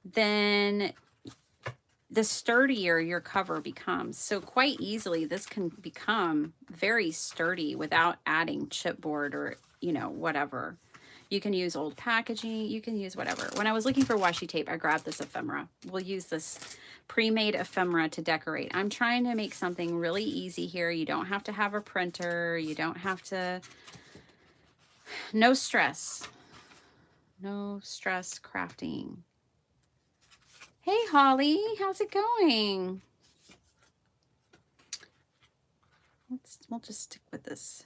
then the sturdier your cover becomes. So quite easily, this can become very sturdy without adding chipboard or, you know, whatever. You can use old packaging, you can use whatever. When I was looking for washi tape, I grabbed this ephemera. We'll use this pre-made ephemera to decorate. I'm trying to make something really easy here. You don't have to have a printer. You don't have to, no stress. No stress crafting. Hey, Holly, how's it going? We'll just stick with this.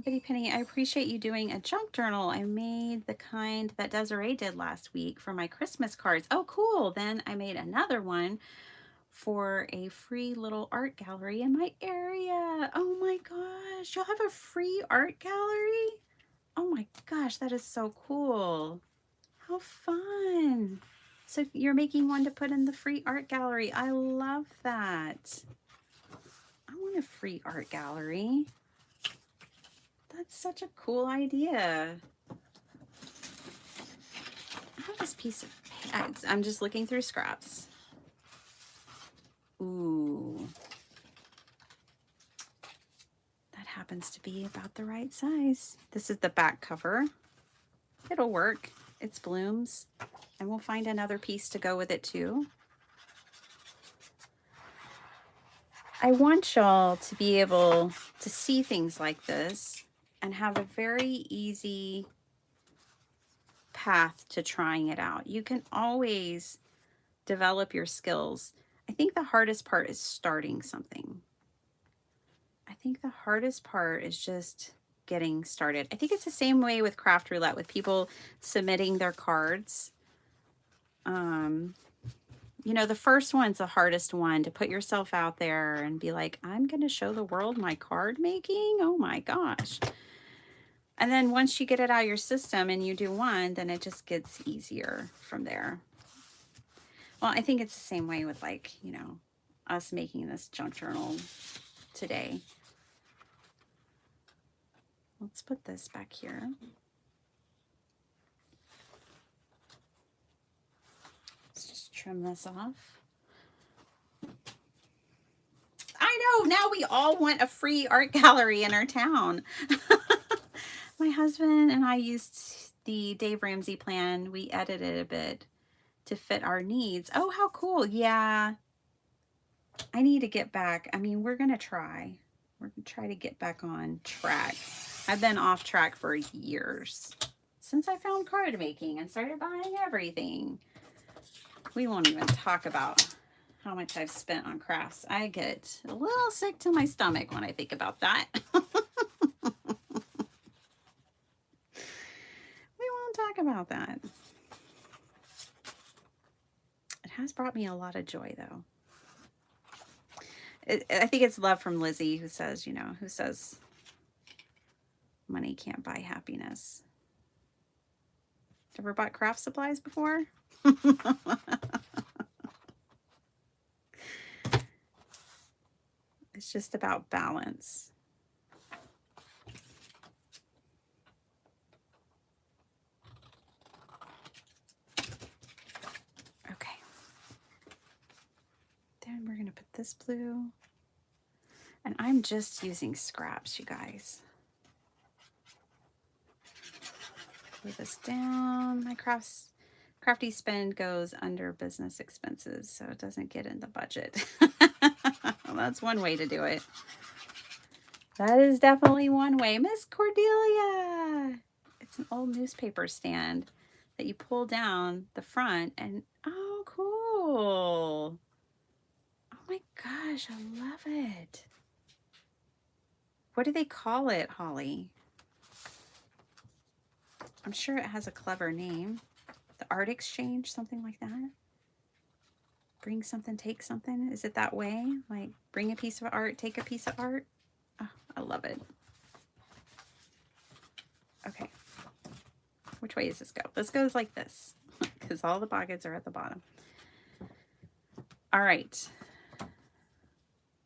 Bitty Penny, I appreciate you doing a junk journal. I made the kind that Desiree did last week for my Christmas cards. Oh, cool. Then I made another one for a free little art gallery in my area. Oh my gosh, you'll have a free art gallery? Oh my gosh, that is so cool. How fun. So you're making one to put in the free art gallery. I love that. I want a free art gallery. That's such a cool idea. I have this piece of I'm just looking through scraps. Ooh. That happens to be about the right size. This is the back cover. It'll work. It's blooms. And we'll find another piece to go with it too. I want y'all to be able to see things like this and have a very easy path to trying it out. You can always develop your skills. I think the hardest part is starting something. I think the hardest part is just getting started. I think it's the same way with Craft Roulette, with people submitting their cards. You know, the first one's the hardest one, to put yourself out there and be like, I'm going to show the world my card making. Oh my gosh. And then once you get it out of your system and you do one, then it just gets easier from there. Well, I think it's the same way with, like, you know, us making this junk journal today. Let's put this back here. Let's just trim this off. I know, now we all want a free art gallery in our town. My husband and I used the Dave Ramsey plan. We edited a bit to fit our needs. Oh, how cool. Yeah. I need to get back. I mean, we're going to try. We're going to try to get back on track. I've been off track for years. Since I found card making and started buying everything. We won't even talk about how much I've spent on crafts. I get a little sick to my stomach when I think about that. We won't talk about that. It has brought me a lot of joy, though. I think it's love from Lizzie, who says, you know, who says money can't buy happiness. Ever bought craft supplies before? It's just about balance. Okay. Then we're going to put this blue. And I'm just using scraps, you guys. Glue this down. My crafty spend goes under business expenses, so it doesn't get in the budget. Well, that's one way to do it. That is definitely one way. Miss Cordelia! It's an old newspaper stand that you pull down the front and, oh, cool. Oh my gosh, I love it. What do they call it, Holly? I'm sure it has a clever name. The Art Exchange, something like that. Bring something, take something. Is it that way? Like, bring a piece of art, take a piece of art? Oh, I love it. Okay. Which way does this go? This goes like this, because all the pockets are at the bottom. All right.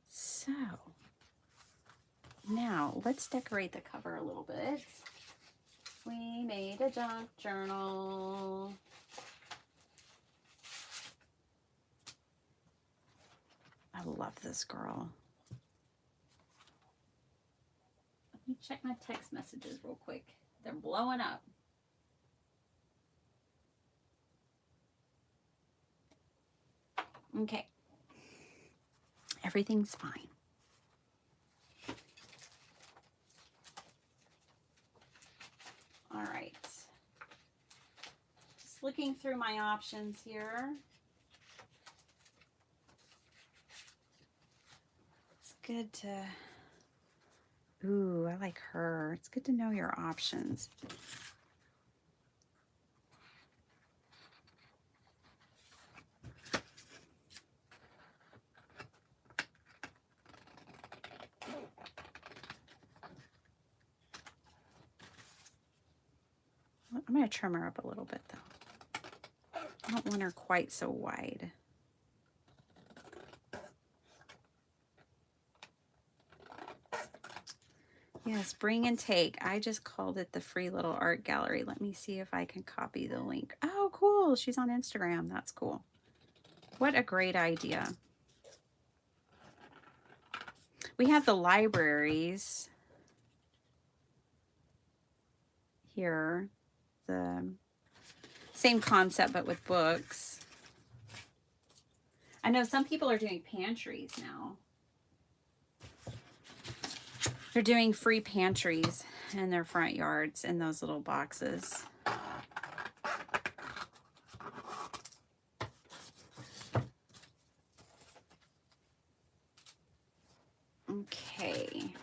So, now let's decorate the cover a little bit. We made a junk journal. I love this girl. Let me check my text messages real quick. They're blowing up. Okay. Everything's fine. All right. Just looking through my options here. It's good to... Ooh, I like her. It's good to know your options. I'm going to trim her up a little bit, though. I don't want her quite so wide. Yes, bring and take. I just called it the free little art gallery. Let me see if I can copy the link. Oh, cool. She's on Instagram. That's cool. What a great idea. We have the libraries here. The same concept, but with books. I know some people are doing pantries now. They're doing free pantries in their front yards in those little boxes. Okay.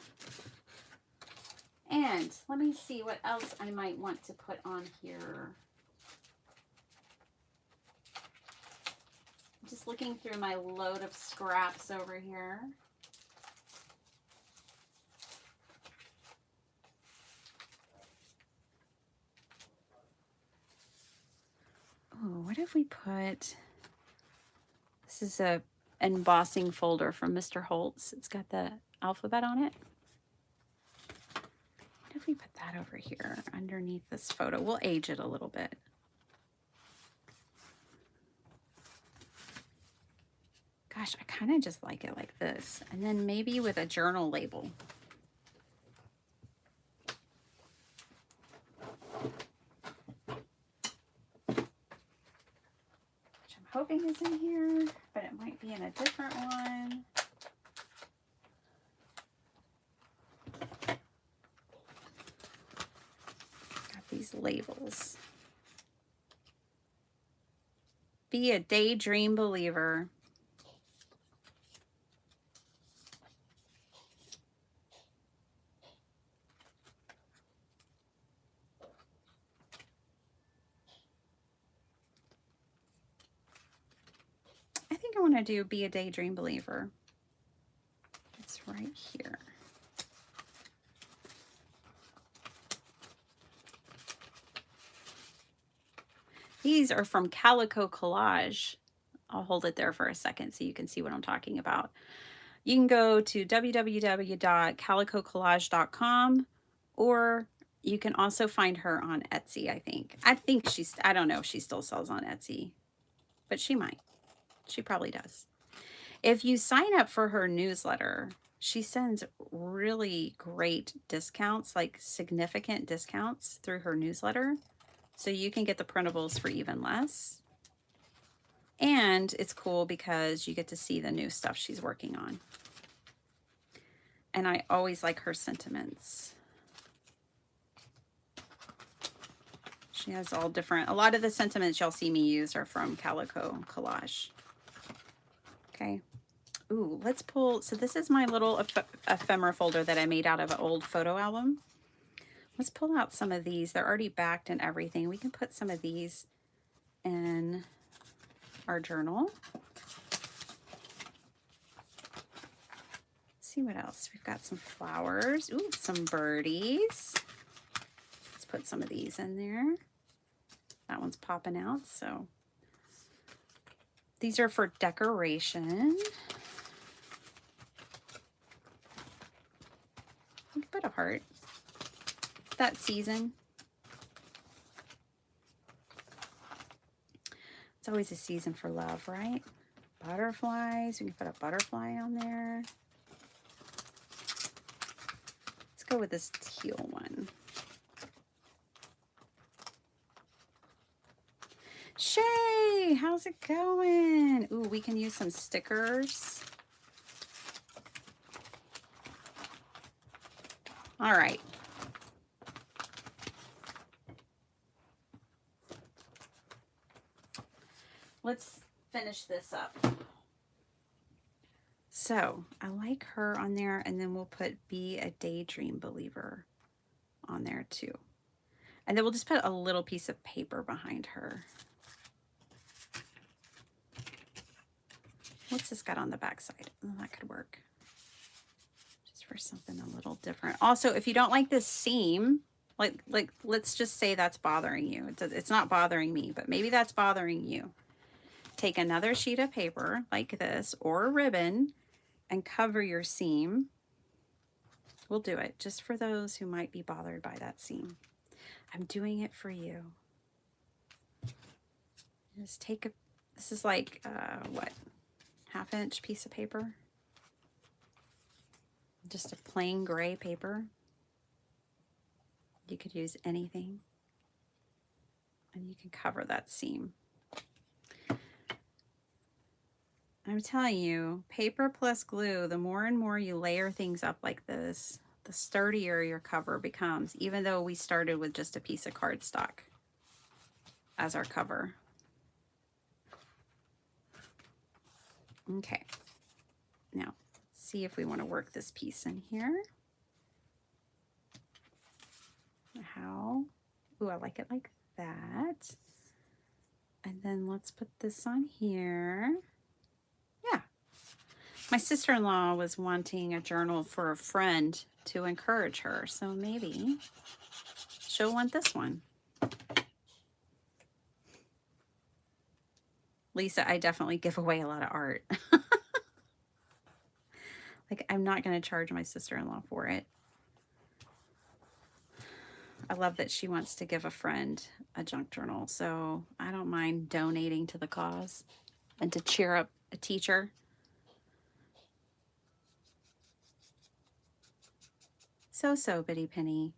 And let me see what else I might want to put on here. Just looking through my load of scraps over here. Oh, what if we put, this is a embossing folder from Mr. Holtz. It's got the alphabet on it. What if we put that over here underneath this photo? We'll age it a little bit. Gosh, I kind of just like it like this. And then maybe with a journal label. Which I'm hoping is in here, but it might be in a different one. Got these labels. Be a daydream believer. I think I want to do be a daydream believer. It's right here. These are from Calico Collage. I'll hold it there for a second so you can see what I'm talking about. You can go to www.calicocollage.com, or you can also find her on Etsy, I think. I don't know if she still sells on Etsy, but she might. She probably does. If you sign up for her newsletter, she sends really great discounts, like significant discounts through her newsletter. So you can get the printables for even less. And it's cool because you get to see the new stuff she's working on. And I always like her sentiments. She has all different, a lot of the sentiments y'all see me use are from Calico Collage. Okay. Ooh, let's pull, so this is my little ephemera folder that I made out of an old photo album. Let's pull out some of these. They're already backed and everything. We can put some of these in our journal. See what else. We've got some flowers. Ooh, some birdies. Let's put some of these in there. That one's popping out, so. These are for decoration. You can put a heart. It's that season. It's always a season for love, right? Butterflies. We can put a butterfly on there. Let's go with this teal one. Shay, how's it going? Ooh, we can use some stickers. All right. Let's finish this up. So I like her on there, and then we'll put be a daydream believer on there too. And then we'll just put a little piece of paper behind her. What's this got on the back side? Oh, that could work. Just for something a little different. Also, if you don't like this seam, like let's just say that's bothering you. It's not bothering me, but maybe that's bothering you. Take another sheet of paper like this or a ribbon and cover your seam We'll do it just for those who might be bothered by that seam. I'm doing it for you. Just take a, this is like, what, 1/2 inch piece of paper? Just a plain gray paper. You could use anything. And you can cover that seam. I'm telling you, paper plus glue, the more and more you layer things up like this, the sturdier your cover becomes, even though we started with just a piece of cardstock as our cover. Okay, now see if we want to work this piece in here. How? Ooh, I like it like that. And then let's put this on here. Yeah. My sister-in-law was wanting a journal for a friend to encourage her, so maybe she'll want this one. Lisa, I definitely give away a lot of art. Like, I'm not going to charge my sister-in-law for it. I love that she wants to give a friend a junk journal, so I don't mind donating to the cause and to cheer up a teacher. So, Bitty Penny.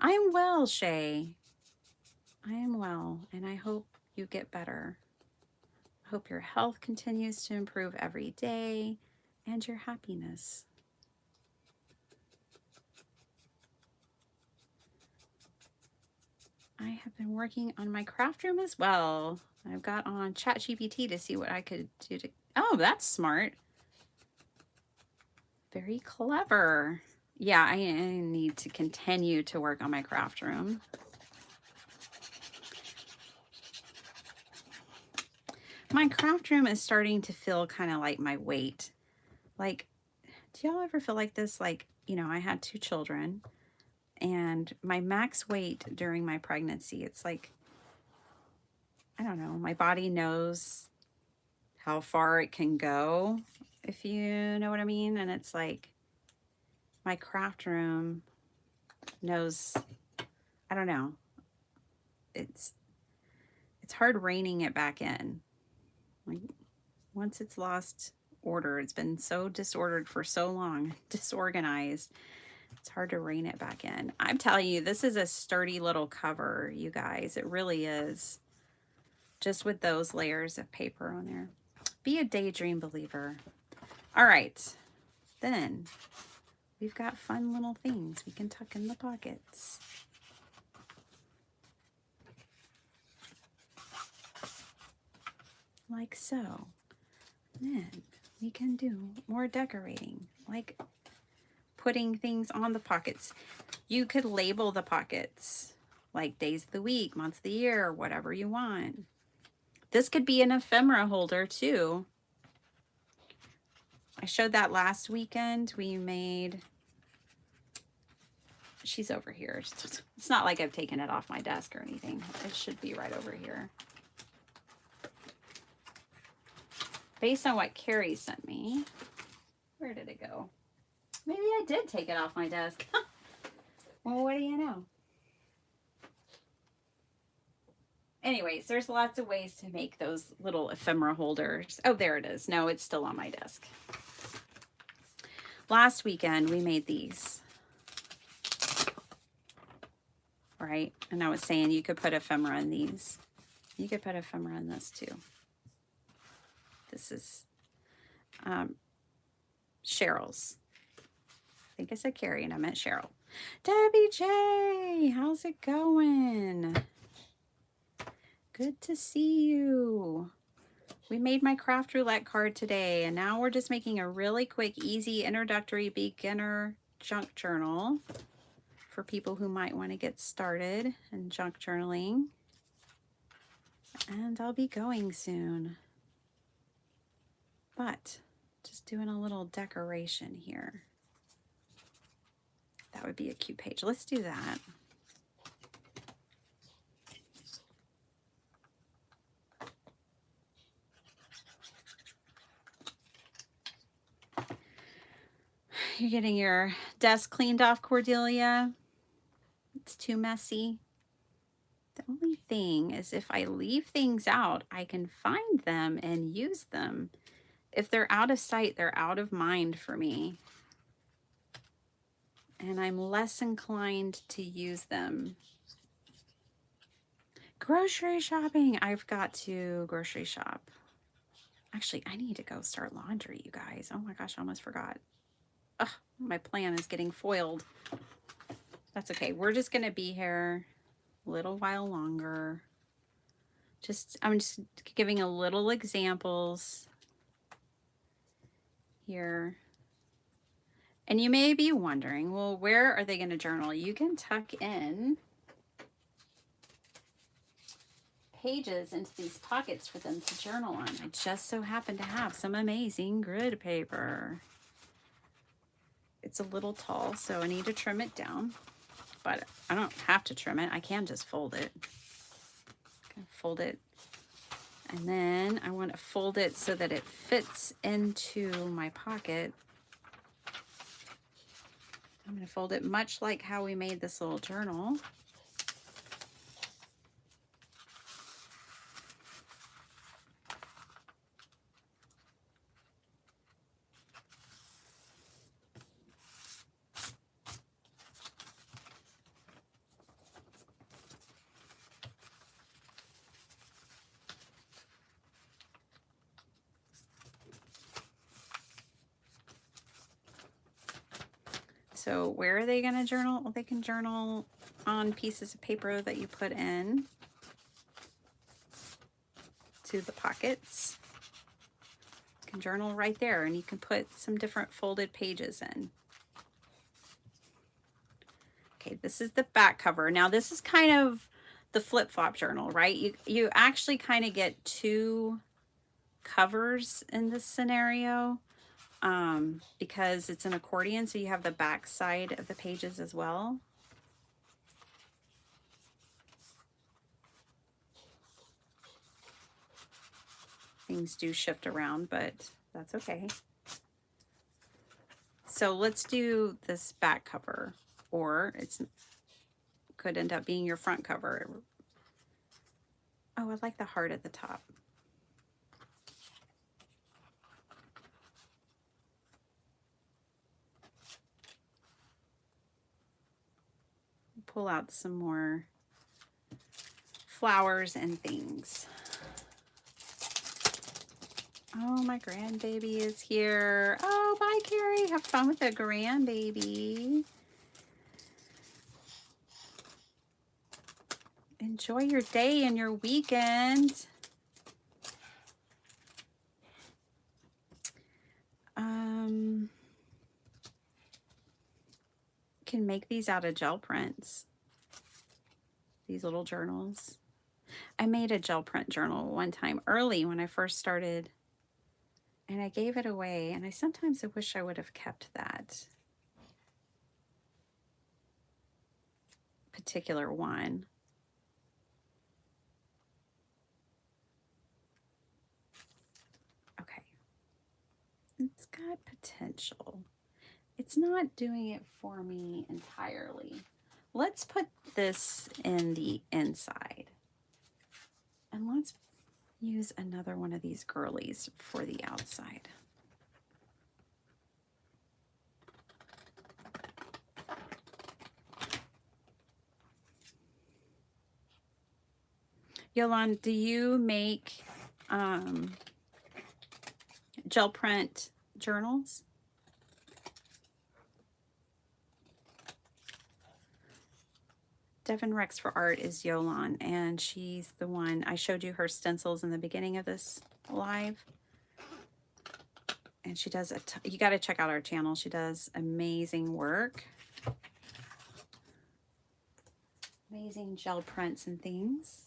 I am well, Shay. I am well, and I hope you get better. I hope your health continues to improve every day and your happiness. I have been working on my craft room as well. I've got on ChatGPT to see what I could do to... Oh, that's smart. Very clever. Yeah, I need to continue to work on my craft room. My craft room is starting to feel kind of like my weight. Like, do y'all ever feel like this? Like, you know, I had 2 children, and my max weight during my pregnancy, it's like, I don't know, my body knows how far it can go, if you know what I mean. And it's like, my craft room knows, I don't know, it's hard reining it back in. Like, once it's lost order, it's been so disordered for so long, disorganized, it's hard to rein it back in. I'm telling you, this is a sturdy little cover, you guys. It really is. Just with those layers of paper on there. Be a daydream believer. All right. Then we've got fun little things we can tuck in the pockets. Like so. Then we can do more decorating, like putting things on the pockets. You could label the pockets like days of the week, months of the year, whatever you want. This could be an ephemera holder too. I showed that last weekend. We made, she's over here. It's not like I've taken it off my desk or anything. It should be right over here. Based on what Carrie sent me. Where did it go? Maybe I did take it off my desk. Well, what do you know? Anyways, there's lots of ways to make those little ephemera holders. Oh, there it is. No, it's still on my desk. Last weekend, we made these. Right? And I was saying you could put ephemera in these. You could put ephemera in this too. This is Cheryl's. I think I said Carrie and I meant Cheryl. Debbie J, how's it going? Good to see you. We made my craft roulette card today, and now we're just making a really quick, easy, introductory beginner junk journal for people who might want to get started in junk journaling. And I'll be going soon. But just doing a little decoration here. That would be a cute page. Let's do that. You're getting your desk cleaned off, Cordelia. It's too messy. The only thing is if I leave things out, I can find them and use them. If they're out of sight, they're out of mind for me. And I'm less inclined to use them. Grocery shopping. I've got to grocery shop. Actually, I need to go start laundry, you guys. Oh my gosh, I almost forgot. Ugh, my plan is getting foiled. That's okay. We're just going to be here a little while longer. I'm just giving a little examples here. And you may be wondering, well, where are they going to journal? You can tuck in pages into these pockets for them to journal on. I just so happen to have some amazing grid paper. It's a little tall, so I need to trim it down, but I don't have to trim it. I can just fold it. Fold it, and then I want to fold it so that it fits into my pocket. I'm going to fold it much like how we made this little journal. So where are they going to journal? Well, they can journal on pieces of paper that you put in to the pockets. You can journal right there, and you can put some different folded pages in. Okay, this is the back cover. Now this is kind of the flip-flop journal, right? You actually kind of get two covers in this scenario. Because it's an accordion, so you have the back side of the pages as well. Things do shift around, but that's okay. So let's do this back cover, or it could end up being your front cover. Oh, I like the heart at the top. Pull out some more flowers and things. Oh, my grandbaby is here. Oh, bye, Carrie. Have fun with the grandbaby. Enjoy your day and your weekend. Can make these out of gel prints. These little journals. I made a gel print journal one time early when I first started, and I gave it away, and I sometimes wish I would have kept that particular one. Okay. It's got potential. It's not doing it for me entirely. Let's put this in the inside. And let's use another one of these girlies for the outside. Yolanda, do you make gel print journals? Devin Rex for Art is Yolan, and she's the one, I showed you her stencils in the beginning of this live. And she does, you got to check out our channel. She does amazing work. Amazing gel prints and things.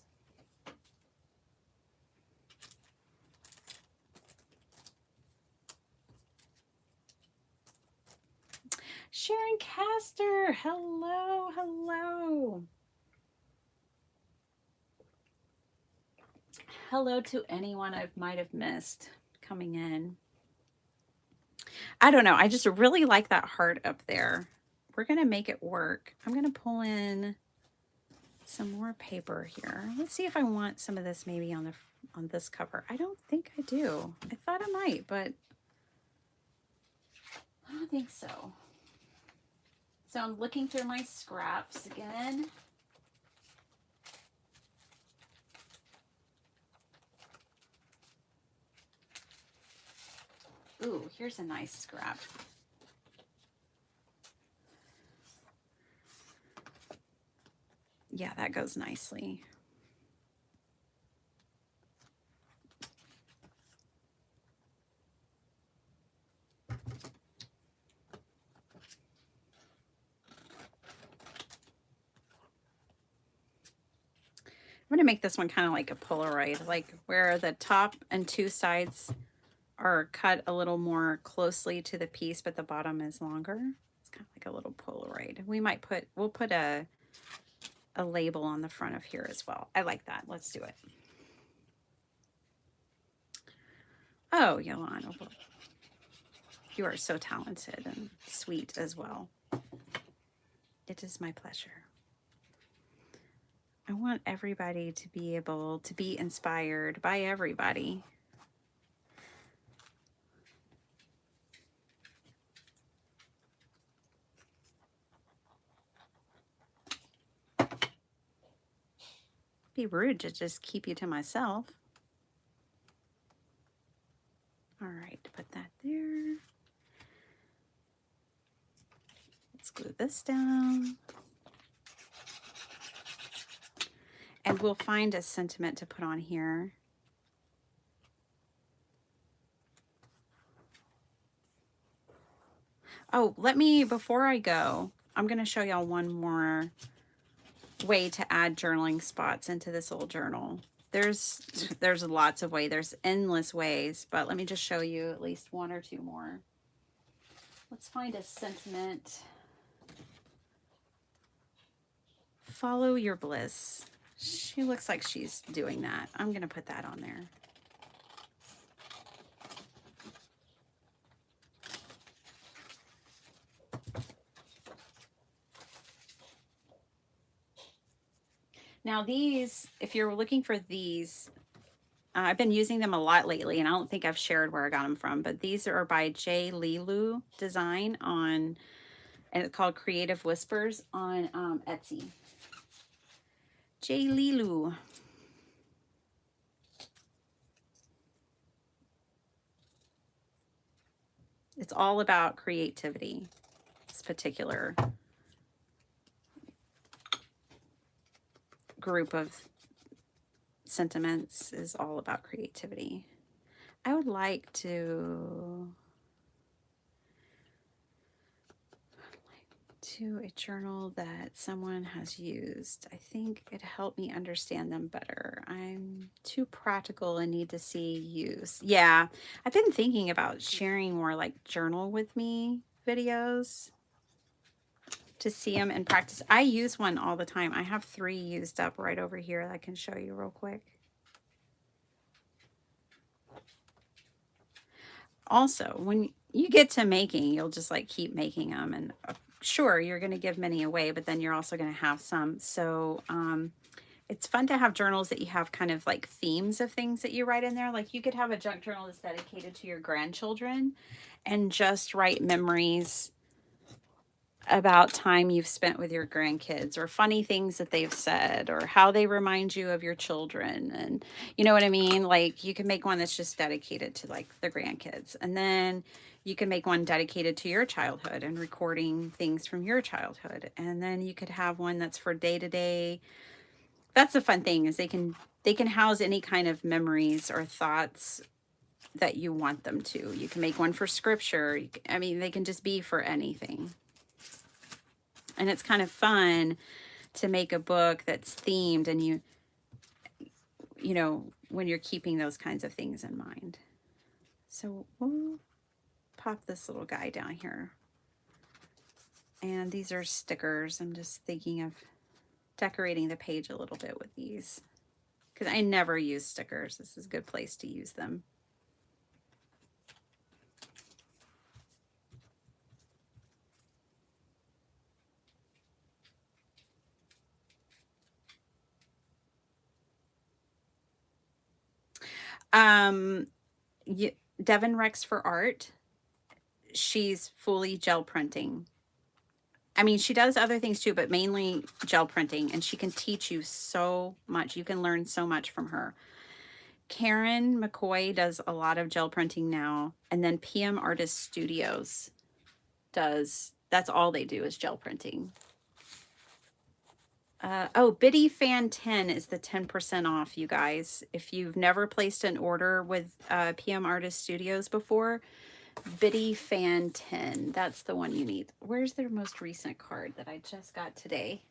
Sharon Castor, hello, hello. Hello to anyone I might have missed coming in. I don't know. I just really like that heart up there. We're going to make it work. I'm going to pull in some more paper here. Let's see if I want some of this maybe on this cover. I don't think I do. I thought I might, but I don't think so. So I'm looking through my scraps again. Ooh, here's a nice scrap. Yeah, that goes nicely. I'm going to make this one kind of like a Polaroid, like where the top and two sides are cut a little more closely to the piece, but the bottom is longer. It's kind of like a little Polaroid. We'll put a label on the front of here as well. I like that. Let's do it. Oh, Yolanda, you are so talented and sweet as well. It is my pleasure. I want everybody to be able to be inspired by everybody. Be rude to just keep you to myself. All right, put that there. Let's glue this down. And we'll find a sentiment to put on here. Oh, before I go, I'm going to show y'all one more way to add journaling spots into this little journal. There's lots of ways. There's endless ways, but let me just show you at least one or two more. Let's find a sentiment. Follow your bliss. She looks like she's doing that. I'm going to put that on there. Now these, if you're looking for these, I've been using them a lot lately, and I don't think I've shared where I got them from, but these are by J. Lilu Design and it's called Creative Whispers on Etsy. J. Lilu. It's all about creativity. This particular group of sentiments is all about creativity. I would like to a journal that someone has used. I think it helped me understand them better. I'm too practical and need to see use. Yeah, I've been thinking about sharing more like journal with me videos to see them in practice. I use one all the time. I have 3 used up right over here that I can show you real quick. Also, when you get to making, you'll just like keep making them, and sure, you're going to give many away, but then you're also going to have some. So it's fun to have journals that you have kind of like themes of things that you write in there. Like you could have a junk journal that's dedicated to your grandchildren and just write memories about time you've spent with your grandkids, or funny things that they've said, or how they remind you of your children. And you know what I mean? Like you can make one that's just dedicated to like the grandkids, and then you can make one dedicated to your childhood and recording things from your childhood. And then you could have one that's for day to day. That's the fun thing, is they can house any kind of memories or thoughts that you want them to. You can make one for scripture. I mean, they can just be for anything. And it's kind of fun to make a book that's themed, and you know, when you're keeping those kinds of things in mind. So we'll pop this little guy down here. And these are stickers. I'm just thinking of decorating the page a little bit with these, because I never use stickers. This is a good place to use them. Um, y Devon Rex for Art, she's fully gel printing. I mean, she does other things too, but mainly gel printing, and she can teach you so much. You can learn so much from her. Karen McCoy does a lot of gel printing now, and then PM Artist Studios that's all they do is gel printing. Oh, Biddy Fan 10 is the 10% off, you guys. If you've never placed an order with PM Artist Studios before, Biddy Fan 10, that's the one you need. Where's their most recent card that I just got today?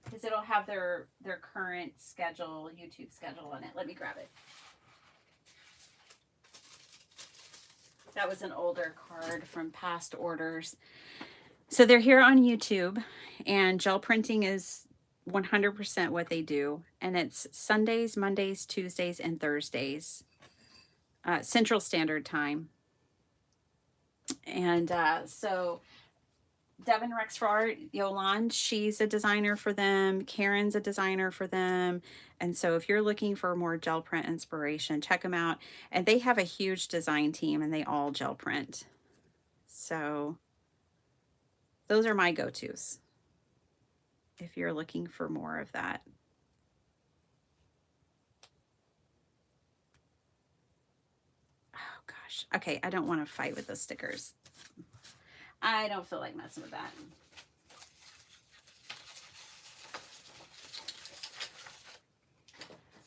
Because it'll have their current schedule, YouTube schedule on it. Let me grab it. That was an older card from past orders. So they're here on YouTube, and gel printing is 100% what they do. And it's Sundays, Mondays, Tuesdays, and Thursdays, Central Standard Time. And so Devon Rex for Art, Yolande, she's a designer for them. Karen's a designer for them. And so if you're looking for more gel print inspiration, check them out. And they have a huge design team, and they all gel print. So those are my go-tos if you're looking for more of that. Oh gosh. Okay, I don't want to fight with the stickers. I don't feel like messing with that.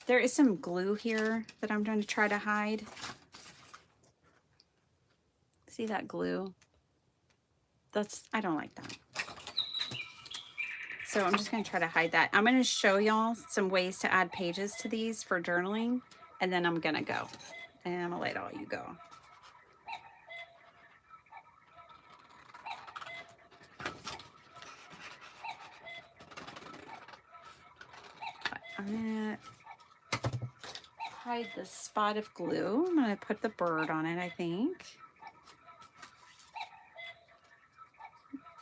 There is some glue here that I'm going to try to hide. See that glue? I don't like that. So I'm just going to try to hide that. I'm going to show y'all some ways to add pages to these for journaling, and then I'm going to go. And I'm going to let all you go. I'm going to hide the spot of glue. I'm going to put the bird on it, I think.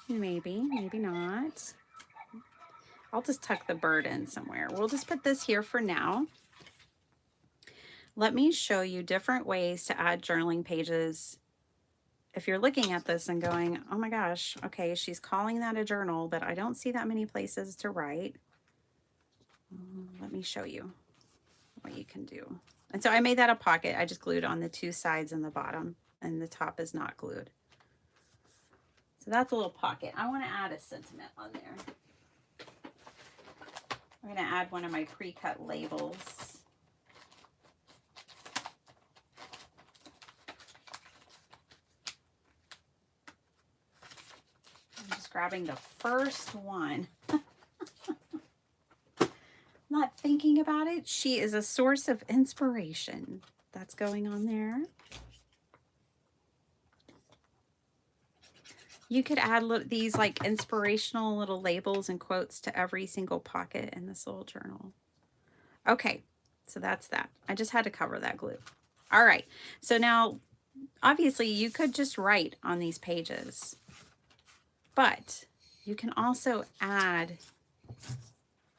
Maybe, maybe not. I'll just tuck the bird in somewhere. We'll just put this here for now. Let me show you different ways to add journaling pages. If you're looking at this and going, oh my gosh, okay, she's calling that a journal, but I don't see that many places to write. Let me show you what you can do. And so I made that a pocket. I just glued on the two sides and the bottom, and the top is not glued. So that's a little pocket. I want to add a sentiment on there. I'm going to add one of my pre-cut labels. I'm just grabbing the first one. Not thinking about it. She is a source of inspiration. That's going on there. You could add these like inspirational little labels and quotes to every single pocket in this little journal. Okay, so that's that. I just had to cover that glue. All right, so now obviously you could just write on these pages, but you can also add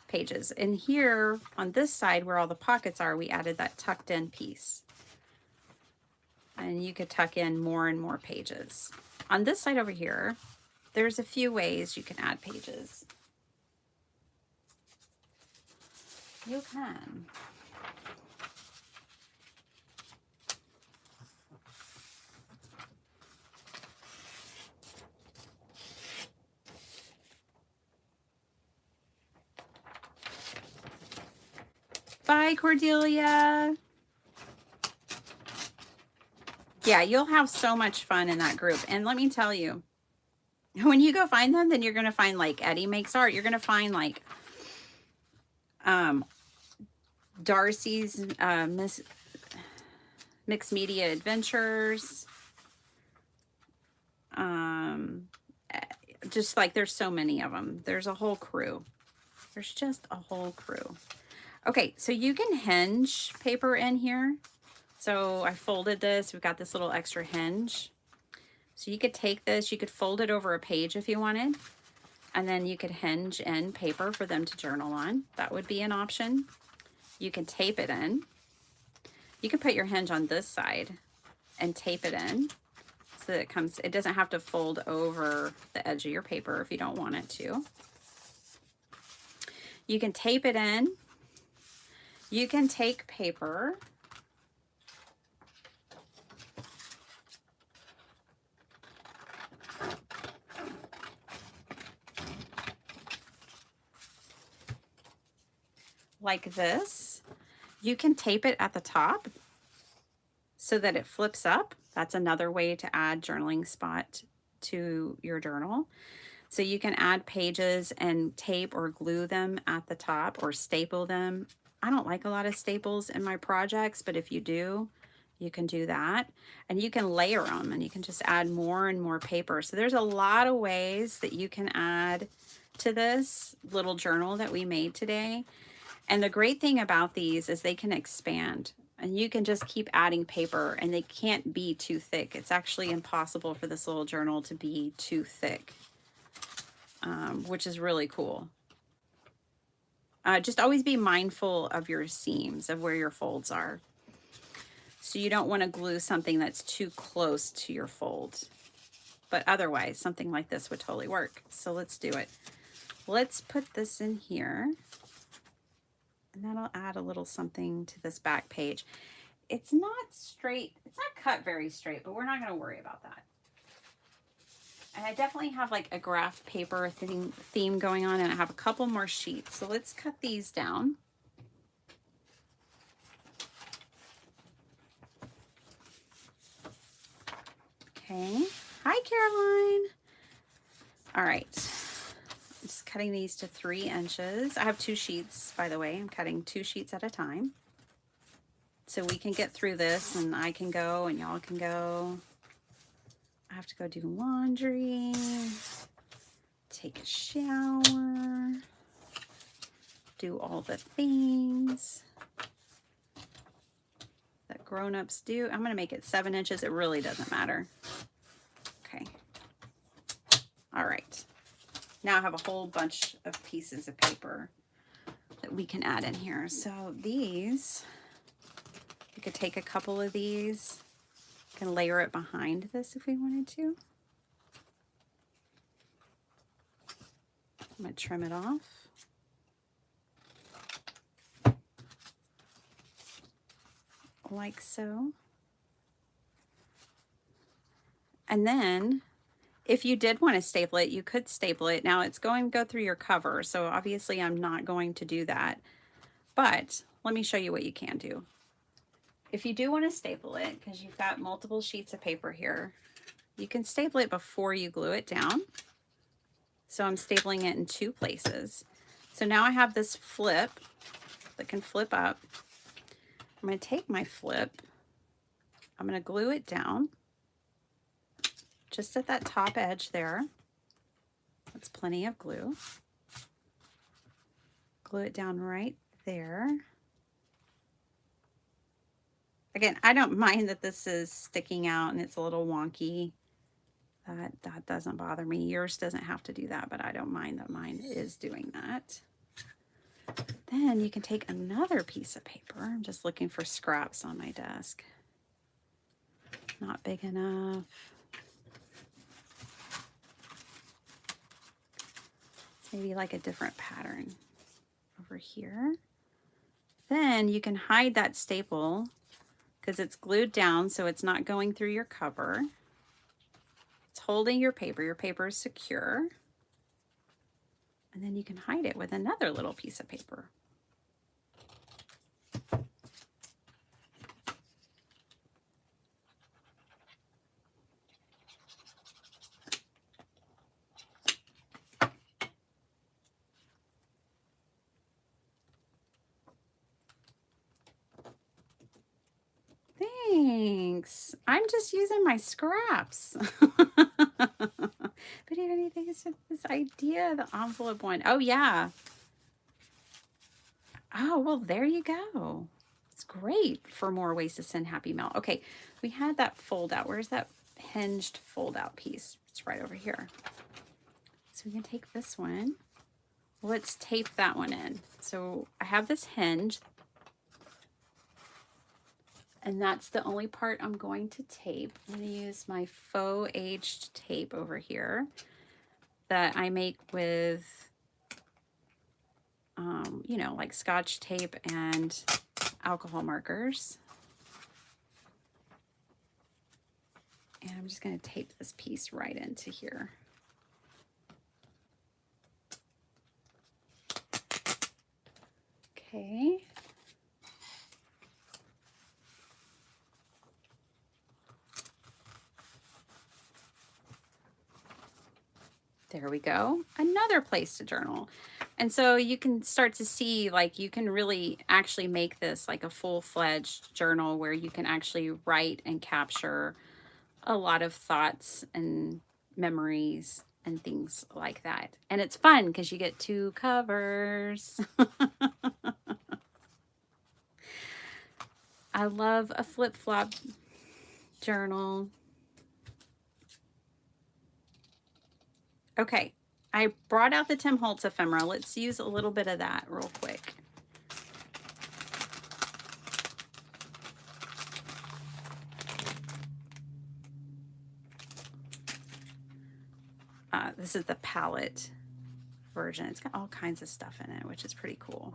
pages. And here on this side where all the pockets are, we added that tucked in piece. And you could tuck in more and more pages. On this side over here, there's a few ways you can add pages. You can. Bye, Cordelia. Yeah, you'll have so much fun in that group. And let me tell you, when you go find them, then you're going to find like Eddie Makes Art. You're going to find like Darcy's Mixed Media Adventures. Just like there's so many of them. There's a whole crew. There's just a whole crew. Okay, so you can hinge paper in here. So I folded this. We've got this little extra hinge. So you could take this, you could fold it over a page if you wanted, and then you could hinge in paper for them to journal on. That would be an option. You can tape it in. You can put your hinge on this side and tape it in so that it doesn't have to fold over the edge of your paper if you don't want it to. You can tape it in. You can take paper like this. You can tape it at the top so that it flips up. That's another way to add journaling spot to your journal. So you can add pages and tape or glue them at the top or staple them. I don't like a lot of staples in my projects, but if you do, you can do that. And you can layer them and you can just add more and more paper. So there's a lot of ways that you can add to this little journal that we made today. And the great thing about these is they can expand and you can just keep adding paper and they can't be too thick. It's actually impossible for this little journal to be too thick, which is really cool. Just always be mindful of your seams, of where your folds are. So you don't want to glue something that's too close to your fold. But otherwise, something like this would totally work. So let's do it. Let's put this in here. And that'll add a little something to this back page. It's not straight. It's not cut very straight, but we're not going to worry about that. And I definitely have like a graph paper theme going on, and I have a couple more sheets. So let's cut these down. Okay. Hi, Caroline. All right. I'm just cutting these to 3 inches. I have 2 sheets, by the way. I'm cutting 2 sheets at a time. So we can get through this and I can go and y'all can go. I have to go do laundry, take a shower, do all the things that grown-ups do. I'm going to make it 7 inches. It really doesn't matter. Okay. All right. Now I have a whole bunch of pieces of paper that we can add in here. So these, we could take a couple of these, can layer it behind this if we wanted to. I'm going to trim it off. Like so. And then if you did want to staple it, you could staple it. Now it's going to go through your cover, so obviously I'm not going to do that. But let me show you what you can do. If you do want to staple it, because you've got multiple sheets of paper here, you can staple it before you glue it down. So I'm stapling it in 2 places. So now I have this flip that can flip up. I'm going to take my flip. I'm going to glue it down just at that top edge there. That's plenty of glue. Glue it down right there. Again, I don't mind that this is sticking out and it's a little wonky. That doesn't bother me. Yours doesn't have to do that, but I don't mind that mine is doing that. Then you can take another piece of paper. I'm just looking for scraps on my desk. Not big enough. Maybe like a different pattern over here. Then you can hide that staple because it's glued down, so it's not going through your cover. It's holding your paper. Your paper is secure. And then you can hide it with another little piece of paper. Thanks. I'm just using my scraps. But even anything is this idea, the envelope one. Oh yeah. Oh, well, there you go. It's great for more ways to send happy mail. Okay, we had that fold out. Where's that hinged fold out piece? It's right over here. So we can take this one. Let's tape that one in. So I have this hinge. And that's the only part I'm going to tape. I'm going to use my faux aged tape over here that I make with, you know, like Scotch tape and alcohol markers. And I'm just going to tape this piece right into here. Okay. There we go. Another place to journal. And so you can start to see, like, you can really actually make this like a full-fledged journal where you can actually write and capture a lot of thoughts and memories and things like that. And it's fun because you get 2 covers. I love a flip-flop journal. Okay, I brought out the Tim Holtz ephemera. Let's use a little bit of that real quick. This is the palette version. It's got all kinds of stuff in it, which is pretty cool.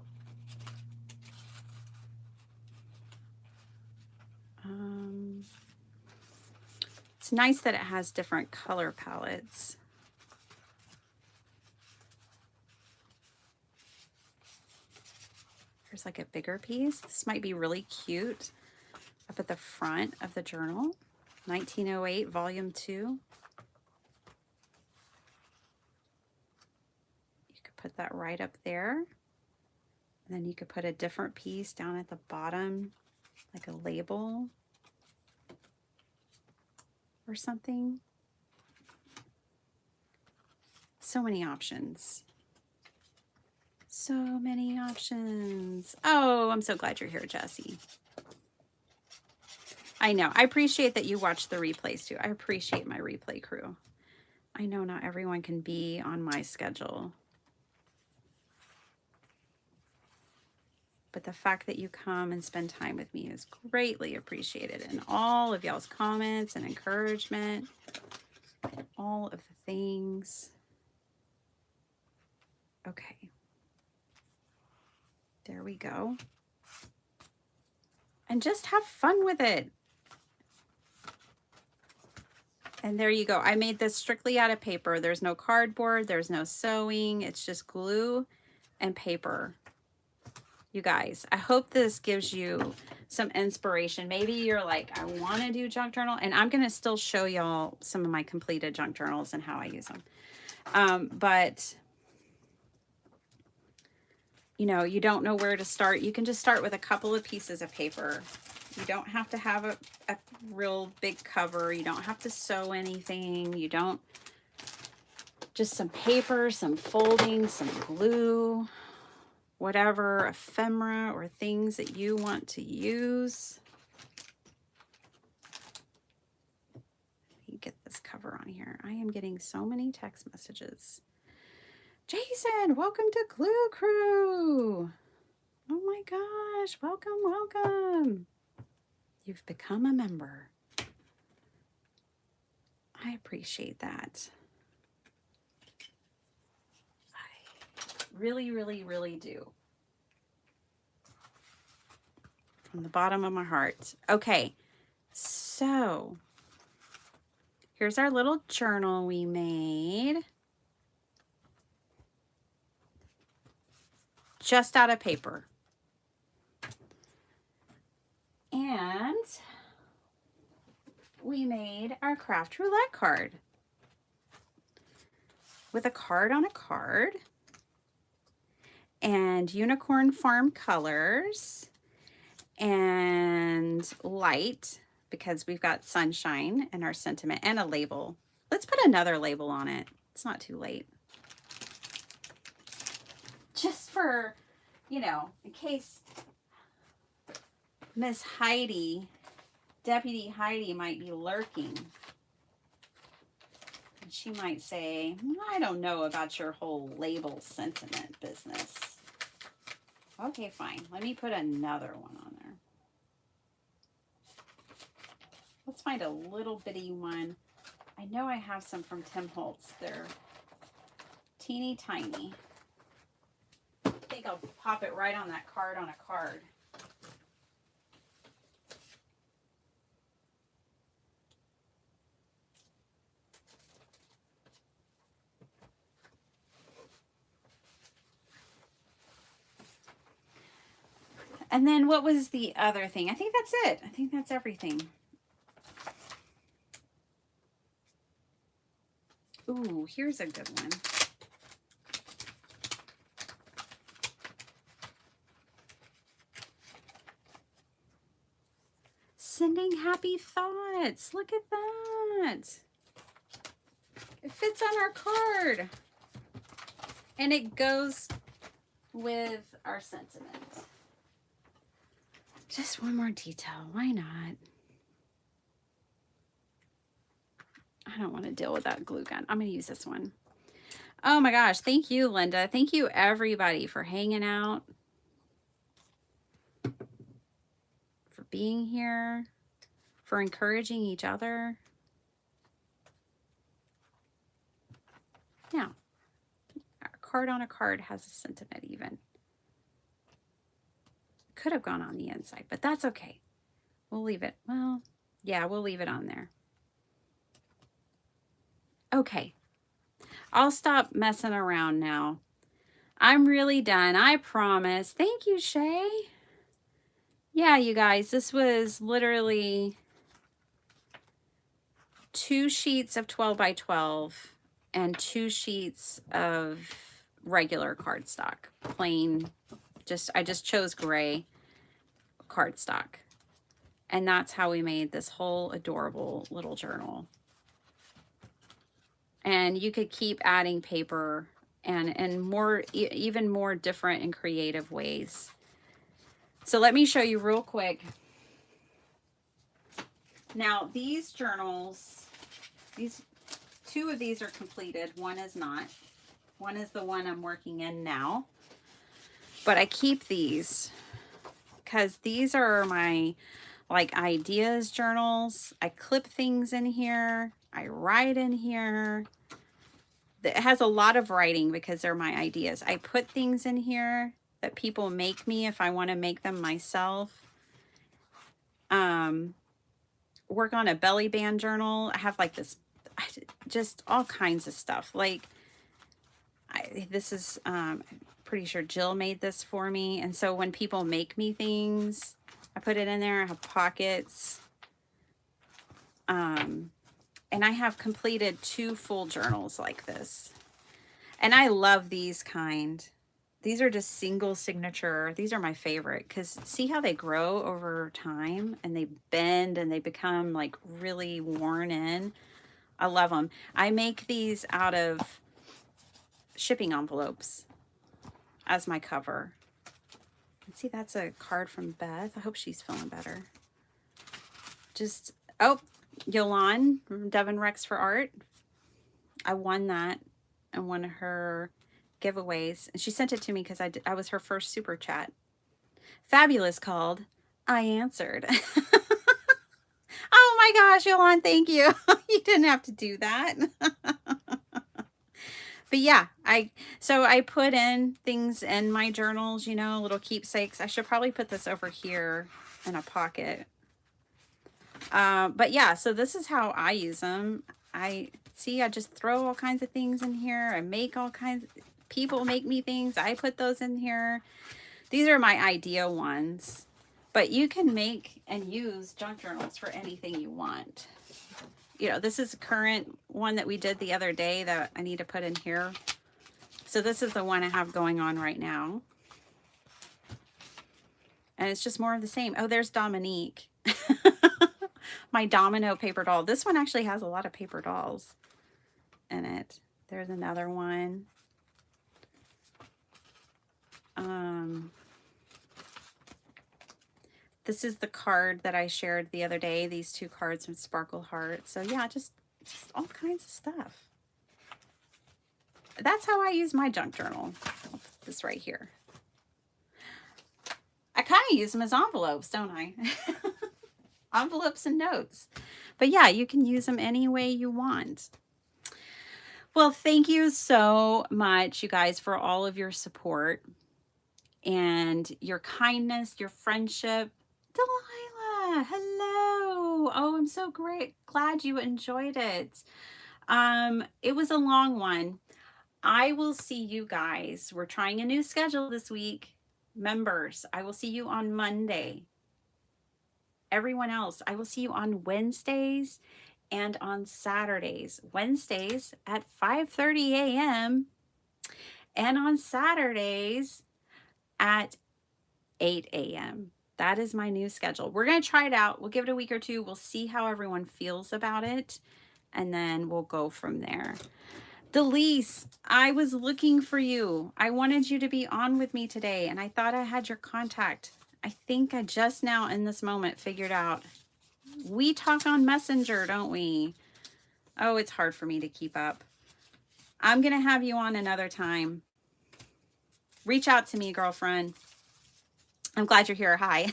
It's nice that it has different color palettes. Here's like a bigger piece. This might be really cute up at the front of the journal. 1908, volume 2. You could put that right up there. And then you could put a different piece down at the bottom, like a label or something. So many options. So many options. Oh, I'm so glad you're here, Jessie. I know. I appreciate that you watch the replays too. I appreciate my replay crew. I know not everyone can be on my schedule. But the fact that you come and spend time with me is greatly appreciated. And all of y'all's comments and encouragement, all of the things. Okay. There we go. And just have fun with it. And there you go. I made this strictly out of paper. There's no cardboard. There's no sewing. It's just glue and paper. You guys, I hope this gives you some inspiration. Maybe you're like, I want to do junk journal. And I'm going to still show y'all some of my completed junk journals and how I use them. But, you know, you don't know where to start. You can just start with a couple of pieces of paper. You don't have to have a real big cover. You don't have to sew anything. You don't, just some paper, some folding, some glue, whatever ephemera or things that you want to use. Let me get this cover on here. I am getting so many text messages. Jason, welcome to Glue Crew. Oh my gosh, welcome, welcome. You've become a member. I appreciate that. I really, really, really do. From the bottom of my heart. Okay, so here's our little journal we made. Just out of paper. And we made our craft roulette card with a card on a card and unicorn farm colors and light because we've got sunshine and our sentiment and a label. Let's put another label on it. It's not too late. Just for, you know, in case Miss Heidi, Deputy Heidi might be lurking. And she might say, I don't know about your whole label sentiment business. Okay, fine. Let me put another one on there. Let's find a little bitty one. I know I have some from Tim Holtz. They're teeny tiny. I think I'll pop it right on that card on a card. And then what was the other thing? I think that's it. I think that's everything. Ooh, here's a good one. Sending happy thoughts. Look at that. It fits on our card. And it goes with our sentiments. Just one more detail. Why not? I don't want to deal with that glue gun. I'm going to use this one. Oh my gosh. Thank you, Linda. Thank you, everybody, for hanging out, for being here, for encouraging each other. Now, a card on a card has a sentiment even. Could have gone on the inside, but that's okay. We'll leave it. Well, yeah, we'll leave it on there. Okay. I'll stop messing around now. I'm really done. I promise. Thank you, Shay. Yeah, you guys, this was literally 2 sheets of 12 by 12 and 2 sheets of regular cardstock. Plain, I just chose gray cardstock. And that's how we made this whole adorable little journal. And you could keep adding paper and more, even more different and creative ways. So let me show you real quick. Now these journals, 2 of these are completed. One is not. One is the one I'm working in now. But I keep these because these are my like ideas journals. I clip things in here. I write in here. It has a lot of writing because they're my ideas. I put things in here that people make me if I want to make them myself. Work on a belly band journal. I have like this, just all kinds of stuff. Like this is, pretty sure Jill made this for me. And so when people make me things, I put it in there. I have pockets. And I have completed 2 full journals like this. And I love these kind. These are just single signature. These are my favorite because see how they grow over time and they bend and they become like really worn in. I love them. I make these out of shipping envelopes as my cover. See, that's a card from Beth. I hope she's feeling better. Just, oh, Yolan from Devon Rex for Art. I won that in one of her giveaways. And she sent it to me because I was her first super chat. Fabulous called. I answered. Oh my gosh, Yolan, thank you. You didn't have to do that. But yeah, so I put in things in my journals, you know, little keepsakes. I should probably put this over here in a pocket. But yeah, so this is how I use them. I just throw all kinds of things in here. I make all kinds, people make me things. I put those in here. These are my idea ones, but you can make and use junk journals for anything you want. You know, this is a current one that we did the other day that I need to put in here. So this is the one I have going on right now. And it's just more of the same. Oh, there's Dominique. My domino paper doll. This one actually has a lot of paper dolls in it. There's another one. This is the card that I shared the other day. These 2 cards from Sparkle Heart. So yeah, just all kinds of stuff. That's how I use my junk journal. I'll put this right here. I kind of use them as envelopes, don't I? envelopes and notes. But yeah, you can use them any way you want. Well, thank you so much, you guys, for all of your support and your kindness, your friendship. Delilah, hello. Oh, I'm so glad you enjoyed it. It was a long one. I will see you guys. We're trying a new schedule this week. Members, I will see you on Monday. Everyone else, I will see you on Wednesdays and on Saturdays. Wednesdays at 5:30 a.m. and on Saturdays at 8 a.m. That is my new schedule. We're going to try it out. We'll give it a week or two. We'll see how everyone feels about it, and then we'll go from there. Delise, I was looking for you. I wanted you to be on with me today, and I thought I had your contact. I think I just now in this moment figured out. We talk on Messenger, don't we? Oh, it's hard for me to keep up. I'm going to have you on another time. Reach out to me, girlfriend. I'm glad you're here. Hi.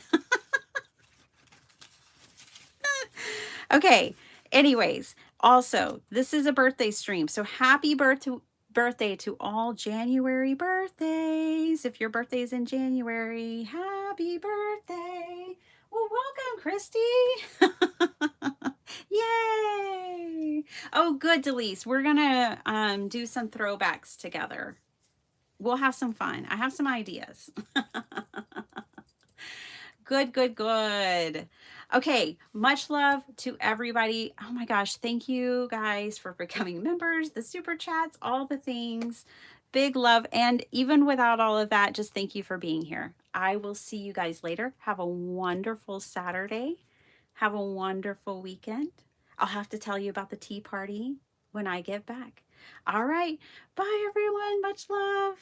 Okay. Anyways, also, this is a birthday stream. So happy birthday to all January birthdays. If your birthday is in January, happy birthday. Well, welcome, Christy. Yay. Oh, good, Delise. We're going to do some throwbacks together. We'll have some fun. I have some ideas. Good, good, good. Okay, much love to everybody. Oh my gosh, thank you guys for becoming members, the super chats, all the things. Big love. And even without all of that, just thank you for being here. I will see you guys later. Have a wonderful Saturday. Have a wonderful weekend. I'll have to tell you about the tea party when I get back. All right. Bye, everyone. Much love.